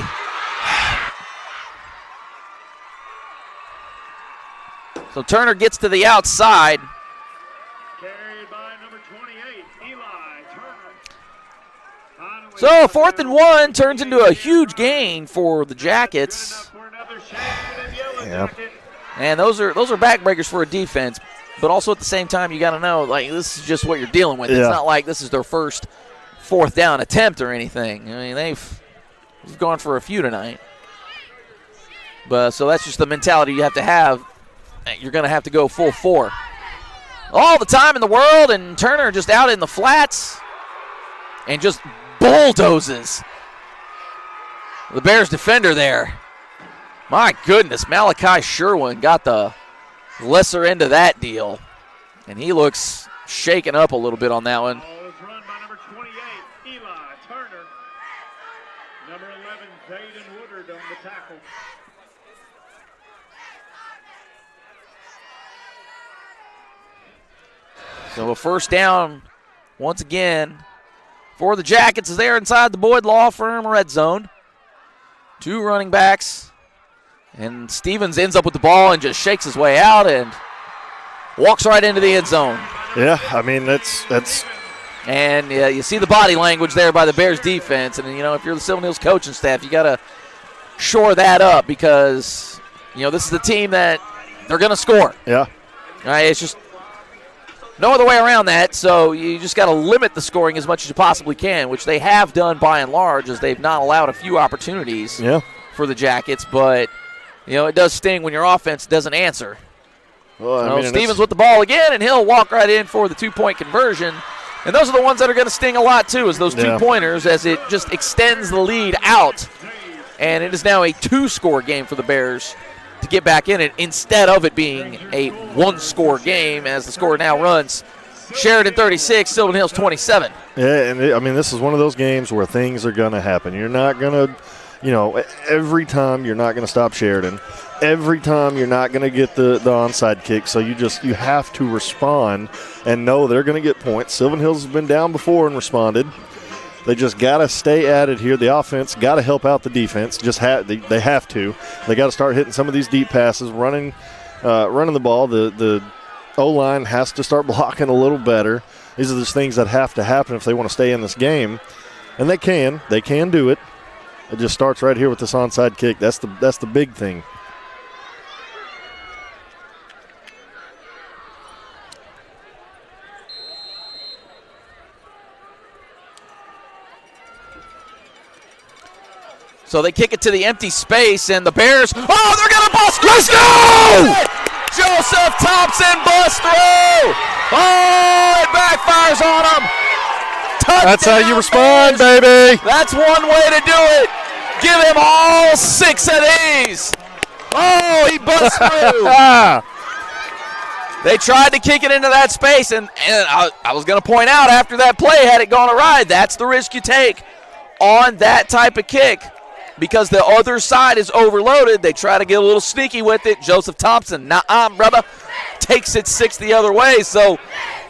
So Turner gets to the outside. Carried by number 28, Eli Turner. So 4th and 1 turns into a huge gain for the Jackets. Yeah. And those are backbreakers for a defense, but also at the same time you got to know, like, this is just what you're dealing with. Yeah. It's not like this is their first 4th down attempt or anything. I mean, they've gone for a few tonight. But so that's just the mentality you have to have. You're going to have to go full 4. All the time in the world, and Turner just out in the flats and just bulldozes the Bears defender there. My goodness, Malachi Sherwin got the lesser end of that deal, and he looks shaken up a little bit on that one. Ball is run by number 28, Eli Turner. Number 11, Zayden Woodard on the tackle. So a first down once again for the Jackets is there inside the Boyd Law Firm red zone. 2 running backs. And Stevens ends up with the ball and just shakes his way out and walks right into the end zone. Yeah, I mean, that's And you see the body language there by the Bears defense. And, you know, if you're the Sylvan Hills coaching staff, you got to shore that up because, you know, this is the team that they're going to score. Yeah. Right? It's just no other way around that. So you just got to limit the scoring as much as you possibly can, which they have done by and large as they've not allowed a few opportunities for the Jackets. But, you know, it does sting when your offense doesn't answer. Well, I mean, Stevens with the ball again, and he'll walk right in for the 2-point conversion. And those are the ones that are going to sting a lot, too, is those 2-pointers as it just extends the lead out. And it is now a 2-score game for the Bears to get back in it instead of it being a 1-score game as the score now runs. Sheridan 36, Sylvan Hills 27. Yeah, and I mean, this is one of those games where things are going to happen. You're not going to, you know, every time you're not going to stop Sheridan. Every time you're not going to get the onside kick, so you have to respond and know they're going to get points. Sylvan Hills has been down before and responded. They just got to stay at it here. The offense got to help out the defense. They have to. They got to start hitting some of these deep passes, running the ball. The O-line has to start blocking a little better. These are just things that have to happen if they want to stay in this game, and they can. They can do it. It just starts right here with this onside kick. That's the big thing. So they kick it to the empty space, and the Bears, they're going to bust. Let's go! Joseph Thompson bust through. Oh, it backfires on him. Touchdown, that's how you respond, baby. That's one way to do it. Give him all 6 of these. Oh, he busts through. They tried to kick it into that space, and I was going to point out after that play, had it gone awry, that's the risk you take on that type of kick. Because the other side is overloaded, they try to get a little sneaky with it. Joseph Thompson, brother, takes it 6 the other way. So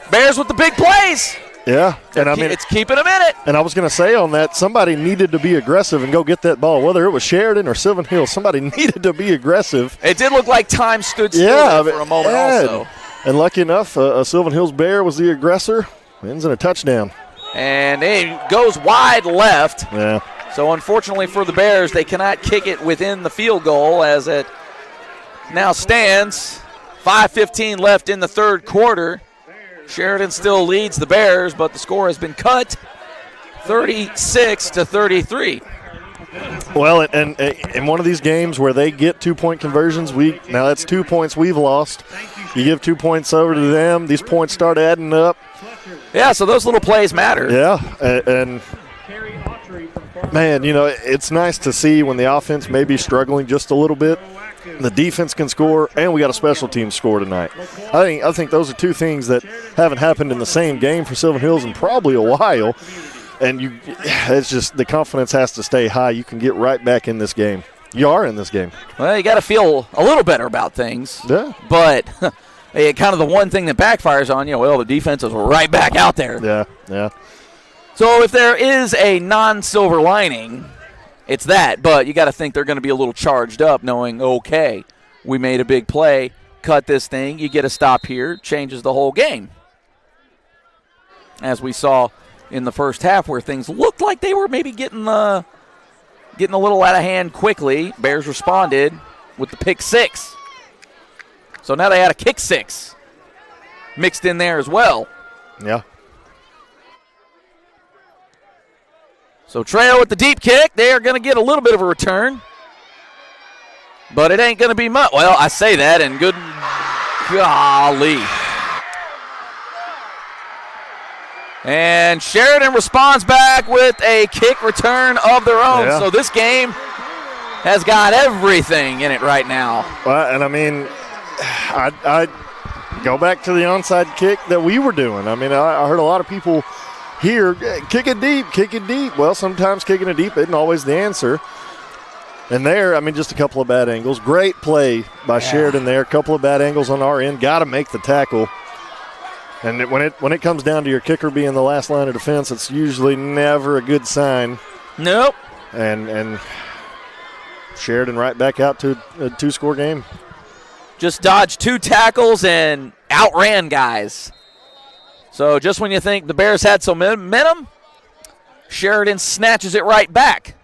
Bears with the big plays. Yeah, and I mean it's keeping them in it. And I was going to say on that, somebody needed to be aggressive and go get that ball, whether it was Sheridan or Sylvan Hills. Somebody needed to be aggressive. It did look like time stood still for a moment also. And lucky enough, a Sylvan Hills Bear was the aggressor. Ends in a touchdown. And it goes wide left. Yeah. So unfortunately for the Bears, they cannot kick it within the field goal as it now stands. 5:15 left in the third quarter. Sheridan still leads the Bears, but the score has been cut 36-33. Well, and in one of these games where they get 2-point conversions, now that's 2 points we've lost. You give 2 points over to them, these points start adding up. Yeah, so those little plays matter. Yeah, and man, you know, it's nice to see when the offense may be struggling just a little bit. The defense can score, and we got a special team score tonight. I think those are two things that haven't happened in the same game for Sylvan Hills in probably a while. And it's just the confidence has to stay high. You can get right back in this game. You are in this game. Well, you got to feel a little better about things. Yeah. But kind of the one thing that backfires on you, well, the defense is right back out there. Yeah, yeah. So if there is a non-silver lining, it's that. But you got to think they're going to be a little charged up knowing, okay, we made a big play, cut this thing, you get a stop here, changes the whole game. As we saw in the first half where things looked like they were maybe getting a little out of hand quickly, Bears responded with the pick six. So now they had a kick six mixed in there as well. Yeah. So Trejo with the deep kick. They are going to get a little bit of a return. But it ain't going to be much. Well, I say that, and golly. And Sheridan responds back with a kick return of their own. Yeah. So this game has got everything in it right now. Well, and I mean, I go back to the onside kick that we were doing. I mean, I heard a lot of people here, kick it deep, kick it deep. Well, sometimes kicking it deep isn't always the answer. And there, I mean, just a couple of bad angles. Great play by Sheridan there. A couple of bad angles on our end. Got to make the tackle. And when it comes down to your kicker being the last line of defense, it's usually never a good sign. Nope. And Sheridan right back out to a 2-score game. Just dodged 2 tackles and outran guys. So just when you think the Bears had some momentum, Sheridan snatches it right back.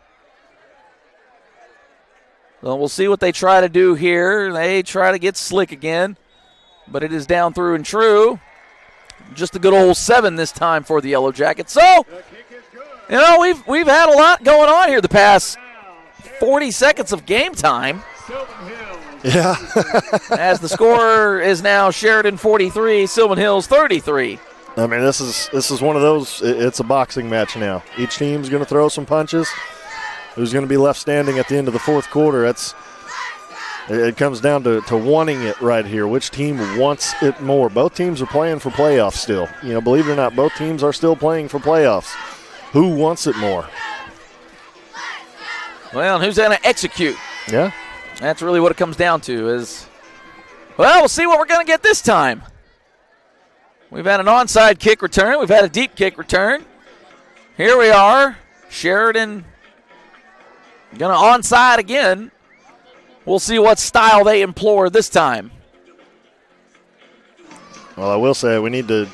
So we'll see what they try to do here. They try to get slick again, but it is down through and true. Just a good old 7 this time for the Yellowjackets. So, we've had a lot going on here the past 40 seconds of game time. Yeah. As the score is now Sheridan 43, Sylvan Hills 33. I mean, this is one of those, it's a boxing match now. Each team's going to throw some punches. Who's going to be left standing at the end of the fourth quarter? It comes down to wanting it right here. Which team wants it more? Both teams are playing for playoffs still. Believe it or not, both teams are still playing for playoffs. Who wants it more? Well, and who's going to execute? Yeah. That's really what it comes down to is, well, we'll see what we're going to get this time. We've had an onside kick return. We've had a deep kick return. Here we are. Sheridan going to onside again. We'll see what style they employ this time. Well, I will say we need to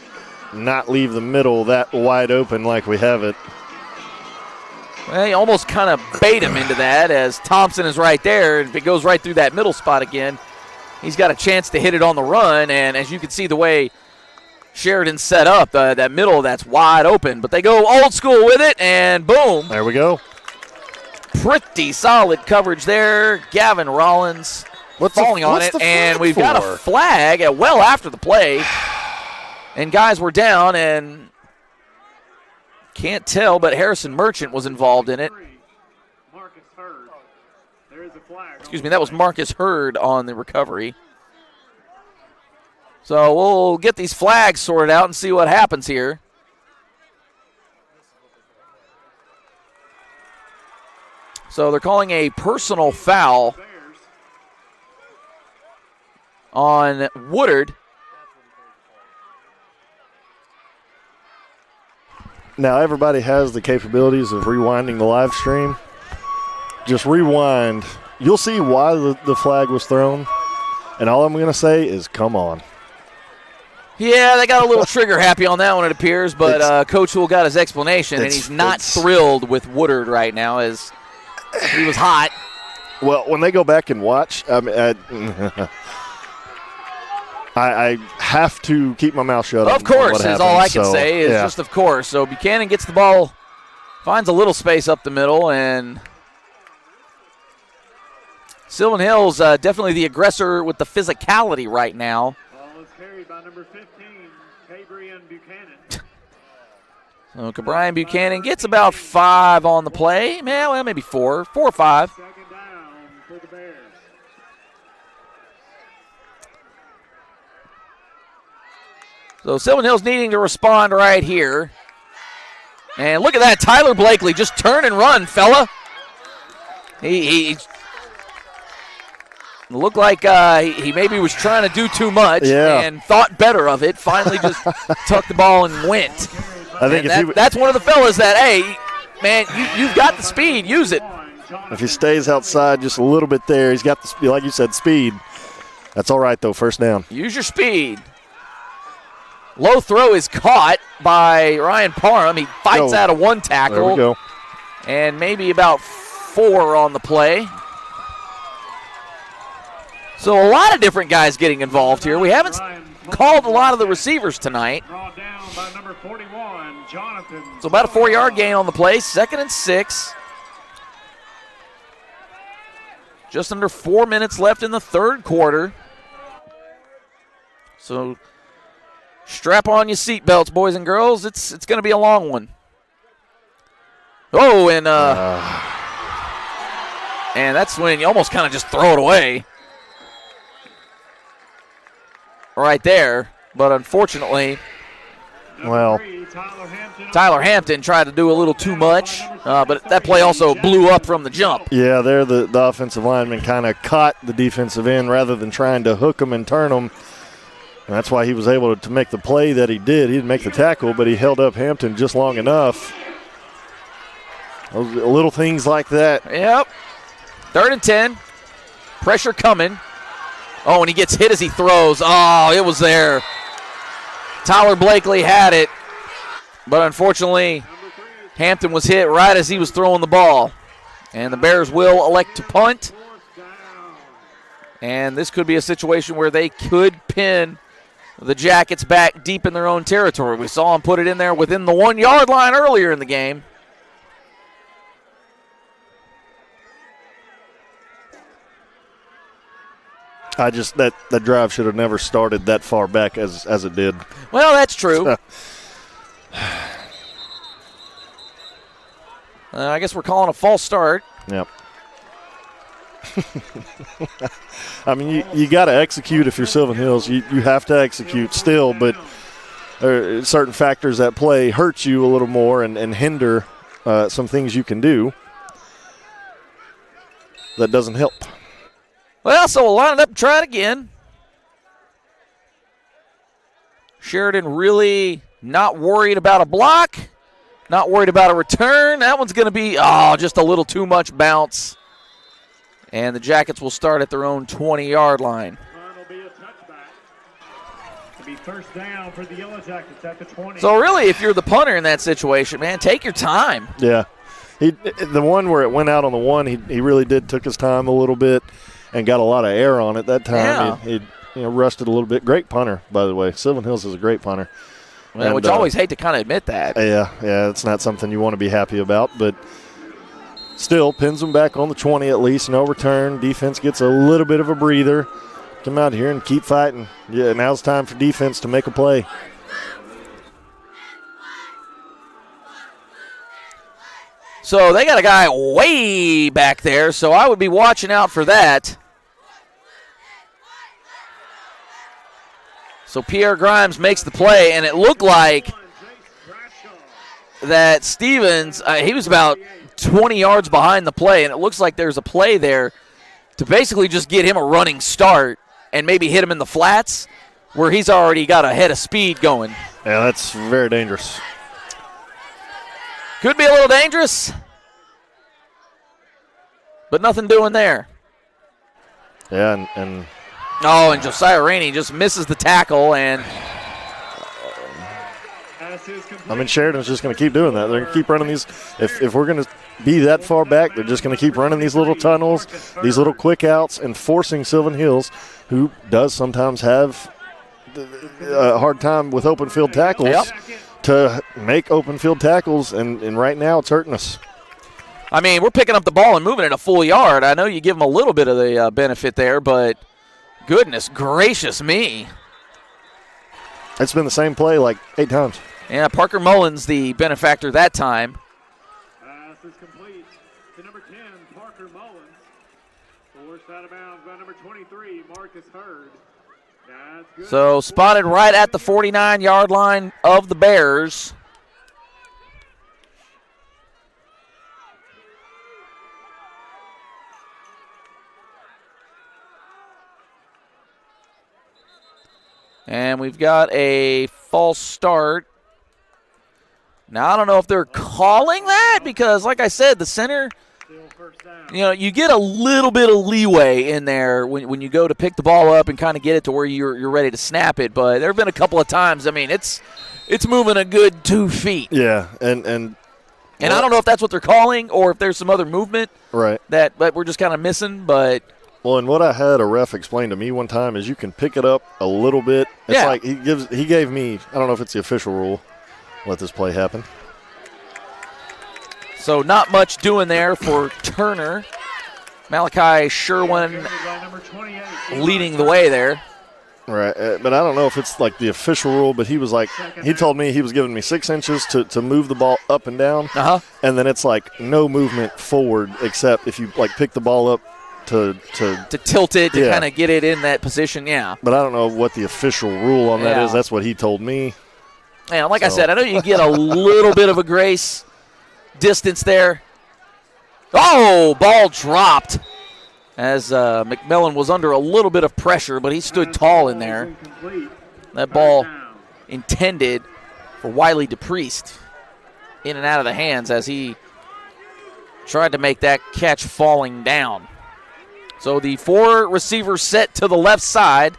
not leave the middle that wide open like we have it. Well, you almost kind of bait him into that as Thompson is right there. If it goes right through that middle spot again, he's got a chance to hit it on the run. And as you can see the way Sheridan set up, that middle, that's wide open. But they go old school with it, and boom. There we go. Pretty solid coverage there. Gavin Rollins falling on it, and we've got a flag well after the play. And guys were down, and can't tell, but Harrison Merchant was involved in it. Excuse me, that was Marcus Hurd on the recovery. So we'll get these flags sorted out and see what happens here. So they're calling a personal foul on Woodard. Now everybody has the capabilities of rewinding the live stream. Just rewind. You'll see why the flag was thrown. And all I'm going to say is, come on. Yeah, they got a little trigger happy on that one, it appears. But Coach Hool got his explanation, and he's not thrilled with Woodard right now as he was hot. Well, when they go back and watch, I have to keep my mouth shut. Of course, is all I can say is just of course. So Buchanan gets the ball, finds a little space up the middle, and Sylvan Hills definitely the aggressor with the physicality right now. Ball is carried by number 15, Cabrian Buchanan. So Cabrian Buchanan gets about 5 on the play. Well, maybe 4 or 5. Second down for the Bears. So Sylvan Hills needing to respond right here. And look at that, Tyler Blakely, just turn and run, fella. He looked like he maybe was trying to do too much and thought better of it. Finally just tucked the ball and went. I think that's one of the fellas that, hey, man, you've got the speed. Use it. If he stays outside just a little bit there, he's got the, like you said, speed. That's all right, though, first down. Use your speed. Low throw is caught by Ryan Parham. He fights out of one tackle. There we go. And maybe about 4 on the play. So a lot of different guys getting involved here. We haven't called a lot of the receivers tonight. So about a 4-yard gain on the play. 2nd and 6. Just under 4 minutes left in the third quarter. So strap on your seatbelts, boys and girls. It's going to be a long one. Oh, and that's when you almost kind of just throw it away. Right there. But unfortunately, well, Tyler Hampton tried to do a little too much, but that play also blew up from the jump. Yeah, there the offensive lineman kind of caught the defensive end rather than trying to hook him and turn him. And that's why he was able to make the play that he did. He didn't make the tackle, but he held up Hampton just long enough. Those little things like that. Yep. 3rd and 10. Pressure coming. Oh, and he gets hit as he throws. Oh, it was there. Tyler Blakely had it. But unfortunately, Hampton was hit right as he was throwing the ball. And the Bears will elect to punt. And this could be a situation where they could pin the Jackets back deep in their own territory. We saw them put it in there within the 1-yard line earlier in the game. That drive should have never started that far back as it did. Well, that's true. I guess we're calling a false start. Yep. I mean, you got to execute if you're Sylvan Hills. You have to execute still, but there are certain factors at play hurt you a little more and hinder some things you can do. That doesn't help. Well, so we'll line it up and try it again. Sheridan really not worried about a block, not worried about a return. That one's going to be, just a little too much bounce. And the Jackets will start at their own 20-yard line. It'll be a touchback. It'll be first down for the Yellowjackets at the 20. So really, if you're the punter in that situation, man, take your time. Yeah. The one where it went out on the one, he really took his time a little bit and got a lot of air on it that time. Yeah. He rusted a little bit. Great punter, by the way. Sylvan Hills is a great punter. Well, which I always hate to kind of admit that. Yeah, it's not something you want to be happy about, but still pins them back on the 20 at least. No return. Defense gets a little bit of a breather. Come out here and keep fighting. Yeah, now's time for defense to make a play. So they got a guy way back there, so I would be watching out for that. So Pierre Grimes makes the play, and it looked like that Stevens, he was about 20 yards behind the play, and it looks like there's a play there to basically just get him a running start and maybe hit him in the flats where he's already got a head of speed going. Yeah, that's very dangerous. Could be a little dangerous, but nothing doing there. Yeah, and Josiah Rainey just misses the tackle, and I mean, Sheridan's just going to keep doing that. They're going to keep running these. If we're going to be that far back, they're just going to keep running these little tunnels, these little quick outs, and forcing Sylvan Hills, who does sometimes have a hard time with open field tackles, to make open field tackles, and right now it's hurting us. I mean, we're picking up the ball and moving it a full yard. I know you give them a little bit of the benefit there, but goodness gracious me. It's been the same play like 8 times. Yeah, Parker Mullins, the benefactor that time. Pass is complete to number 10, Parker Mullins. Forced out of bounds by number 23, Marcus Hurd. That's good. So spotted right at the 49-yard line of the Bears. And we've got a false start. Now, I don't know if they're calling that because, like I said, the center, you get a little bit of leeway in there when you go to pick the ball up and kind of get it to where you're ready to snap it. But there have been a couple of times, it's moving a good 2 feet. Yeah, and I don't know if that's what they're calling or if there's some other movement right that we're just kind of missing. But well, and what I had a ref explain to me one time is you can pick it up a little bit. It's like he gave me, I don't know if it's the official rule, let this play happen. So not much doing there for Turner. Malachi Sherwin leading the way there. Right, but I don't know if it's like the official rule, but he was like, he told me he was giving me 6 inches to move the ball up and down, and then it's like no movement forward except if you like pick the ball up to tilt it, to kind of get it in that position, But I don't know what the official rule on that is. That's what he told me. Yeah, like I said, I know you get a little bit of a grace distance there. Oh, ball dropped as McMillan was under a little bit of pressure, but he stood tall in there. That ball intended for Wiley DePriest, in and out of the hands as he tried to make that catch falling down. So the 4 receivers set to the left side.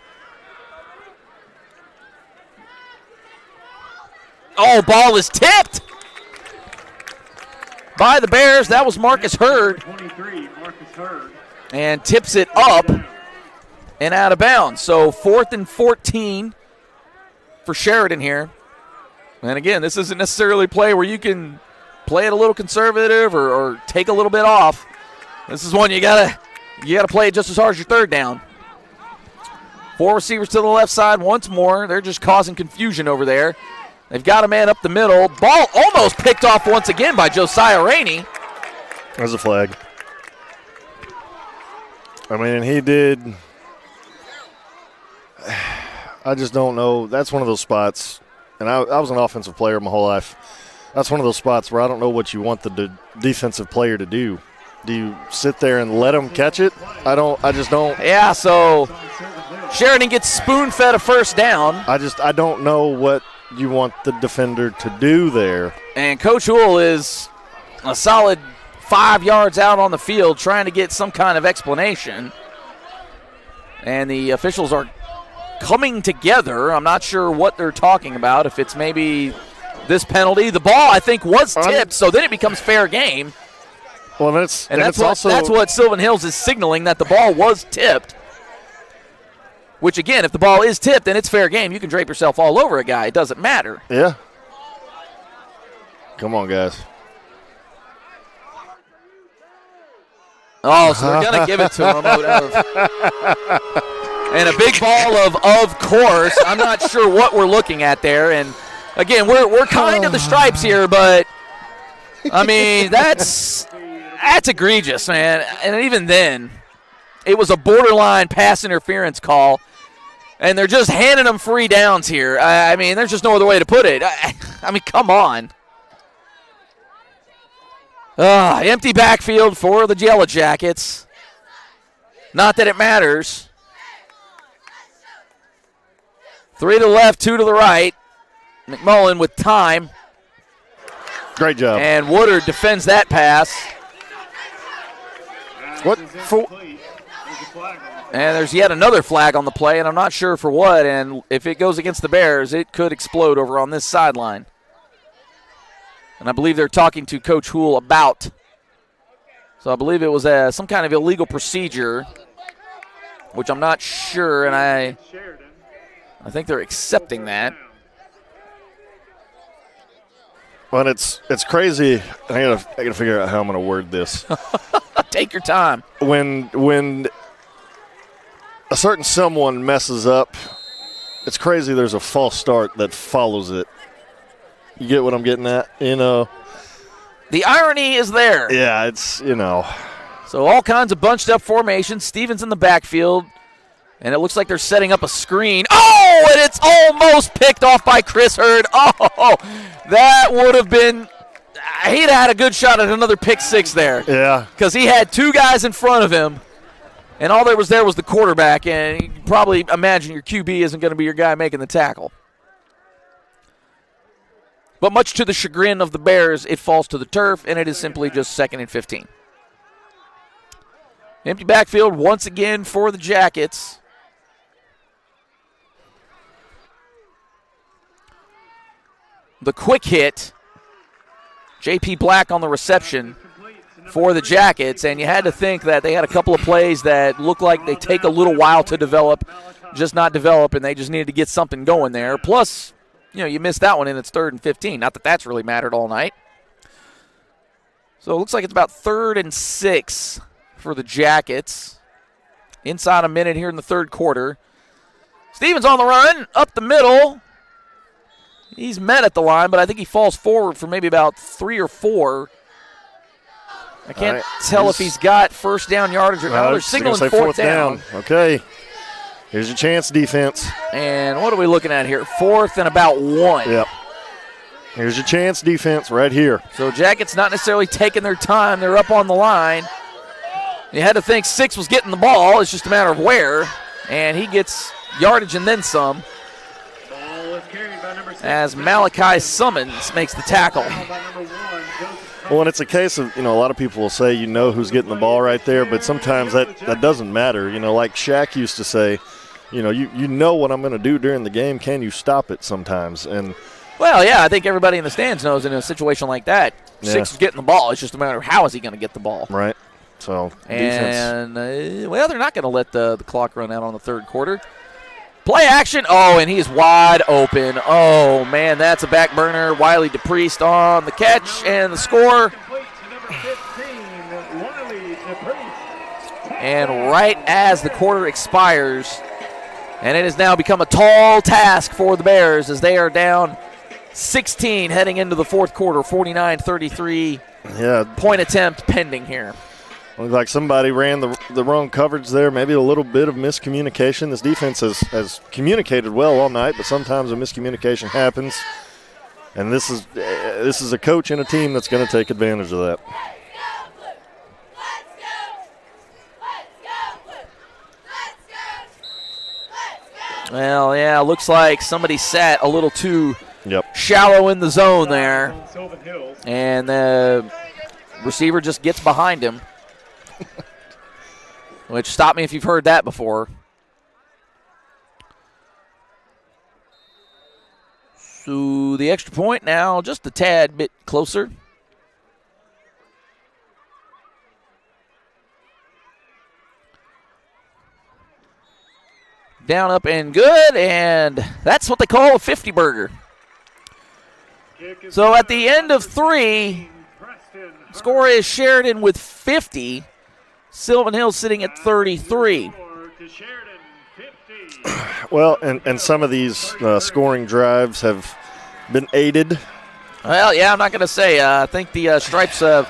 Oh, ball is tipped by the Bears. That was Marcus Hurd. 23, Marcus Hurd. And tips it up and out of bounds. So 4th and 14 for Sheridan here. And again, this isn't necessarily a play where you can play it a little conservative or take a little bit off. This is one you gotta play it just as hard as your third down. 4 receivers to the left side once more. They're just causing confusion over there. They've got a man up the middle. Ball almost picked off once again by Josiah Rainey. There's a flag. I mean, he did. I just don't know. That's one of those spots, and I was an offensive player my whole life. That's one of those spots where I don't know what you want the defensive player to do. Do you sit there and let him catch it? I just don't. Yeah, so Sheridan gets spoon-fed a first down. I don't know what you want the defender to do there. And Coach Houle is a solid 5 yards out on the field trying to get some kind of explanation. And the officials are coming together. I'm not sure what they're talking about, if it's maybe this penalty. The ball, I think, was tipped, so then it becomes fair game. Well, that's what Sylvan Hills is signaling, that the ball was tipped. Which, again, if the ball is tipped, then it's fair game. You can drape yourself all over a guy. It doesn't matter. Yeah. Come on, guys. Oh, so they're going to give it to him. And a big ball of course. I'm not sure what we're looking at there. And, again, we're kind of the stripes here, but, I mean, that's egregious, man. And even then, it was a borderline pass interference call. And they're just handing them free downs here. I mean, there's just no other way to put it. I mean, come on. Empty backfield for the Yellowjackets. Not that it matters. 3 to the left, 2 to the right. McMullen with time. Great job. And Woodard defends that pass. What? And there's yet another flag on the play, and I'm not sure for what. And if it goes against the Bears, it could explode over on this sideline. And I believe they're talking to Coach Houle about. So I believe it was some kind of illegal procedure, which I'm not sure, and I think they're accepting that. Well, it's crazy. I gotta figure out how I'm gonna word this. Take your time. When a certain someone messes up, it's crazy there's a false start that follows it. You get what I'm getting at? The irony is there. Yeah, it's. So all kinds of bunched up formations. Stevens in the backfield. And it looks like they're setting up a screen. Oh, and it's almost picked off by Chris Hurd. Oh, that would have been – he'd had a good shot at another pick six there. Yeah. Because he had 2 guys in front of him. And all there was the quarterback, and you can probably imagine your QB isn't going to be your guy making the tackle. But much to the chagrin of the Bears, it falls to the turf, and it is simply just 2nd and 15. Empty backfield once again for the Jackets. The quick hit, J.P. Black on the reception for the Jackets, and you had to think that they had a couple of plays that look like they take a little while to develop, just not develop, and they just needed to get something going there. Plus, you missed that one, and it's 3rd and 15. Not that that's really mattered all night. So it looks like it's about 3rd and 6 for the Jackets. Inside a minute here in the 3rd quarter. Stevens on the run, up the middle. He's met at the line, but I think he falls forward for maybe about 3 or 4. I can't tell if he's got first down yardage or not. They're signaling fourth down. Okay. Here's your chance, defense. And what are we looking at here? 4th and about 1. Yep. Here's your chance, defense, right here. So Jackets not necessarily taking their time. They're up on the line. You had to think 6 was getting the ball. It's just a matter of where. And he gets yardage and then some. As Malachi Summons makes the tackle. Well, and it's a case of, a lot of people will say who's getting the ball right there, but sometimes that doesn't matter. Like Shaq used to say, you know what I'm going to do during the game. Can you stop it sometimes? And well, yeah, I think everybody in the stands knows in a situation like that, 6 is getting the ball. It's just a matter of how is he going to get the ball. Right. So, and, they're not going to let the clock run out on the 3rd quarter. Play action. Oh, and he's wide open. Oh, man, that's a back burner. Wiley DePriest on the catch and the score. And right as the quarter expires, and it has now become a tall task for the Bears as they are down 16 heading into the 4th quarter, 49-33. Yeah. Point attempt pending here. Looked like somebody ran the wrong coverage there, maybe a little bit of miscommunication. This defense has communicated well all night, but sometimes a miscommunication happens. And this is a coach and a team that's going to take advantage of that. Well, yeah, looks like somebody sat a little too shallow in the zone there. And the receiver just gets behind him. Which, stop me if you've heard that before. So the extra point now just a tad bit closer. Down, up, and good, and that's what they call a 50 burger. So at the end of 3, score is Sheridan with 50. Sylvan Hills sitting at 33. Well, and some of these scoring drives have been aided. Well, yeah, I'm not going to say. I think the Stripes have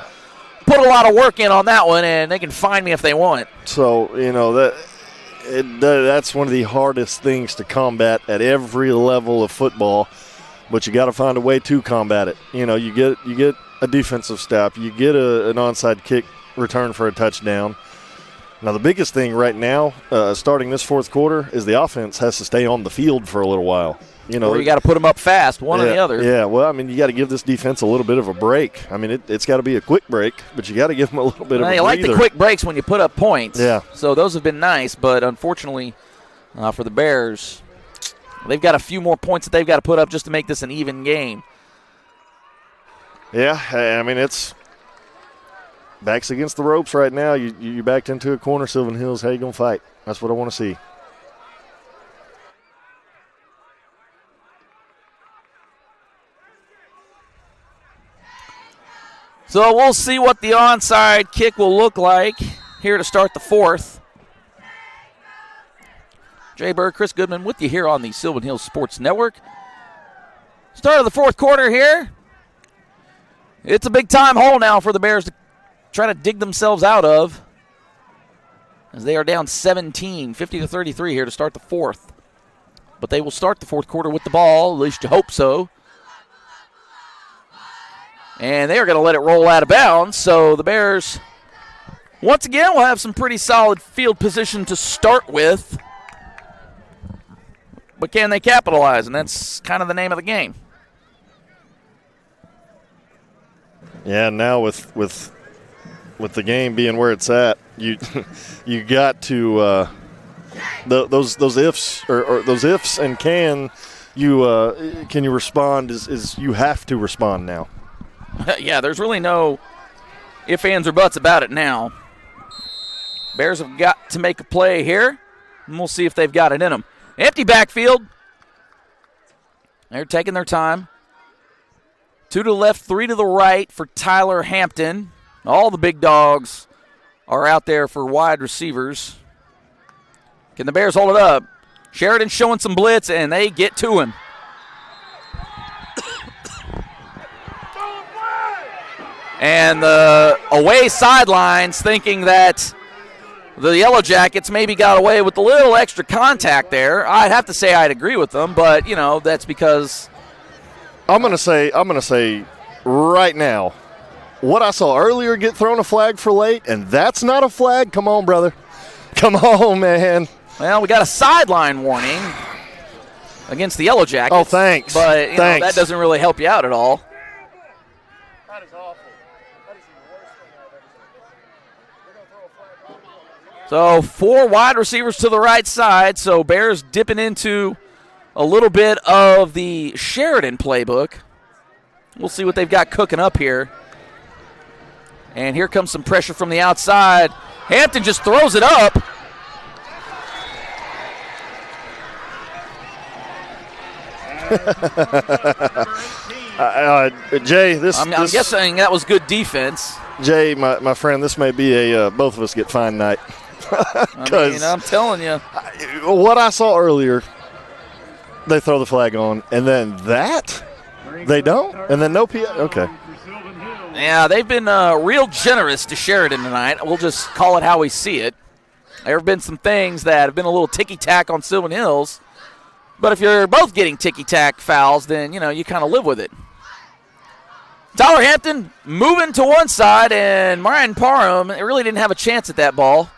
put a lot of work in on that one, and they can find me if they want. So, that's one of the hardest things to combat at every level of football, but you got to find a way to combat it. You get a defensive stop, you get an onside kick return for a touchdown. Now, the biggest thing right now, starting this 4th quarter, is the offense has to stay on the field for a little while. Or you got to put them up fast, one or the other. Yeah, well, you got to give this defense a little bit of a break. It's got to be a quick break, but you got to give them a little bit of a breather. You like the quick breaks when you put up points. Yeah. So those have been nice, but unfortunately for the Bears, they've got a few more points that they've got to put up just to make this an even game. Yeah, it's backs against the ropes right now. You backed into a corner, Sylvan Hills. How you going to fight? That's what I want to see. So we'll see what the onside kick will look like here to start the 4th. Jay Berg, Chris Goodman with you here on the Sylvan Hills Sports Network. Start of the 4th quarter here. It's a big-time hole now for the Bears to try to dig themselves out of, as they are down 17, 50-33 here to start the 4th. But they will start the 4th quarter with the ball, at least you hope so. And they are going to let it roll out of bounds, so the Bears Once again, we'll have some pretty solid field position to start with. But can they capitalize? And that's kind of the name of the game. Yeah, now with the game being where it's at, you got to those ifs or those ifs, and can you respond is you have to respond now. Yeah, there's really no ifs, ands, or buts about it now. Bears have got to make a play here, and we'll see if they've got it in them. Empty backfield. They're taking their time. 2 to the left, 3 to the right for Tyler Hampton. All the big dogs are out there for wide receivers. Can the Bears hold it up? Sheridan showing some blitz, and they get to him. And the away sidelines thinking that the Yellowjackets maybe got away with a little extra contact there. I'd have to say I'd agree with them, but, that's because I'm going to say right now, what I saw earlier get thrown a flag for late, and that's not a flag. Come on, brother. Come on, man. Well, we got a sideline warning against the Yellowjackets. Oh, thanks. But thanks. That doesn't really help you out at all. That is awful. That is the worst thing I've ever seen. They're going to throw a flag. So 4 wide receivers to the right side. So Bears dipping into a little bit of the Sheridan playbook. We'll see what they've got cooking up here. And here comes some pressure from the outside. Hampton just throws it up. Jay, I'm guessing that was good defense. Jay, my friend, this may be a both of us get fined night. I'm telling you. What I saw earlier, they throw the flag on, and then that, they don't? And then no PI? Okay. Yeah, they've been real generous to Sheridan tonight. We'll just call it how we see it. There have been some things that have been a little ticky-tack on Sylvan Hills. But if you're both getting ticky-tack fouls, then, you kind of live with it. Tyler Hampton moving to one side, and Ryan Parham really didn't have a chance at that ball.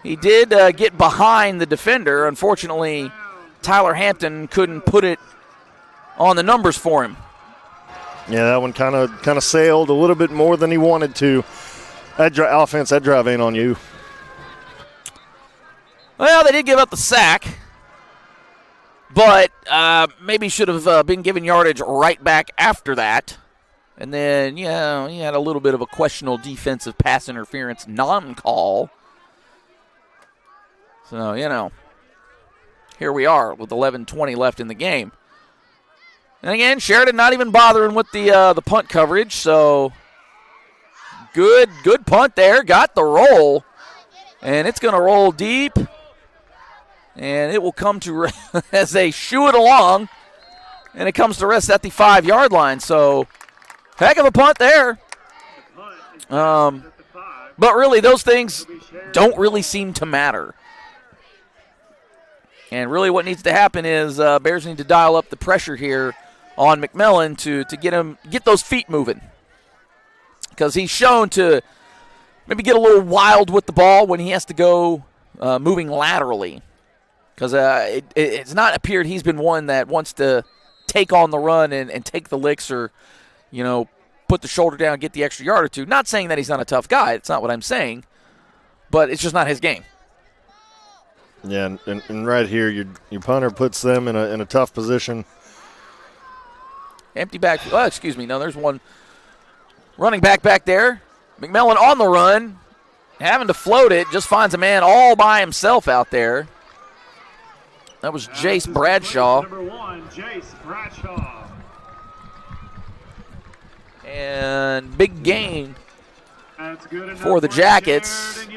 He did get behind the defender. Unfortunately, Tyler Hampton couldn't put it on the numbers for him. Yeah, that one kind of sailed a little bit more than he wanted to. That offense, that drive ain't on you. Well, they did give up the sack, but maybe should have been given yardage right back after that. And then, he had a little bit of a questionable defensive pass interference non-call. So, here we are with 11:20 left in the game. And again, Sheridan not even bothering with the punt coverage. So good punt there. Got the roll. And it's going to roll deep. And it will come to as they shoo it along. And it comes to rest at the 5-yard line. So heck of a punt there. But really, those things don't really seem to matter. And really what needs to happen is Bears need to dial up the pressure here on McMillan to get those feet moving. Because he's shown to maybe get a little wild with the ball when he has to go moving laterally. Because it's not appeared he's been one that wants to take on the run and take the licks or, put the shoulder down, get the extra yard or two. Not saying that he's not a tough guy. It's not what I'm saying. But it's just not his game. Yeah, and right here, your punter puts them in a tough position. Empty back. Oh, excuse me. No, there's one running back there. McMillan on the run, having to float it, just finds a man all by himself out there. That was Jace Bradshaw. Number 1, Jace Bradshaw. And big gain Good for the Jackets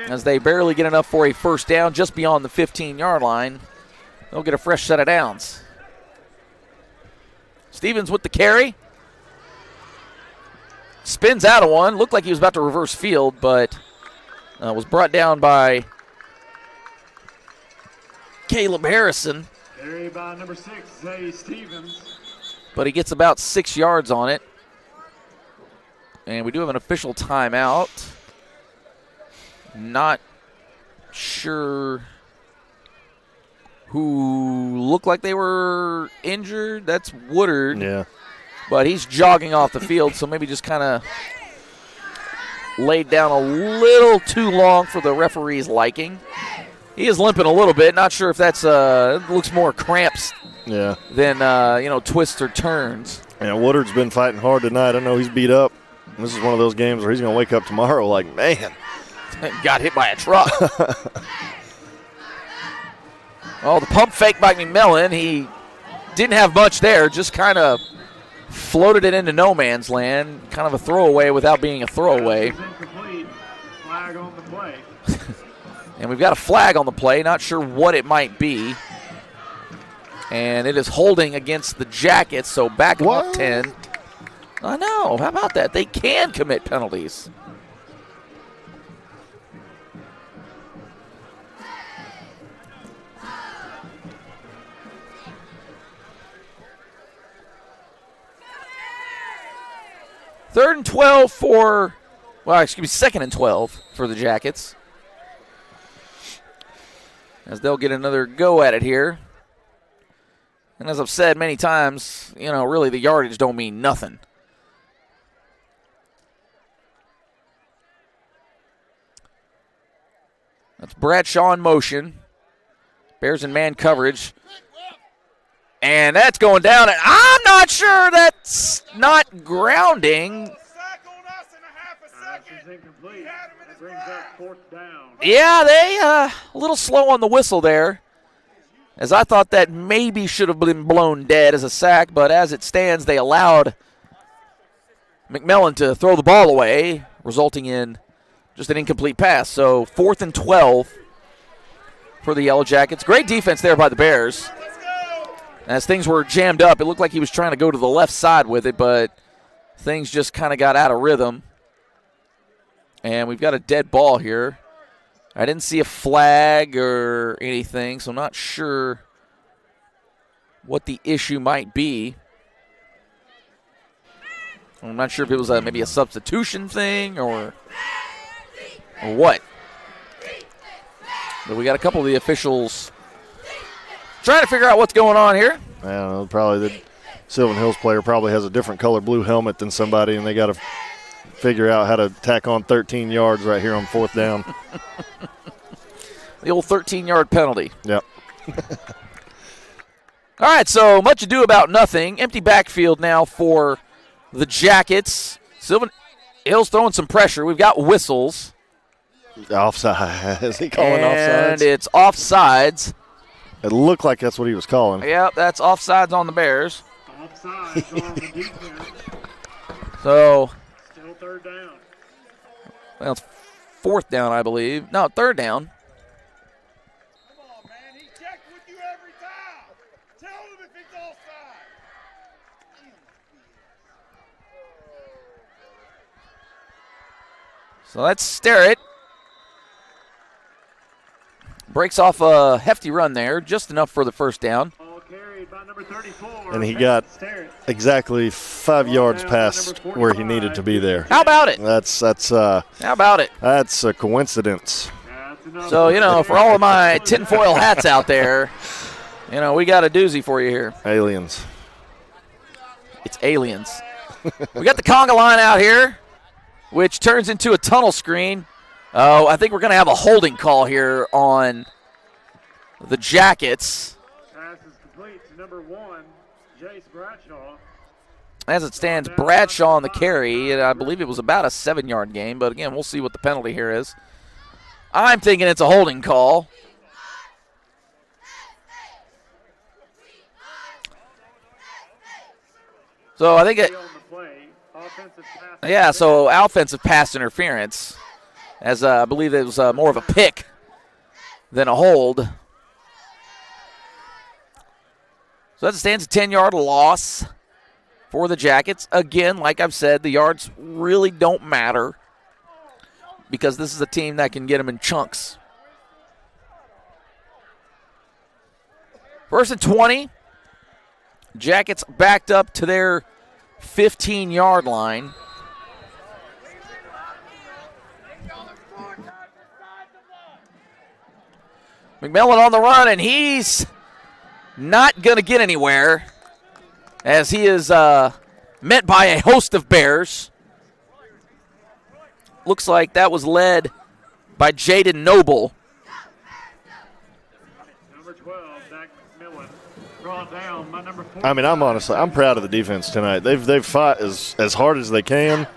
as they barely get enough for a first down just beyond the 15-yard line. They'll get a fresh set of downs. Stevens with the carry. Spins out of one. Looked like he was about to reverse field, but was brought down by Caleb Harrison. Carry by number 6, Zay Stevens. But he gets about 6 yards on it. And we do have an official timeout. Not sure who looked like they were injured. That's Woodard. Yeah. But he's jogging off the field, so maybe just kind of laid down a little too long for the referee's liking. He is limping a little bit. Not sure if that's it looks more cramps than twists or turns. Yeah, Woodard's been fighting hard tonight. I know he's beat up. This is one of those games where he's going to wake up tomorrow like, man. Got hit by a truck. Oh, the pump fake by McMillan. He didn't have much there, just kind of floated it into no man's land. Kind of a throwaway without being a throwaway. Flag on the play. And we've got a flag on the play, not sure what it might be. And it is holding against the Jackets, so back them up 10. I know, how about that? They can commit penalties. Third and 12 second and 12 for the Jackets. As they'll get another go at it here. And as I've said many times, really the yardage don't mean nothing. That's Bradshaw in motion. Bears in man coverage. And that's going down. And I'm not sure that's not grounding. Yeah, they a little slow on the whistle there. As I thought that maybe should have been blown dead as a sack, but as it stands, they allowed McMillan to throw the ball away, resulting in just an incomplete pass. So 4th and 12 for the Yellowjackets. Great defense there by the Bears. As things were jammed up, it looked like he was trying to go to the left side with it, but things just kind of got out of rhythm. And we've got a dead ball here. I didn't see a flag or anything, so I'm not sure what the issue might be. I'm not sure if it was maybe a substitution thing or what. But we got a couple of the officials trying to figure out what's going on here. I don't know, probably the Sylvan Hills player probably has a different color blue helmet than somebody, and they got to figure out how to tack on 13 yards right here on 4th down. The old 13-yard penalty. Yep. All right, so much ado about nothing. Empty backfield now for the Jackets. Sylvan Hills throwing some pressure. We've got whistles. Offside. Is he calling offsides? And it's offsides. It looked like that's what he was calling. Yep, that's offsides on the Bears. Offsides on the defense. So. Still 3rd down. Well, it's 4th down, I believe. No, 3rd down. So let's stare it. Breaks off a hefty run there, just enough for the 1st down. And he got exactly 5 yards past where he needed to be there. How about it? How about it? That's a coincidence. So, for all of my tinfoil hats out there, we got a doozy for you here. Aliens. It's aliens. We got the conga line out here, which turns into a tunnel screen. Oh, I think we're going to have a holding call here on the Jackets. Pass is complete to number 1, Jace Bradshaw. As it stands, Bradshaw on the carry, and I believe it was about a 7-yard gain, but again, we'll see what the penalty here is. I'm thinking it's a holding call. So I think so offensive pass interference, as I believe it was more of a pick than a hold. So that stands a 10-yard loss for the Jackets. Again, like I've said, the yards really don't matter because this is a team that can get them in chunks. 1st and 20. Jackets backed up to their 15-yard line. McMillan on the run, and he's not going to get anywhere as he is met by a host of Bears. Looks like that was led by Jaden Noble. Number 12, Zach McMillan, brought down by number 4. I mean, I'm proud of the defense tonight. They've fought as hard as they can.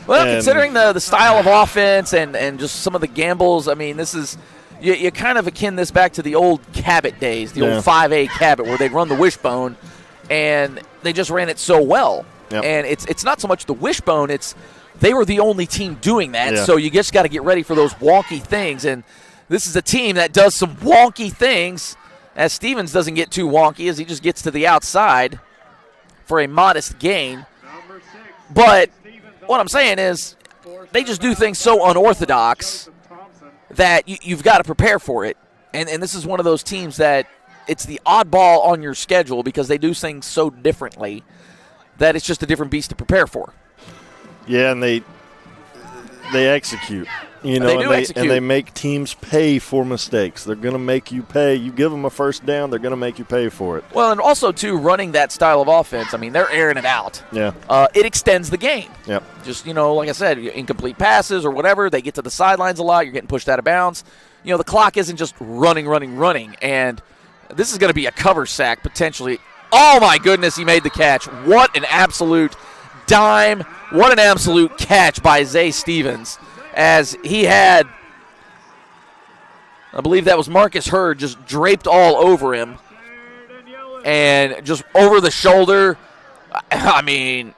Well, And considering the style of offense and just some of the gambles, I mean, this is you kind of akin this back to the old Cabot days, the old 5A Cabot, where they'd run the wishbone, and they just ran it so well. Yep. And it's not so much the wishbone, it's they were the only team doing that, Yeah. so you just got to get ready for those wonky things. And this is a team that does some wonky things, as Stevens doesn't get too wonky, as he just gets to the outside for a modest gain. Number 6, But what I'm saying is they just do things so unorthodox that you've got to prepare for it. And this is one of those teams that it's the oddball on your schedule because they do things so differently that it's just a different beast to prepare for. Yeah, and they execute. You know, They do execute. and they make teams pay for mistakes. They're going to make you pay. You give them a first down, they're going to make you pay for it. Well, and also, too, running that style of offense, I mean, they're airing it out. Yeah. It extends the game. Yep. Just, like I said, incomplete passes or whatever, they get to the sidelines a lot, you're getting pushed out of bounds. The clock isn't just running. And this is going to be a cover sack, potentially. Oh, my goodness, he made the catch. What an absolute dime. What an absolute catch by Zay Stevens, as he had, I believe that was Marcus Hurd, just draped all over him and just over the shoulder. I mean,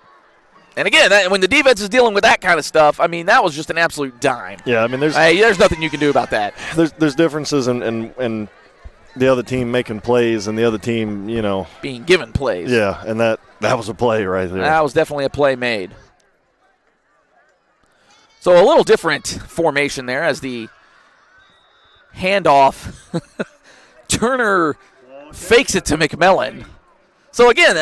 and again, when the defense is dealing with that kind of stuff, I mean, that was just an absolute dime. Yeah, I mean, there's nothing you can do about that. There's differences in the other team making plays and the other team, being given plays. Yeah, and that was a play right there. That was definitely a play made. So a little different formation there as the handoff. Turner fakes it to McMillan. So again,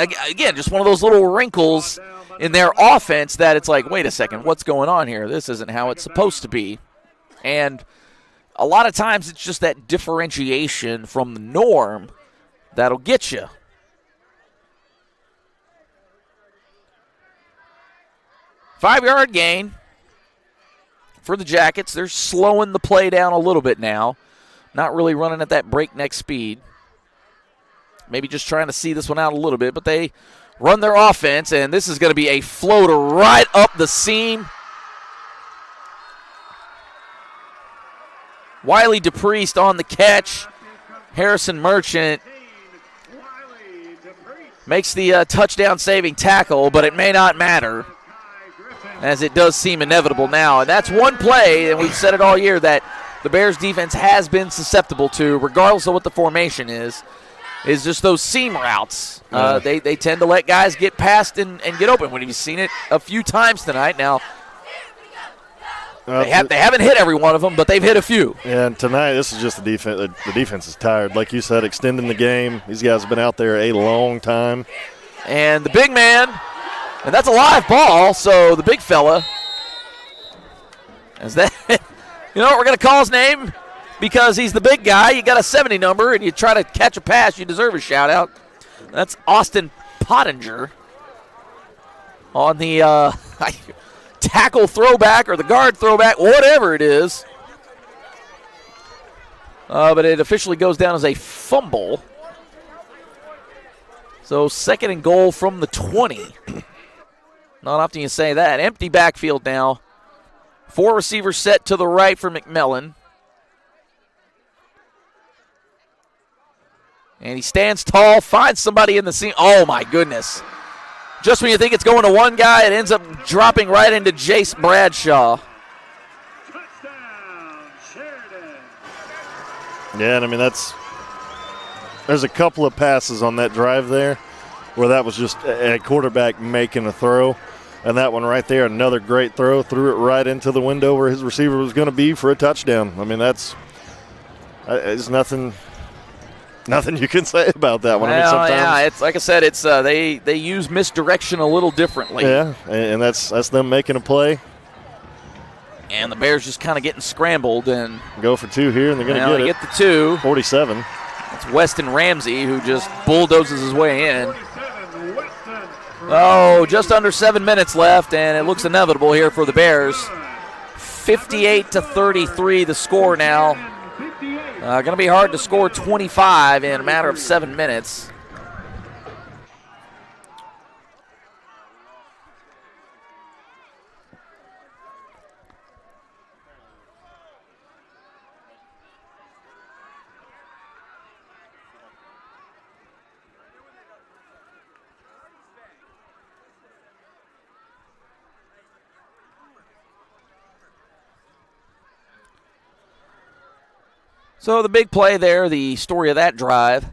just one of those little wrinkles in their offense that it's like, wait a second, what's going on here? This isn't how it's supposed to be. And a lot of times it's just that differentiation from the norm that'll get you. Five-yard gain for the Jackets. They're slowing the play down a little bit now. Not really running at that breakneck speed. Maybe just trying to see this one out a little bit, but they run their offense, and this is going to be a floater right up the seam. Wiley DePriest on the catch. Harrison Merchant makes the touchdown-saving tackle, but it may not matter, as it does seem inevitable now. And that's one play, and we've said it all year, that the Bears defense has been susceptible to, regardless of what the formation is just those seam routes. They tend to let guys get past and get open. We've seen it a few times tonight. Now, they haven't hit every one of them, but they've hit a few. And tonight, this is just the defense. The defense is tired. Like you said, extending the game. These guys have been out there a long time. And the big man, and that's a live ball, so the big fella, is that, you know what we're going to call his name? Because he's the big guy. You got a 70 number, and you try to catch a pass, you deserve a shout-out. That's Austin Pottinger on the tackle throwback or the guard throwback, whatever it is. But it officially goes down as a fumble. So 2nd and goal from the 20. Not often you say that. Empty backfield now. 4 receivers set to the right for McMillan. And he stands tall, finds somebody in the seam. Oh, my goodness. Just when you think it's going to one guy, it ends up dropping right into Jace Bradshaw. Touchdown, Sheridan. Yeah, and I mean, there's a couple of passes on that drive there where that was just a quarterback making a throw. And that one right there, another great throw, threw it right into the window where his receiver was going to be for a touchdown. I mean, it's nothing you can say about that one. Well, I mean, sometimes, yeah, it's like I said, it's they use misdirection a little differently. Yeah, and that's them making a play. And the Bears just kind of getting scrambled and go for two here, and they're going to get the two. 47. It's Weston Ramsey who just bulldozes his way in. Oh, just under 7 minutes left, and it looks inevitable here for the Bears. 58-33 the score now. Going to be hard to score 25 in a matter of 7 minutes. So the big play there, the story of that drive,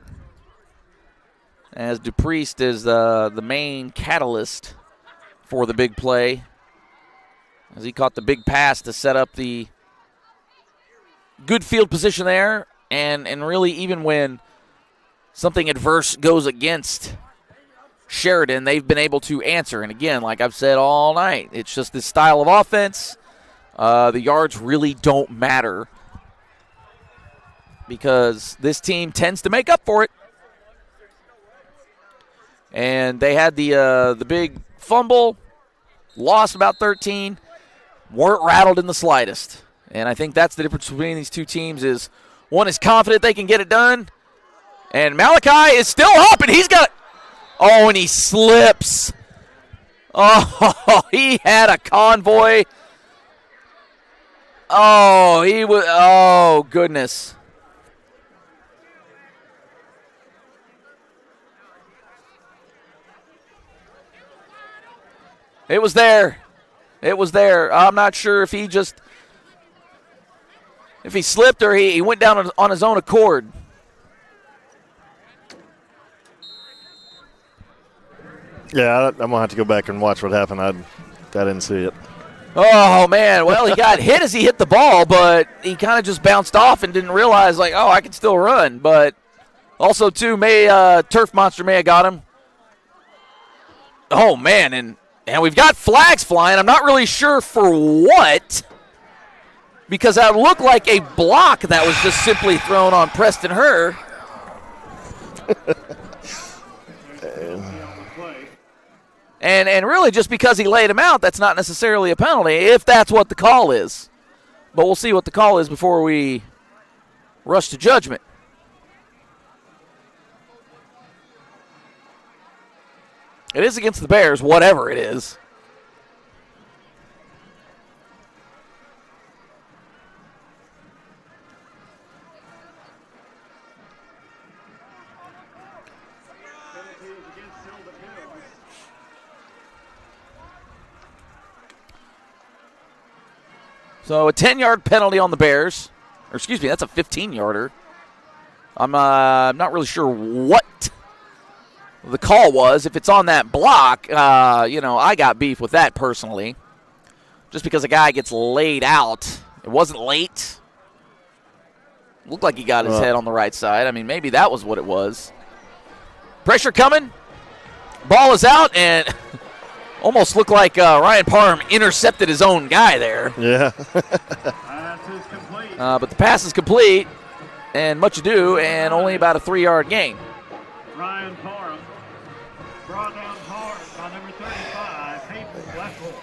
as DuPriest is the main catalyst for the big play, as he caught the big pass to set up the good field position there, and really even when something adverse goes against Sheridan, they've been able to answer. And again, like I've said all night, it's just this style of offense. The yards really don't matter, because this team tends to make up for it. And they had the big fumble, lost about 13, weren't rattled in the slightest. And I think that's the difference between these two teams is one is confident they can get it done, and Malachi is still up, and he's got – oh, and he slips. Oh, he had a convoy. Oh, he was – oh, goodness. It was there. It was there. I'm not sure if he slipped or he went down on his own accord. Yeah, I'm going to have to go back and watch what happened. I didn't see it. Oh, man. Well, he got hit as he hit the ball, but he kind of just bounced off and didn't realize, like, oh, I can still run. But also, too, Turf Monster may have got him. Oh, man, and we've got flags flying. I'm not really sure for what, because that looked like a block that was just simply thrown on Preston Herr. and really just because he laid him out, that's not necessarily a penalty, if that's what the call is. But we'll see what the call is before we rush to judgment. It is against the Bears, whatever it is. So a 10-yard penalty on the Bears. Or excuse me, that's a 15-yarder. I'm not really sure what the call was. If it's on that block, I got beef with that personally. Just because a guy gets laid out. It wasn't late. Looked like he got his head on the right side. I mean, maybe that was what it was. Pressure coming. Ball is out, and almost looked like Ryan Parham intercepted his own guy there. Yeah. But the pass is complete, and much ado, and only about a 3-yard gain. Ryan Parham brought down hard by number 35, Hayden Blackwell.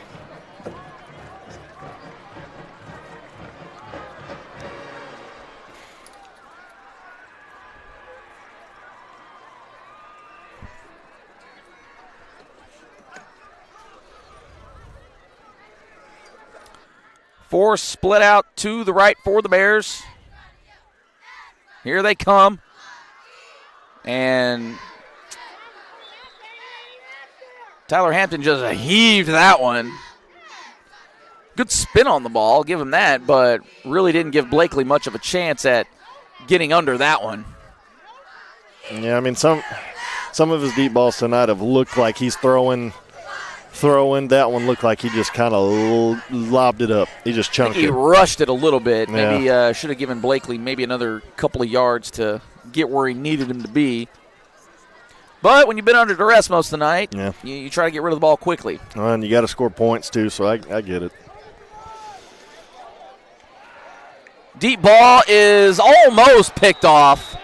Four split out to the right for the Bears. Here they come. And Tyler Hampton just heaved that one. Good spin on the ball, give him that, but really didn't give Blakely much of a chance at getting under that one. Yeah, I mean, some of his deep balls tonight have looked like he's throwing. That one looked like he just kind of lobbed it up. He just chunked it. He rushed it a little bit. Yeah. Maybe should have given Blakely maybe another couple of yards to get where he needed him to be. But when you've been under duress most of the night, yeah, you try to get rid of the ball quickly. And you got to score points too, so I get it. Deep ball is almost picked off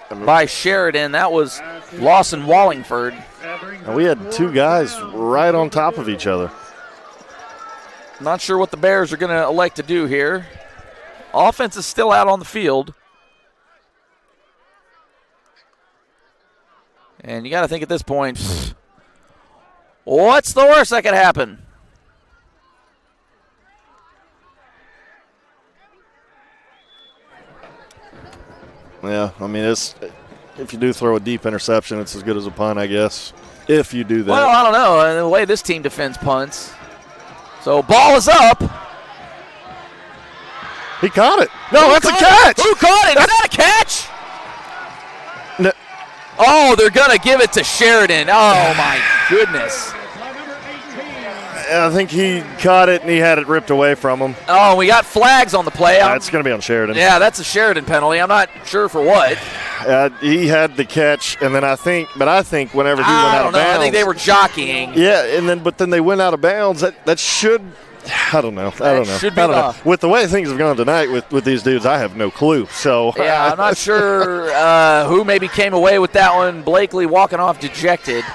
by Sheridan. That was Lawson Wallingford. And we had two guys right on top of each other. Not sure what the Bears are going to elect to do here. Offense is still out on the field. And you got to think at this point, what's the worst that could happen? Yeah, I mean, if you do throw a deep interception, it's as good as a punt, I guess, if you do that. Well, I don't know. The way this team defends punts. So ball is up. He caught it. No, that's a catch. Who caught it? Is that a catch? No. Oh, they're going to give it to Sheridan. Oh, my goodness. I think he caught it and he had it ripped away from him. Oh, we got flags on the play. It's going to be on Sheridan. Yeah, that's a Sheridan penalty. I'm not sure for what. He had the catch, and then I think whenever he went out of bounds. I think they were jockeying. Yeah, but then they went out of bounds. That should. I don't know. Should be I don't know. With the way things have gone tonight with these dudes, I have no clue. So yeah, I'm not sure who maybe came away with that one. Blakely walking off dejected.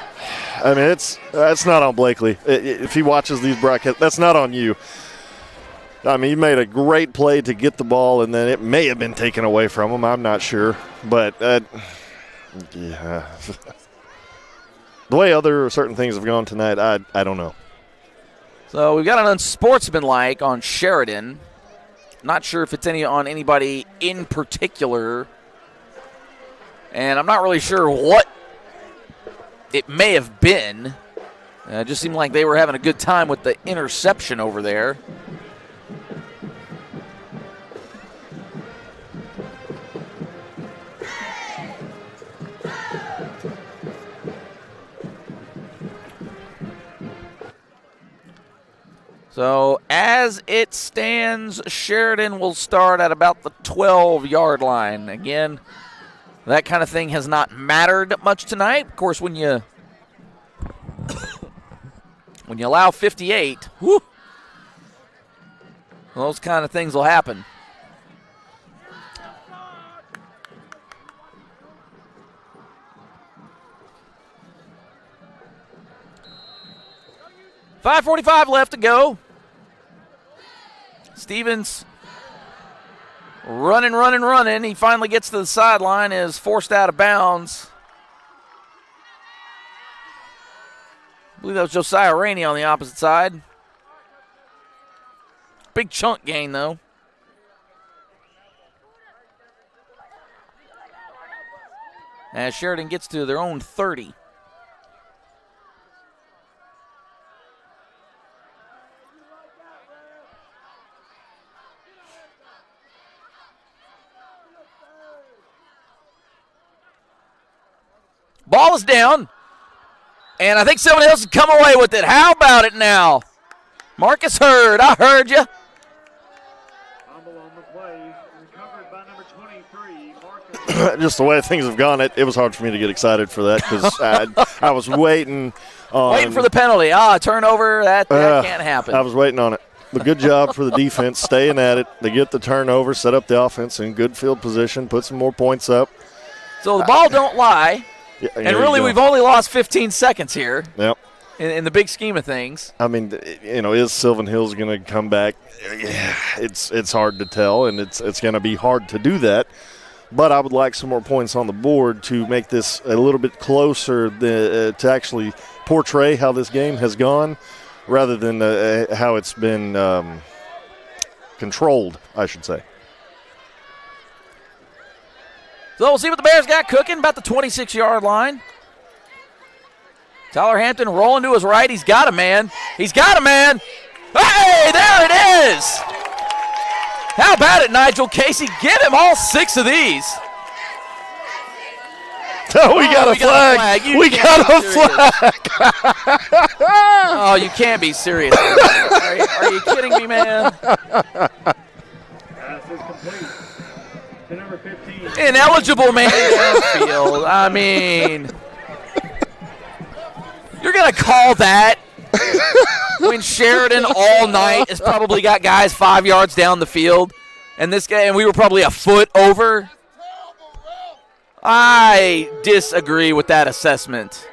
I mean, that's not on Blakely. If he watches these broadcasts, that's not on you. I mean, he made a great play to get the ball, and then it may have been taken away from him. I'm not sure. But, yeah. The way other certain things have gone tonight, I don't know. So we've got an unsportsmanlike on Sheridan. Not sure if it's on anybody in particular. And I'm not really sure what it may have been. It just seemed like they were having a good time with the interception over there. So as it stands, Sheridan will start at about the 12-yard line. Again, that kind of thing has not mattered much tonight. Of course, when you allow 58, whew, those kind of things will happen. .545 left to go. Stevens running. He finally gets to the sideline, is forced out of bounds. I believe that was Josiah Rainey on the opposite side. Big chunk gain, though. As Sheridan gets to their own 30. Ball is down, and I think Sylvan Hills can come away with it. How about it now? Marcus Hurd, I heard you. Fumble on the play, recovered by number 23, Marcus. Just the way things have gone, it was hard for me to get excited for that because I was waiting for the penalty. Turnover, that can't happen. I was waiting on it. But good job for the defense, staying at it. They get the turnover, set up the offense in good field position, put some more points up. So the ball don't lie. Yeah, and really, we've only lost 15 seconds here. Yep. In the big scheme of things. I mean, is Sylvan Hills going to come back? Yeah, it's hard to tell, and it's going to be hard to do that. But I would like some more points on the board to make this a little bit closer to actually portray how this game has gone rather than how it's been controlled, I should say. So we'll see what the Bears got cooking, about the 26-yard line. Tyler Hampton rolling to his right. He's got a man. Hey, there it is. How about it, Nigel Casey? Give him all 6 of these. Oh, we got a flag. We got a flag. Oh, you can't be serious. Are you kidding me, man? Pass is complete to number 15. Ineligible man downfield. I mean, you're going to call that when Sheridan all night has probably got guys 5 yards down the field? and we were probably a foot over. I disagree with that assessment.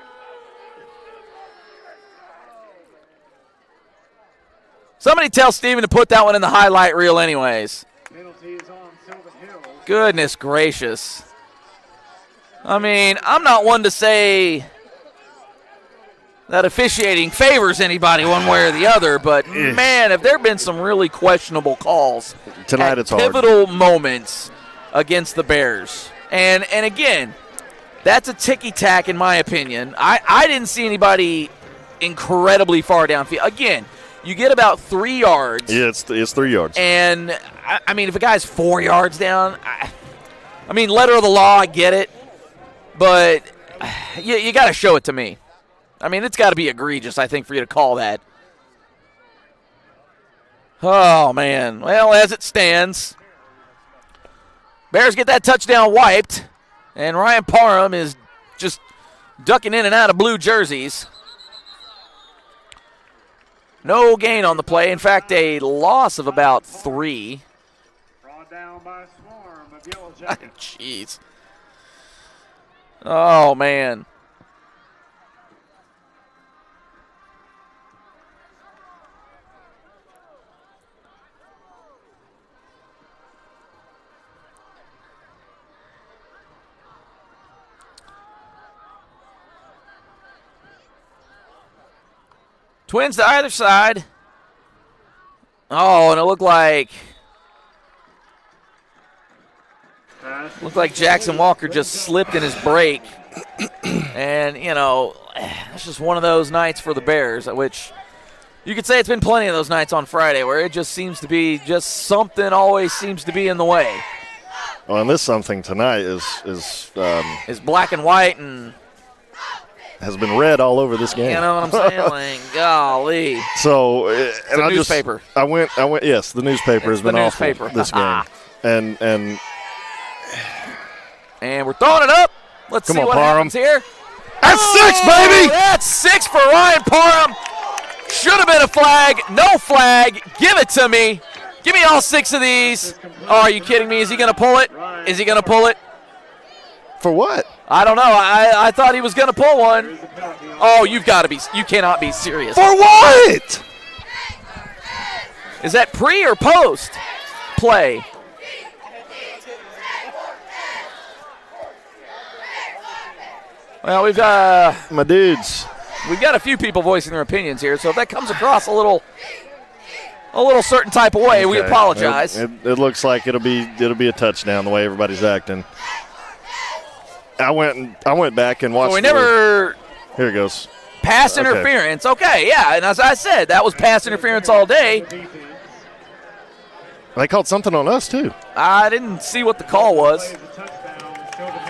Somebody tell Steven to put that one in the highlight reel anyways. Penalty is on Sylvan Hills. Goodness gracious. I mean, I'm not one to say that officiating favors anybody one way or the other, but man, have there been some really questionable calls Tonight it's hard. Pivotal moments against the Bears. And again, that's a ticky-tack in my opinion. I didn't see anybody incredibly far downfield. Again, you get about 3 yards. Yeah, it's 3 yards. And, I mean, if a guy's 4 yards down, I mean, letter of the law, I get it. But you got to show it to me. I mean, it's got to be egregious, I think, for you to call that. Oh, man. Well, as it stands, Bears get that touchdown wiped, and Ryan Parham is just ducking in and out of blue jerseys. No gain on the play. In fact, a loss of about 3. Brought down by a swarm of Yellowjackets. Jeez. Oh, man. Twins to either side. Oh, and it looked like Jackson Walker just slipped in his break. And, you know, it's just one of those nights for the Bears, which you could say it's been plenty of those nights on Friday where it just seems to be just something always seems to be in the way. Well, and this something tonight is black and white and has been red all over this game. You know what I'm saying? Like, golly. So, and the newspaper. I went. Yes, the newspaper has been awful this game, and we're throwing it up. Let's see what happens here. That's 6, baby. That's 6 for Ryan Parham. Should have been a flag. No flag. Give it to me. Give me all 6 of these. Oh, are you kidding me? Is he going to pull it? Is he going to pull it? For what? I don't know. I thought he was going to pull one. Oh, you cannot be serious. For what? Is that pre or post play? Well, we've got my dudes. We've got a few people voicing their opinions here, so if that comes across a little certain type of way, we apologize. It looks like it'll be a touchdown the way everybody's acting. I went back and watched. So we never. Here it goes. Pass interference. Okay, yeah, and as I said, that was pass interference all day. They called something on us too. I didn't see what the call was.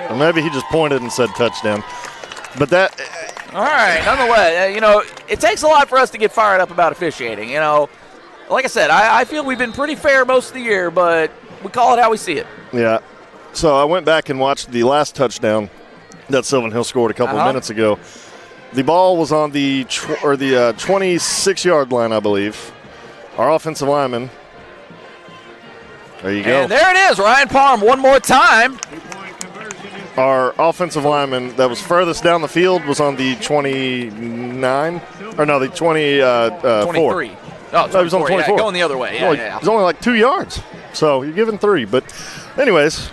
Or maybe he just pointed and said touchdown. But that. All right, nonetheless, you know, it takes a lot for us to get fired up about officiating. You know, like I said, I feel we've been pretty fair most of the year, but we call it how we see it. Yeah. So I went back and watched the last touchdown that Sylvan Hills scored a couple of minutes ago. The ball was on the 26-yard line, I believe. Our offensive lineman. There you go. And there it is, Ryan Parham one more time. Our offensive lineman that was furthest down the field was on the 29, or no, the 24. 23. Oh, no, he was on the 24. Yeah, going the other way. Yeah. It was only like 2 yards. So you're giving 3. But anyways,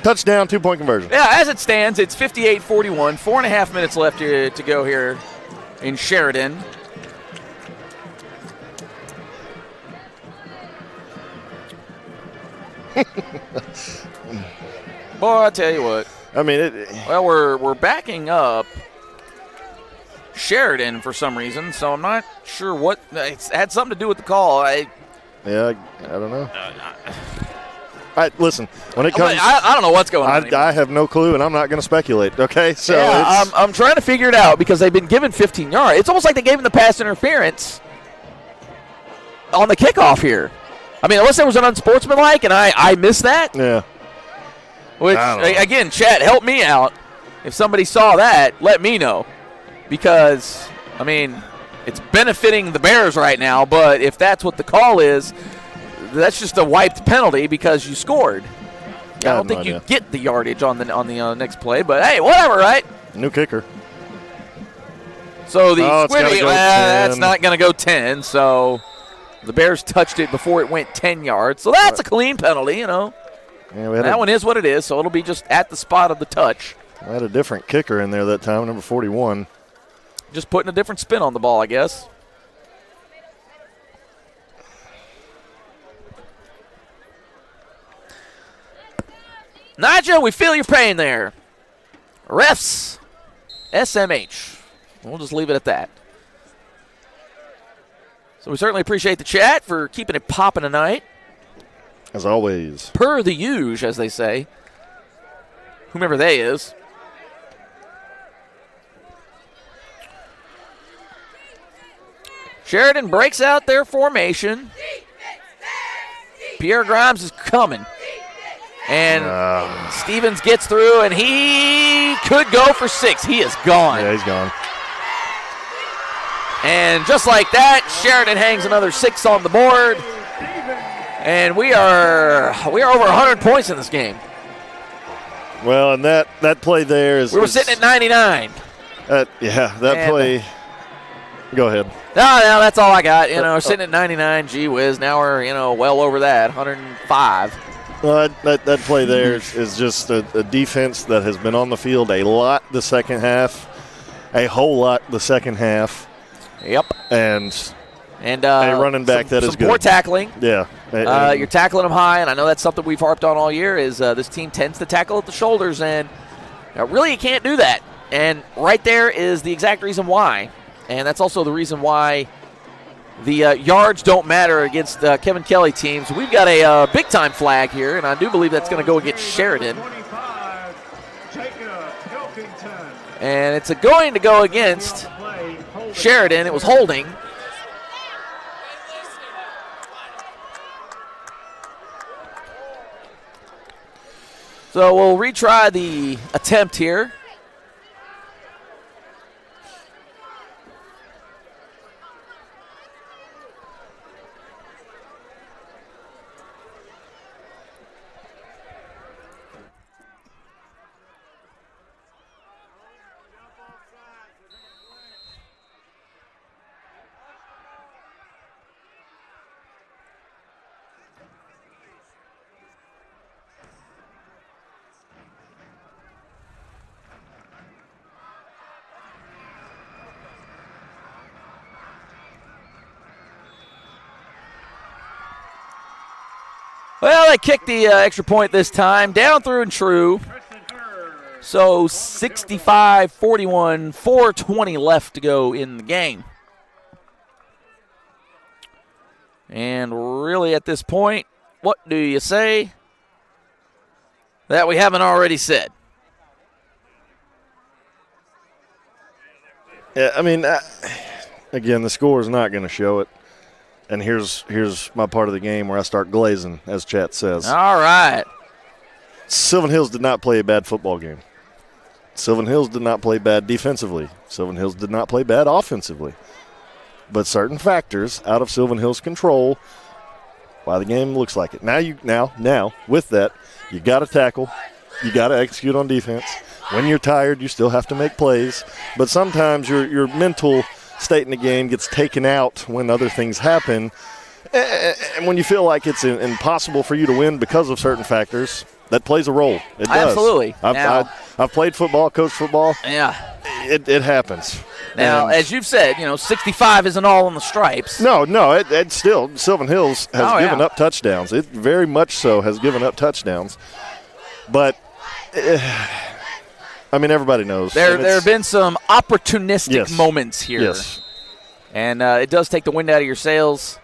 touchdown, 2-point conversion. Yeah, as it stands, it's 58-41. 4.5 minutes left to go here in Sheridan. Boy, I tell you what. I mean, well, we're backing up Sheridan for some reason, so I'm not sure what. It's had something to do with the call. I don't know. Listen, when it comes, I don't know what's going on. I have no clue, and I'm not going to speculate. Okay, so yeah, I'm trying to figure it out because they've been given 15 yards. It's almost like they gave him the pass interference on the kickoff here. I mean, unless there was an unsportsmanlike, and I missed that. Yeah. Which, again, chat, help me out. If somebody saw that, let me know. Because, I mean, it's benefiting the Bears right now, but if that's what the call is, that's just a wiped penalty because you scored. I don't think you idea. get the yardage on the next play, but hey, whatever, right? New kicker. So the it's gotta squibby, go that's 10. not going to go 10. So the Bears touched it before it went 10 yards. So that's a clean penalty, you know. Yeah, we had That one is what it is, so it'll be just at the spot of the touch. I had a different kicker in there that time, number 41. Just putting a different spin on the ball, I guess. Nigel, we feel your pain there. Refs, SMH. We'll just leave it at that. So we certainly appreciate the chat for keeping it popping tonight. As always. Per the usual, as they say. Whomever they is. Sheridan breaks out their formation. Pierre Grimes is coming. And Stevens gets through, and he could go for 6. He is gone. Yeah, he's gone. And just like that, Sheridan hangs another 6 on the board. And we are over 100 points in this game. Well, and that play there is. We were sitting at 99. That play. Go ahead. No, that's all I got. We're sitting at 99. Gee whiz, now we're well over that, 105. Well, that play there is just a defense that has been on the field a lot the second half, a whole lot the second half. Yep. And a running back that is good. More tackling. Yeah. You're tackling them high, and I know that's something we've harped on all year is this team tends to tackle at the shoulders, and really you can't do that. And right there is the exact reason why. And that's also the reason why the yards don't matter against Kevin Kelly teams. We've got a big-time flag here, and I do believe that's going to go against Sheridan. And it's going to go against Sheridan. It was holding. So we'll retry the attempt here. Well, they kicked the extra point this time. Down through and true. So 65-41, 4:20 left to go in the game. And really at this point, what do you say that we haven't already said? Yeah, I mean, again, the score is not going to show it. And here's my part of the game where I start glazing, as chat says. All right. Sylvan Hills did not play a bad football game. Sylvan Hills did not play bad defensively. Sylvan Hills did not play bad offensively. But certain factors out of Sylvan Hills' control, why the game looks like it. Now, with that, you got to tackle. You got to execute on defense. When you're tired, you still have to make plays. But sometimes your mental state in the game gets taken out when other things happen. And when you feel like it's impossible for you to win because of certain factors, that plays a role. It does. Absolutely. I've played football, coached football. Yeah. It happens. Now, as you've said, 65 isn't all on the stripes. No, it still, Sylvan Hills has given up touchdowns. It very much so has given up touchdowns. But, everybody knows. There have been some opportunistic moments here. Yes. And it does take the wind out of your sails,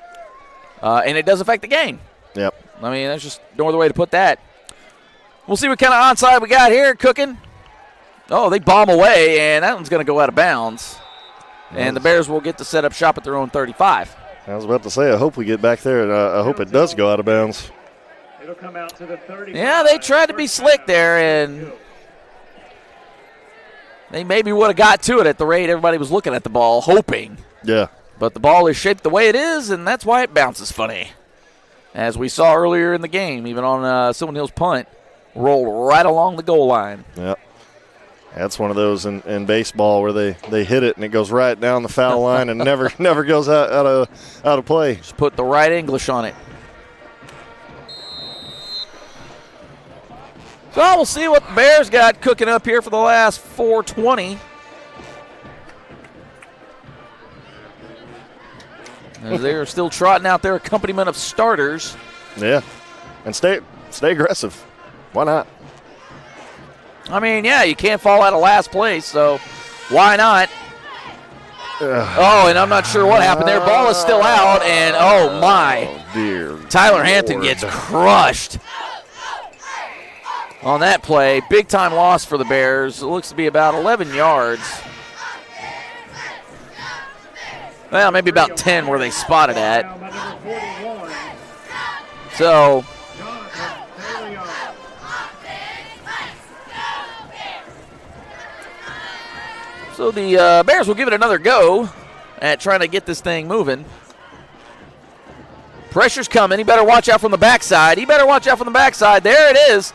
and it does affect the game. Yep. That's just no other way to put that. We'll see what kind of onside we got here cooking. Oh, they bomb away, and that one's going to go out of bounds. And the Bears will get to set up shop at their own 35. I was about to say, I hope we get back there, and I hope it does go out of bounds. It'll come out to the 35. Yeah, they tried to be slick there, and they maybe would have got to it at the rate everybody was looking at the ball, hoping. Yeah. But the ball is shaped the way it is, and that's why it bounces funny. as we saw earlier in the game, even on Sylvan Hills punt, rolled right along the goal line. Yep. That's one of those in baseball where they hit it and it goes right down the foul line and never goes out of play. Just put the right English on it. So we'll see what the Bears got cooking up here for the last 4:20. As they are still trotting out their accompaniment of starters. Yeah, and stay aggressive. Why not? I mean, yeah, you can't fall out of last place, so why not? Oh, and I'm not sure what happened there. Ball is still out, and oh my. Dear Tyler Hampton gets crushed on that play. Big time loss for the Bears. It looks to be about 11 yards. Well, maybe about 10 where they spotted at. So the Bears will give it another go at trying to get this thing moving. Pressure's coming. He better watch out from the backside. There it is.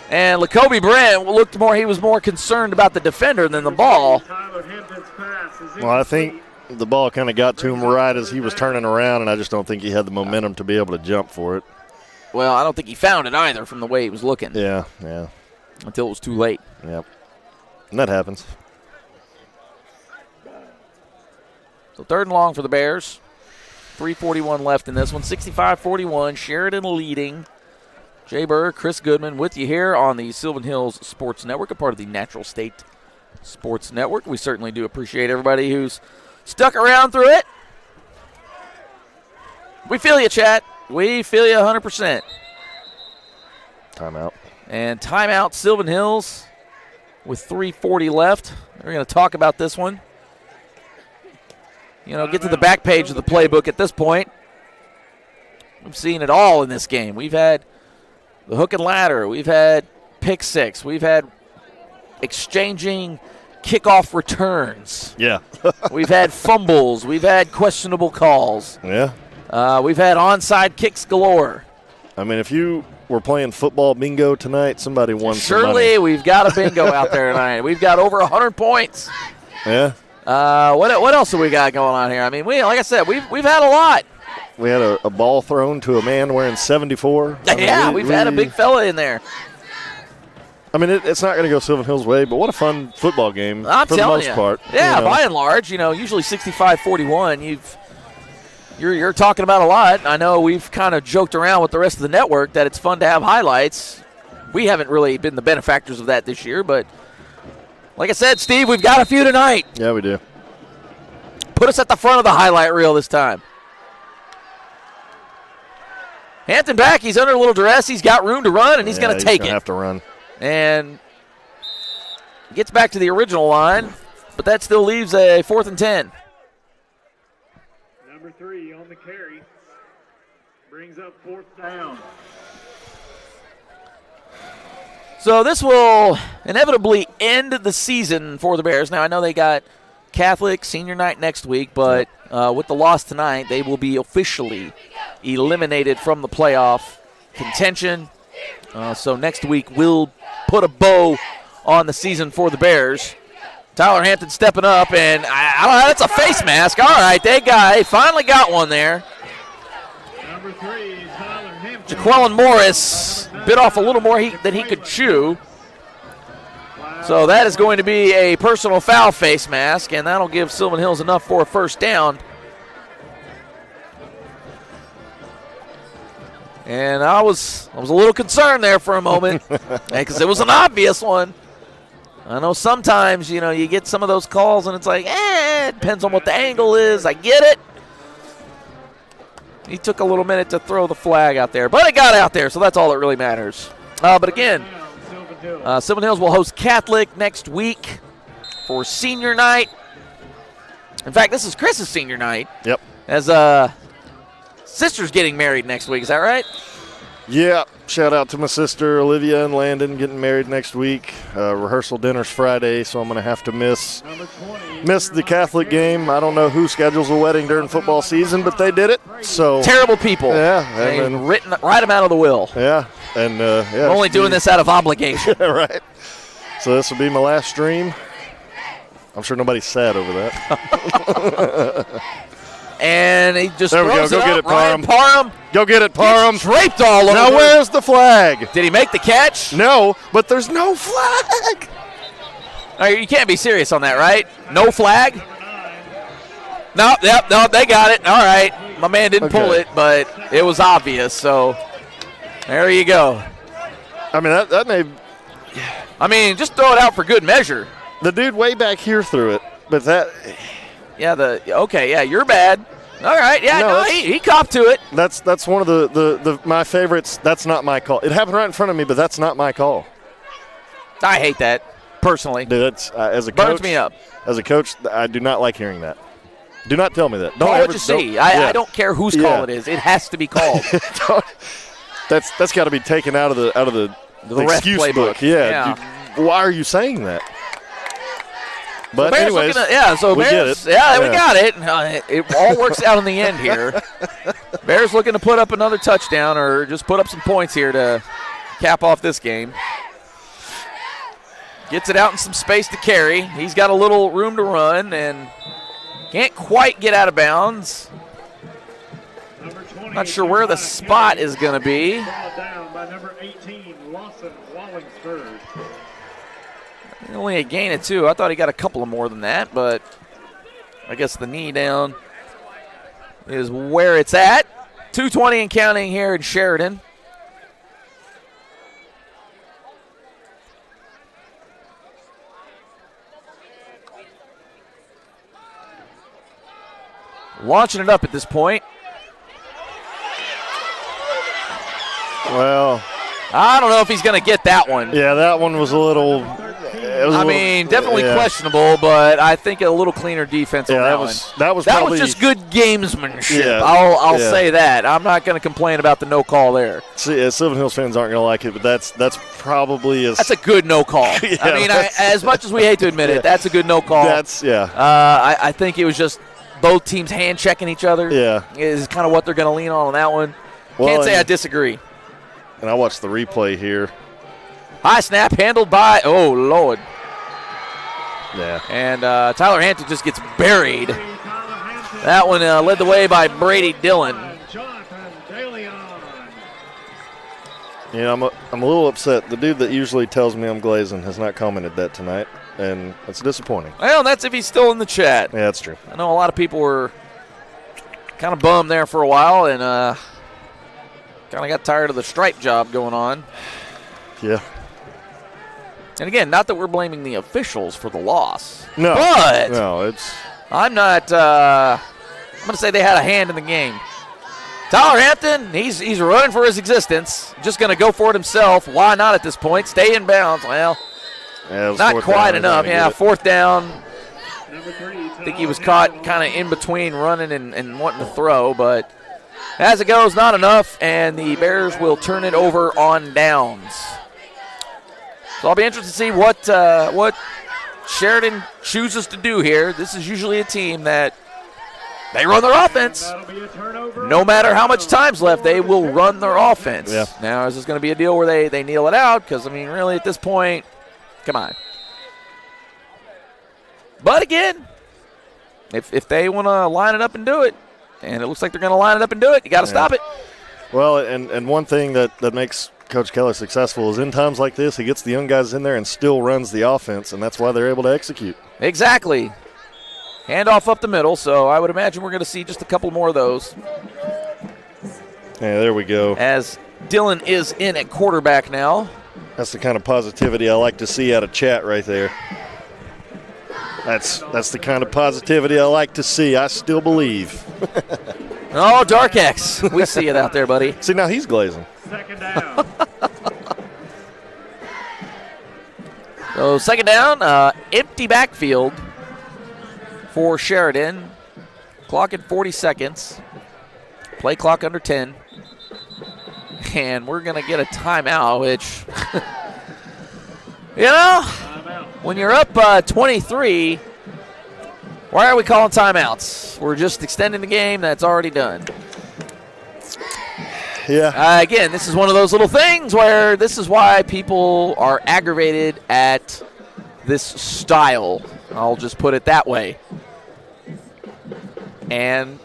And Lacoby Brent looked more. He was more concerned about the defender than the ball. Well, I think the ball kind of got to him right as he was turning around, and I just don't think he had the momentum to be able to jump for it. Well, I don't think he found it either from the way he was looking. Yeah. Until it was too late. Yep. And that happens. So 3rd and long for the Bears. 3:41 left in this one. 65-41. Sheridan leading. Jay Burr, Chris Goodman with you here on the Sylvan Hills Sports Network, a part of the Natural State Sports Network. We certainly do appreciate everybody who's stuck around through it. We feel you, chat. We feel you 100%. Timeout. And timeout, Sylvan Hills with 3:40 left. We're going to talk about this one. Get to the back page of the playbook at this point. We've seen it all in this game. We've had the hook and ladder. We've had pick six. We've had exchanging kickoff returns. Yeah. We've had fumbles. We've had questionable calls. Yeah. We've had onside kicks galore. I mean, if you were playing football bingo tonight, somebody won some money. Surely we've got a bingo out there tonight. We've got over 100 points. Yeah. What else have we got going on here? I mean, like I said, we've had a lot. We had a ball thrown to a man wearing 74. We've had a big fella in there. I mean, it's not going to go Sylvan Hills' way, but what a fun football game I'm for the telling most you. part. Yeah, by and large, usually 65-41. You're talking about a lot. I know we've kind of joked around with the rest of the network that it's fun to have highlights. We haven't really been the benefactors of that this year, but like I said, Steve, we've got a few tonight. Yeah, we do. Put us at the front of the highlight reel this time. Hampton back. He's under a little duress. He's got room to run, and he's going to take it. He's going to have to run. And gets back to the original line, but that still leaves a 4th and 10. Number 3 on the carry. Brings up 4th down. So this will inevitably end the season for the Bears. Now, I know they got Catholic senior night next week, but with the loss tonight, they will be officially eliminated from the playoff contention. So next week we'll put a bow on the season for the Bears. Tyler Hampton stepping up, and I don't know, that's a face mask. All right, they finally got one there. Number 3, Tyler Hampton. Jaquelin Morris bit off a little more than he could chew. So that is going to be a personal foul face mask, and that'll give Sylvan Hills enough for a 1st down. And I was a little concerned there for a moment because it was an obvious one. I know sometimes, you get some of those calls and it's like, it depends on what the angle is. I get it. He took a little minute to throw the flag out there, but it got out there, so that's all that really matters. But again, Sylvan Hills will host Catholic next week for senior night. In fact, this is Chris's senior night. Yep. As sister's getting married next week. Is that right? Yeah, shout out to my sister Olivia and Landon getting married next week. Rehearsal dinner's Friday, so I'm going to have to miss the Catholic game. I don't know who schedules a wedding during football season, but they did it. So terrible people. Yeah, and write them out of the will. Yeah, and we're only doing this out of obligation. Right. So this will be my last stream. I'm sure nobody's sad over that. And he just there we throws go. Go get it, Ryan Parham. Go get it, Parham. Draped all over. Now where's the flag? Did he make the catch? No, but there's no flag. You can't be serious on that, right? No flag? No, they got it. All right. My man didn't pull it, but it was obvious, so there you go. I mean, that may... I mean, just throw it out for good measure. The dude way back here threw it, but that... Yeah, you're bad. All right, he copped to it. That's one of the my favorites. That's not my call. It happened right in front of me, but that's not my call. I hate that, personally. Dude, that's, as a coach, burns me up. As a coach, I do not like hearing that. Do not tell me that. Call what you see. I don't care whose call it is. It has to be called. That's got to be taken out of the excuse book. Yeah. Why are you saying that? But Bears anyways, we get it. Yeah, we got it. It all works out in the end here. Bears looking to put up another touchdown or just put up some points here to cap off this game. Gets it out in some space to carry. He's got a little room to run and can't quite get out of bounds. Not sure where the spot is going to be. Down by number 18, Lawson Wallingsford. Only a gain of 2. I thought he got a couple of more than that, but I guess the knee down is where it's at. 2:20 and counting here in Sheridan. Launching it up at this point. Well, I don't know if he's going to get that one. Yeah, that one was a little. Definitely questionable, but I think a little cleaner defense. Yeah, on that was probably just good gamesmanship. Yeah, I'll say that. I'm not going to complain about the no call there. See, Sylvan Hills fans aren't going to like it, but that's probably that's a good no call. Yeah, I mean, as much as we hate to admit it, that's a good no call. I think it was just both teams hand checking each other. Yeah, is kind of what they're going to lean on that one. Well, Can't say I disagree. And I watched the replay here. High snap handled by, oh, Lord. Yeah. And Tyler Hampton just gets buried. That one led the way by Brady Dillon. Yeah, I'm a little upset. The dude that usually tells me I'm glazing has not commented that tonight, and that's disappointing. Well, that's if he's still in the chat. Yeah, that's true. I know a lot of people were kind of bummed there for a while and kind of got tired of the stripe job going on. Yeah. And again, not that we're blaming the officials for the loss. No. But it's. I'm not. I'm going to say they had a hand in the game. Tyler Hampton, he's running for his existence. Just going to go for it himself. Why not at this point? Stay in bounds. Well, not quite enough. Yeah, fourth down. I think he was caught kind of in between running and wanting to throw, but as it goes, not enough, and the Bears will turn it over on downs. So I'll be interested to see what Sheridan chooses to do here. This is usually a team that they run their offense. No matter how much time's left, they will run their offense. Yeah. Now, is this going to be a deal where they kneel it out? Because, I mean, really at this point, come on. But again, if they want to line it up and do it, and it looks like they're going to line it up and do it, you got to stop it. Well, and one thing that makes Coach Keller successful is in times like this, he gets the young guys in there and still runs the offense, and that's why they're able to execute. Exactly. Handoff up the middle, so I would imagine we're going to see just a couple more of those. Yeah, there we go. As Dillon is in at quarterback now. That's the kind of positivity I like to see out of chat right there. That's the kind of positivity I like to see. I still believe. Oh, Dark X. We see it out there, buddy. See, now he's glazing. Second down. So second down, empty backfield for Sheridan. Clock at 40 seconds. Play clock under 10. can, we're going to get a timeout, which, you know, when you're up 23, why are we calling timeouts? We're just extending the game that's already done. Yeah. Again, this is one of those little things where this is why people are aggravated at this style. I'll just put it that way. And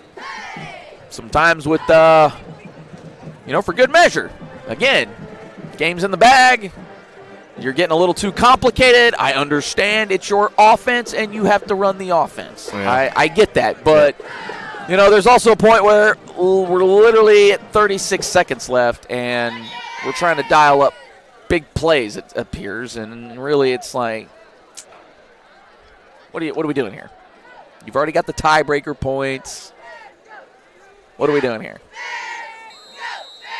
sometimes with, for good measure. Again, game's in the bag. You're getting a little too complicated. I understand it's your offense and you have to run the offense. Yeah. I get that. But, there's also a point where we're literally at 36 seconds left and we're trying to dial up big plays, it appears. And really it's like, what are we doing here? You've already got the tiebreaker points. What are we doing here?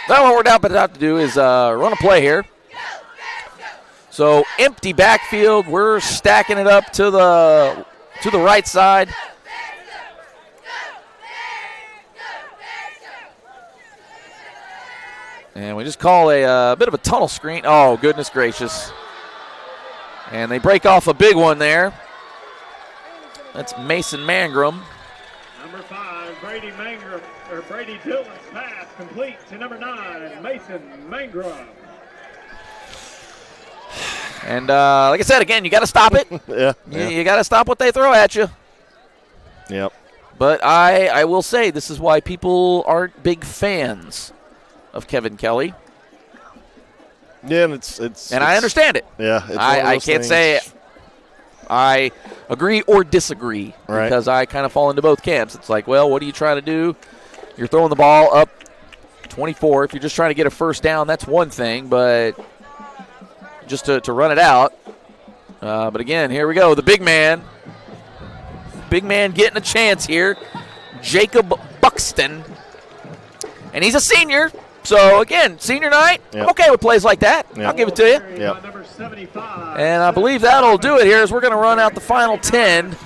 Now what we're about to do is run a play here. So empty backfield. We're stacking it up to the right side. And we just call a bit of a tunnel screen. Oh, goodness gracious. And they break off a big one there. That's Mason Mangrum. Number 5, Brady Dillon's pass complete to number 9, Mason Mangrum. And like I said, again, you got to stop it. Yeah. You got to stop what they throw at you. Yep. But I will say this is why people aren't big fans of Kevin Kelly. Yeah, and I understand it. Yeah. I can't say I agree or disagree because I kind of fall into both camps. It's like, well, what are you trying to do? You're throwing the ball up 24. If you're just trying to get a first down, that's one thing, but just to run it out. But again, here we go. The big man. Big man getting a chance here. Jacob Buxton. And he's a senior. So, again, senior night, I'm okay with plays like that. Yep. I'll give it to you. Yep. And I believe that'll do it here as we're going to run out the final 10.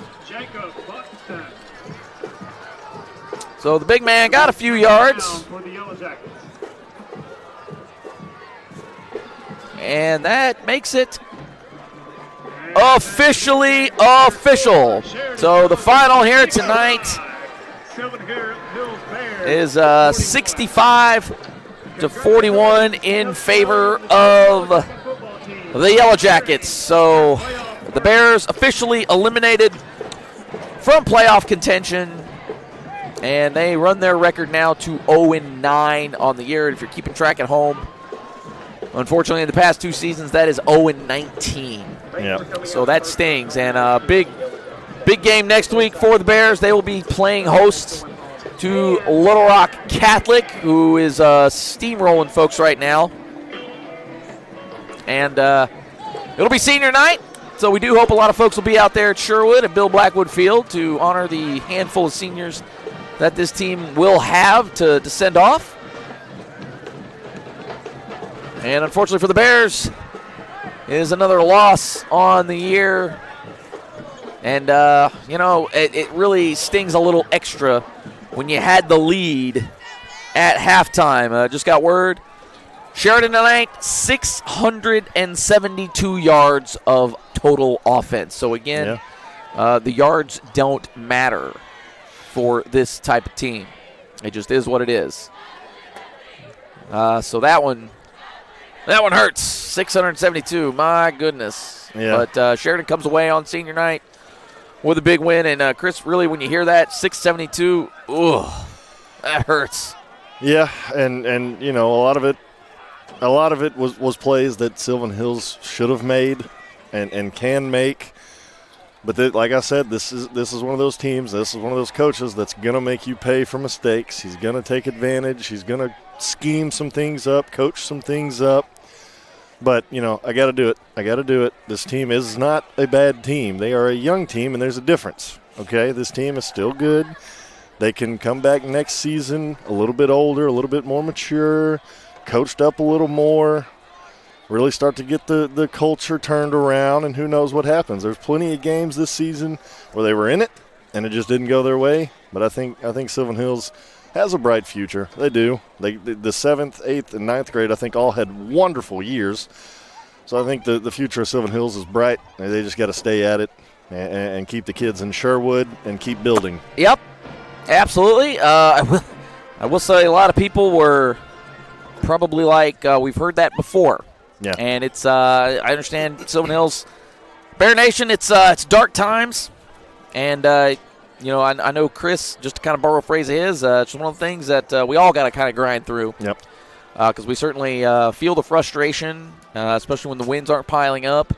So the big man got a few yards. And that makes it officially official. So the final here tonight is 65-41 in favor of the Yellowjackets. So the Bears officially eliminated from playoff contention, and they run their record now to 0-9 on the year. If you're keeping track at home, unfortunately in the past 2 seasons, that is 0-19. Yep. So that stings. And big game next week for the Bears. They will be playing hosts to Little Rock Catholic, who is steamrolling folks right now. And it'll be senior night, so we do hope a lot of folks will be out there at Sherwood and Bill Blackwood Field to honor the handful of seniors that this team will have to send off. And unfortunately for the Bears, it is another loss on the year. And, it really stings a little extra when you had the lead at halftime. Just got word. Sheridan tonight, 672 yards of total offense. So, again, the yards don't matter for this type of team. It just is what it is. So that one hurts. 672, my goodness. Yeah. But Sheridan comes away on senior night with a big win. And, Chris, really, when you hear that, 672, that hurts. Yeah, and a lot of it was plays that Sylvan Hills should have made and can make. But like I said, this is one of those teams, this is one of those coaches that's going to make you pay for mistakes. He's going to take advantage. He's going to scheme some things up, coach some things up. But, I got to do it. This team is not a bad team. They are a young team, and there's a difference, okay? This team is still good. They can come back next season a little bit older, a little bit more mature, coached up a little more, really start to get the culture turned around, and who knows what happens. There's plenty of games this season where they were in it, and it just didn't go their way. But I think Sylvan Hills has a bright future. They do. The 7th, 8th, and 9th grade, I think, all had wonderful years. So I think the future of Sylvan Hills is bright. They just got to stay at it and keep the kids in Sherwood and keep building. Yep, absolutely. I will say a lot of people were probably like, we've heard that before. Yeah. And it's I understand Sylvan Hills, Bear Nation, it's dark times. And, I know Chris, just to kind of borrow a phrase of his, it's one of the things that we all got to kind of grind through. Yep. Because we certainly feel the frustration, especially when the wins aren't piling up,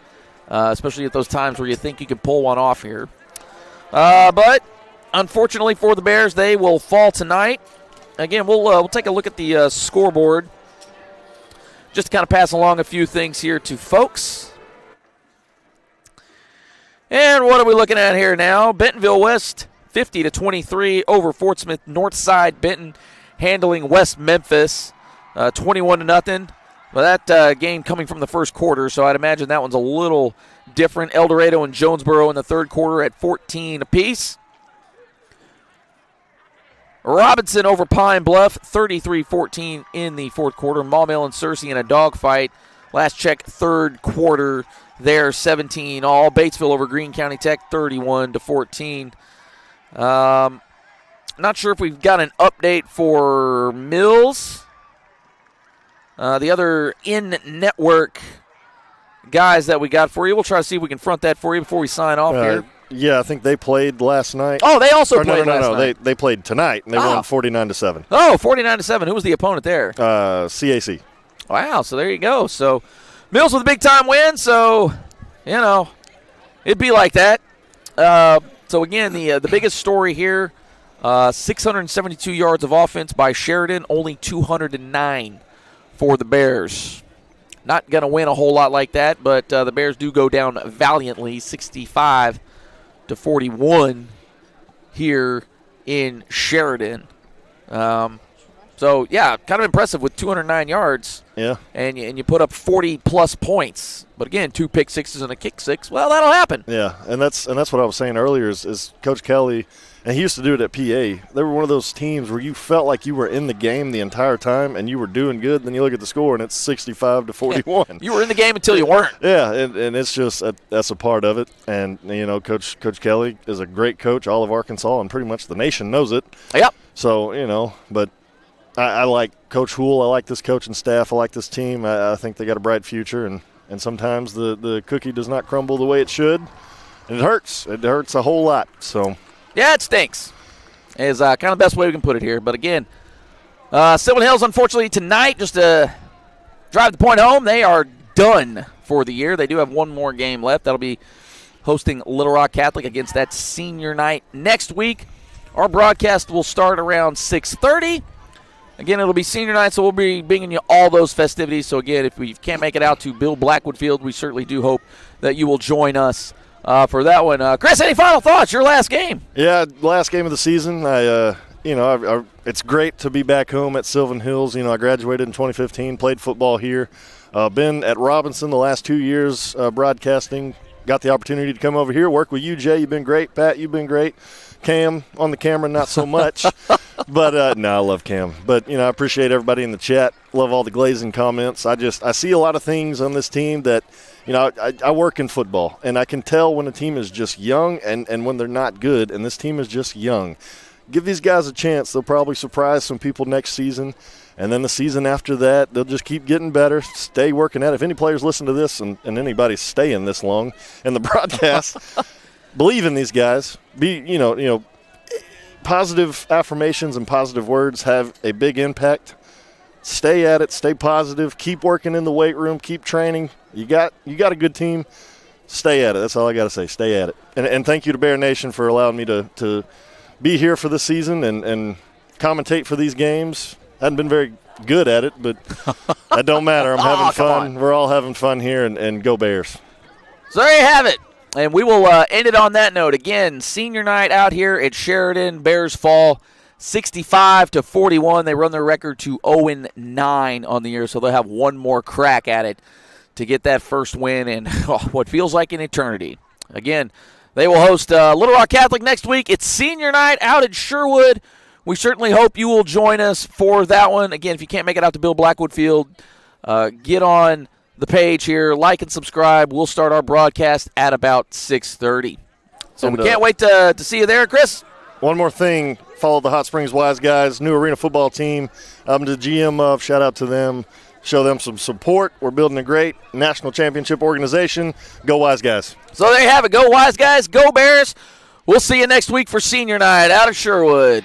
especially at those times where you think you can pull one off here. But unfortunately for the Bears, they will fall tonight. Again, we'll take a look at the scoreboard just to kind of pass along a few things here to folks. And what are we looking at here now? Bentonville West 50-23 over Fort Smith Northside. Benton handling West Memphis 21-0. Well, that game coming from the first quarter, so I'd imagine that one's a little different. El Dorado and Jonesboro in the third quarter at 14 apiece. Robinson over Pine Bluff, 33-14 in the fourth quarter. Maumelle and Searcy in a dogfight. Last check, third quarter there, 17 all. Batesville over Greene County Tech, 31-14. Not sure if we've got an update for Mills. The other in-network guys that we got for you. We'll try to see if we can front that for you before we sign off here. Yeah, I think they played last night. Oh, they also played last night. They played tonight, and they won 49-7. Oh, 49-7. Who was the opponent there? CAC. Wow, so there you go. So Mills with a big-time win, so, it'd be like that. So, again, the biggest story here, 672 yards of offense by Sheridan, only 209 for the Bears. Not going to win a whole lot like that, but the Bears do go down valiantly, 65-41 here in Sheridan. So, yeah, kind of impressive with 209 yards. Yeah. And you put up 40-plus points. But, again, 2 pick sixes and a kick six. Well, that'll happen. Yeah, and that's what I was saying earlier is Coach Kelly, and he used to do it at PA. They were one of those teams where you felt like you were in the game the entire time and you were doing good. Then you look at the score, and it's 65-41. You were in the game until you weren't. Yeah, and it's just that's a part of it. And, Coach Kelly is a great coach. All of Arkansas and pretty much the nation knows it. Yep. So, but I like Coach Houle. I like this coaching staff. I like this team. I think they got a bright future, and sometimes the cookie does not crumble the way it should. And it hurts. It hurts a whole lot. So, yeah, it stinks is kind of the best way we can put it here. But, again, Sylvan Hills, unfortunately, tonight, just to drive the point home, they are done for the year. They do have one more game left. That'll be hosting Little Rock Catholic against that senior night next week. Our broadcast will start around 6:30. Again, it'll be senior night, so we'll be bringing you all those festivities. So, again, if we can't make it out to Bill Blackwood Field, we certainly do hope that you will join us for that one. Chris, any final thoughts? Your last game. Yeah, last game of the season. It's great to be back home at Sylvan Hills. I graduated in 2015, played football here. Been at Robinson the last 2 years broadcasting. Got the opportunity to come over here, work with you, Jay. You've been great. Pat, you've been great. Cam on the camera, not so much. But, I love Cam. But, I appreciate everybody in the chat. Love all the glazing comments. I see a lot of things on this team that, I work in football, and I can tell when a team is just young and when they're not good, and this team is just young. Give these guys a chance. They'll probably surprise some people next season. And then the season after that, they'll just keep getting better, stay working at it. If any players listen to this and anybody's staying this long in the broadcast, believe in these guys. Positive affirmations and positive words have a big impact. Stay at it, stay positive, keep working in the weight room, keep training. You got a good team. Stay at it. That's all I got to say. Stay at it. And thank you to Bear Nation for allowing me to be here for this season and commentate for these games. I hadn't been very good at it, but that don't matter. I'm having fun. We're all having fun here, and go Bears. So there you have it. And we will end it on that note. Again, senior night out here at Sheridan. Bears fall 65-41. They run their record to 0-9 on the year, so they'll have one more crack at it to get that first win in what feels like an eternity. Again, they will host Little Rock Catholic next week. It's senior night out at Sherwood. we certainly hope you will join us for that one. Again, if you can't make it out to Bill Blackwood Field, get on the page here, like and subscribe. We'll start our broadcast at about 6:30. So we can't wait to see you there, Chris. One more thing, follow the Hot Springs Wise Guys, new arena football team. I'm the GM of, shout out to them. Show them some support. We're building a great national championship organization. Go Wise Guys. So there you have it. Go Wise Guys. Go Bears. We'll see you next week for senior night out of Sherwood.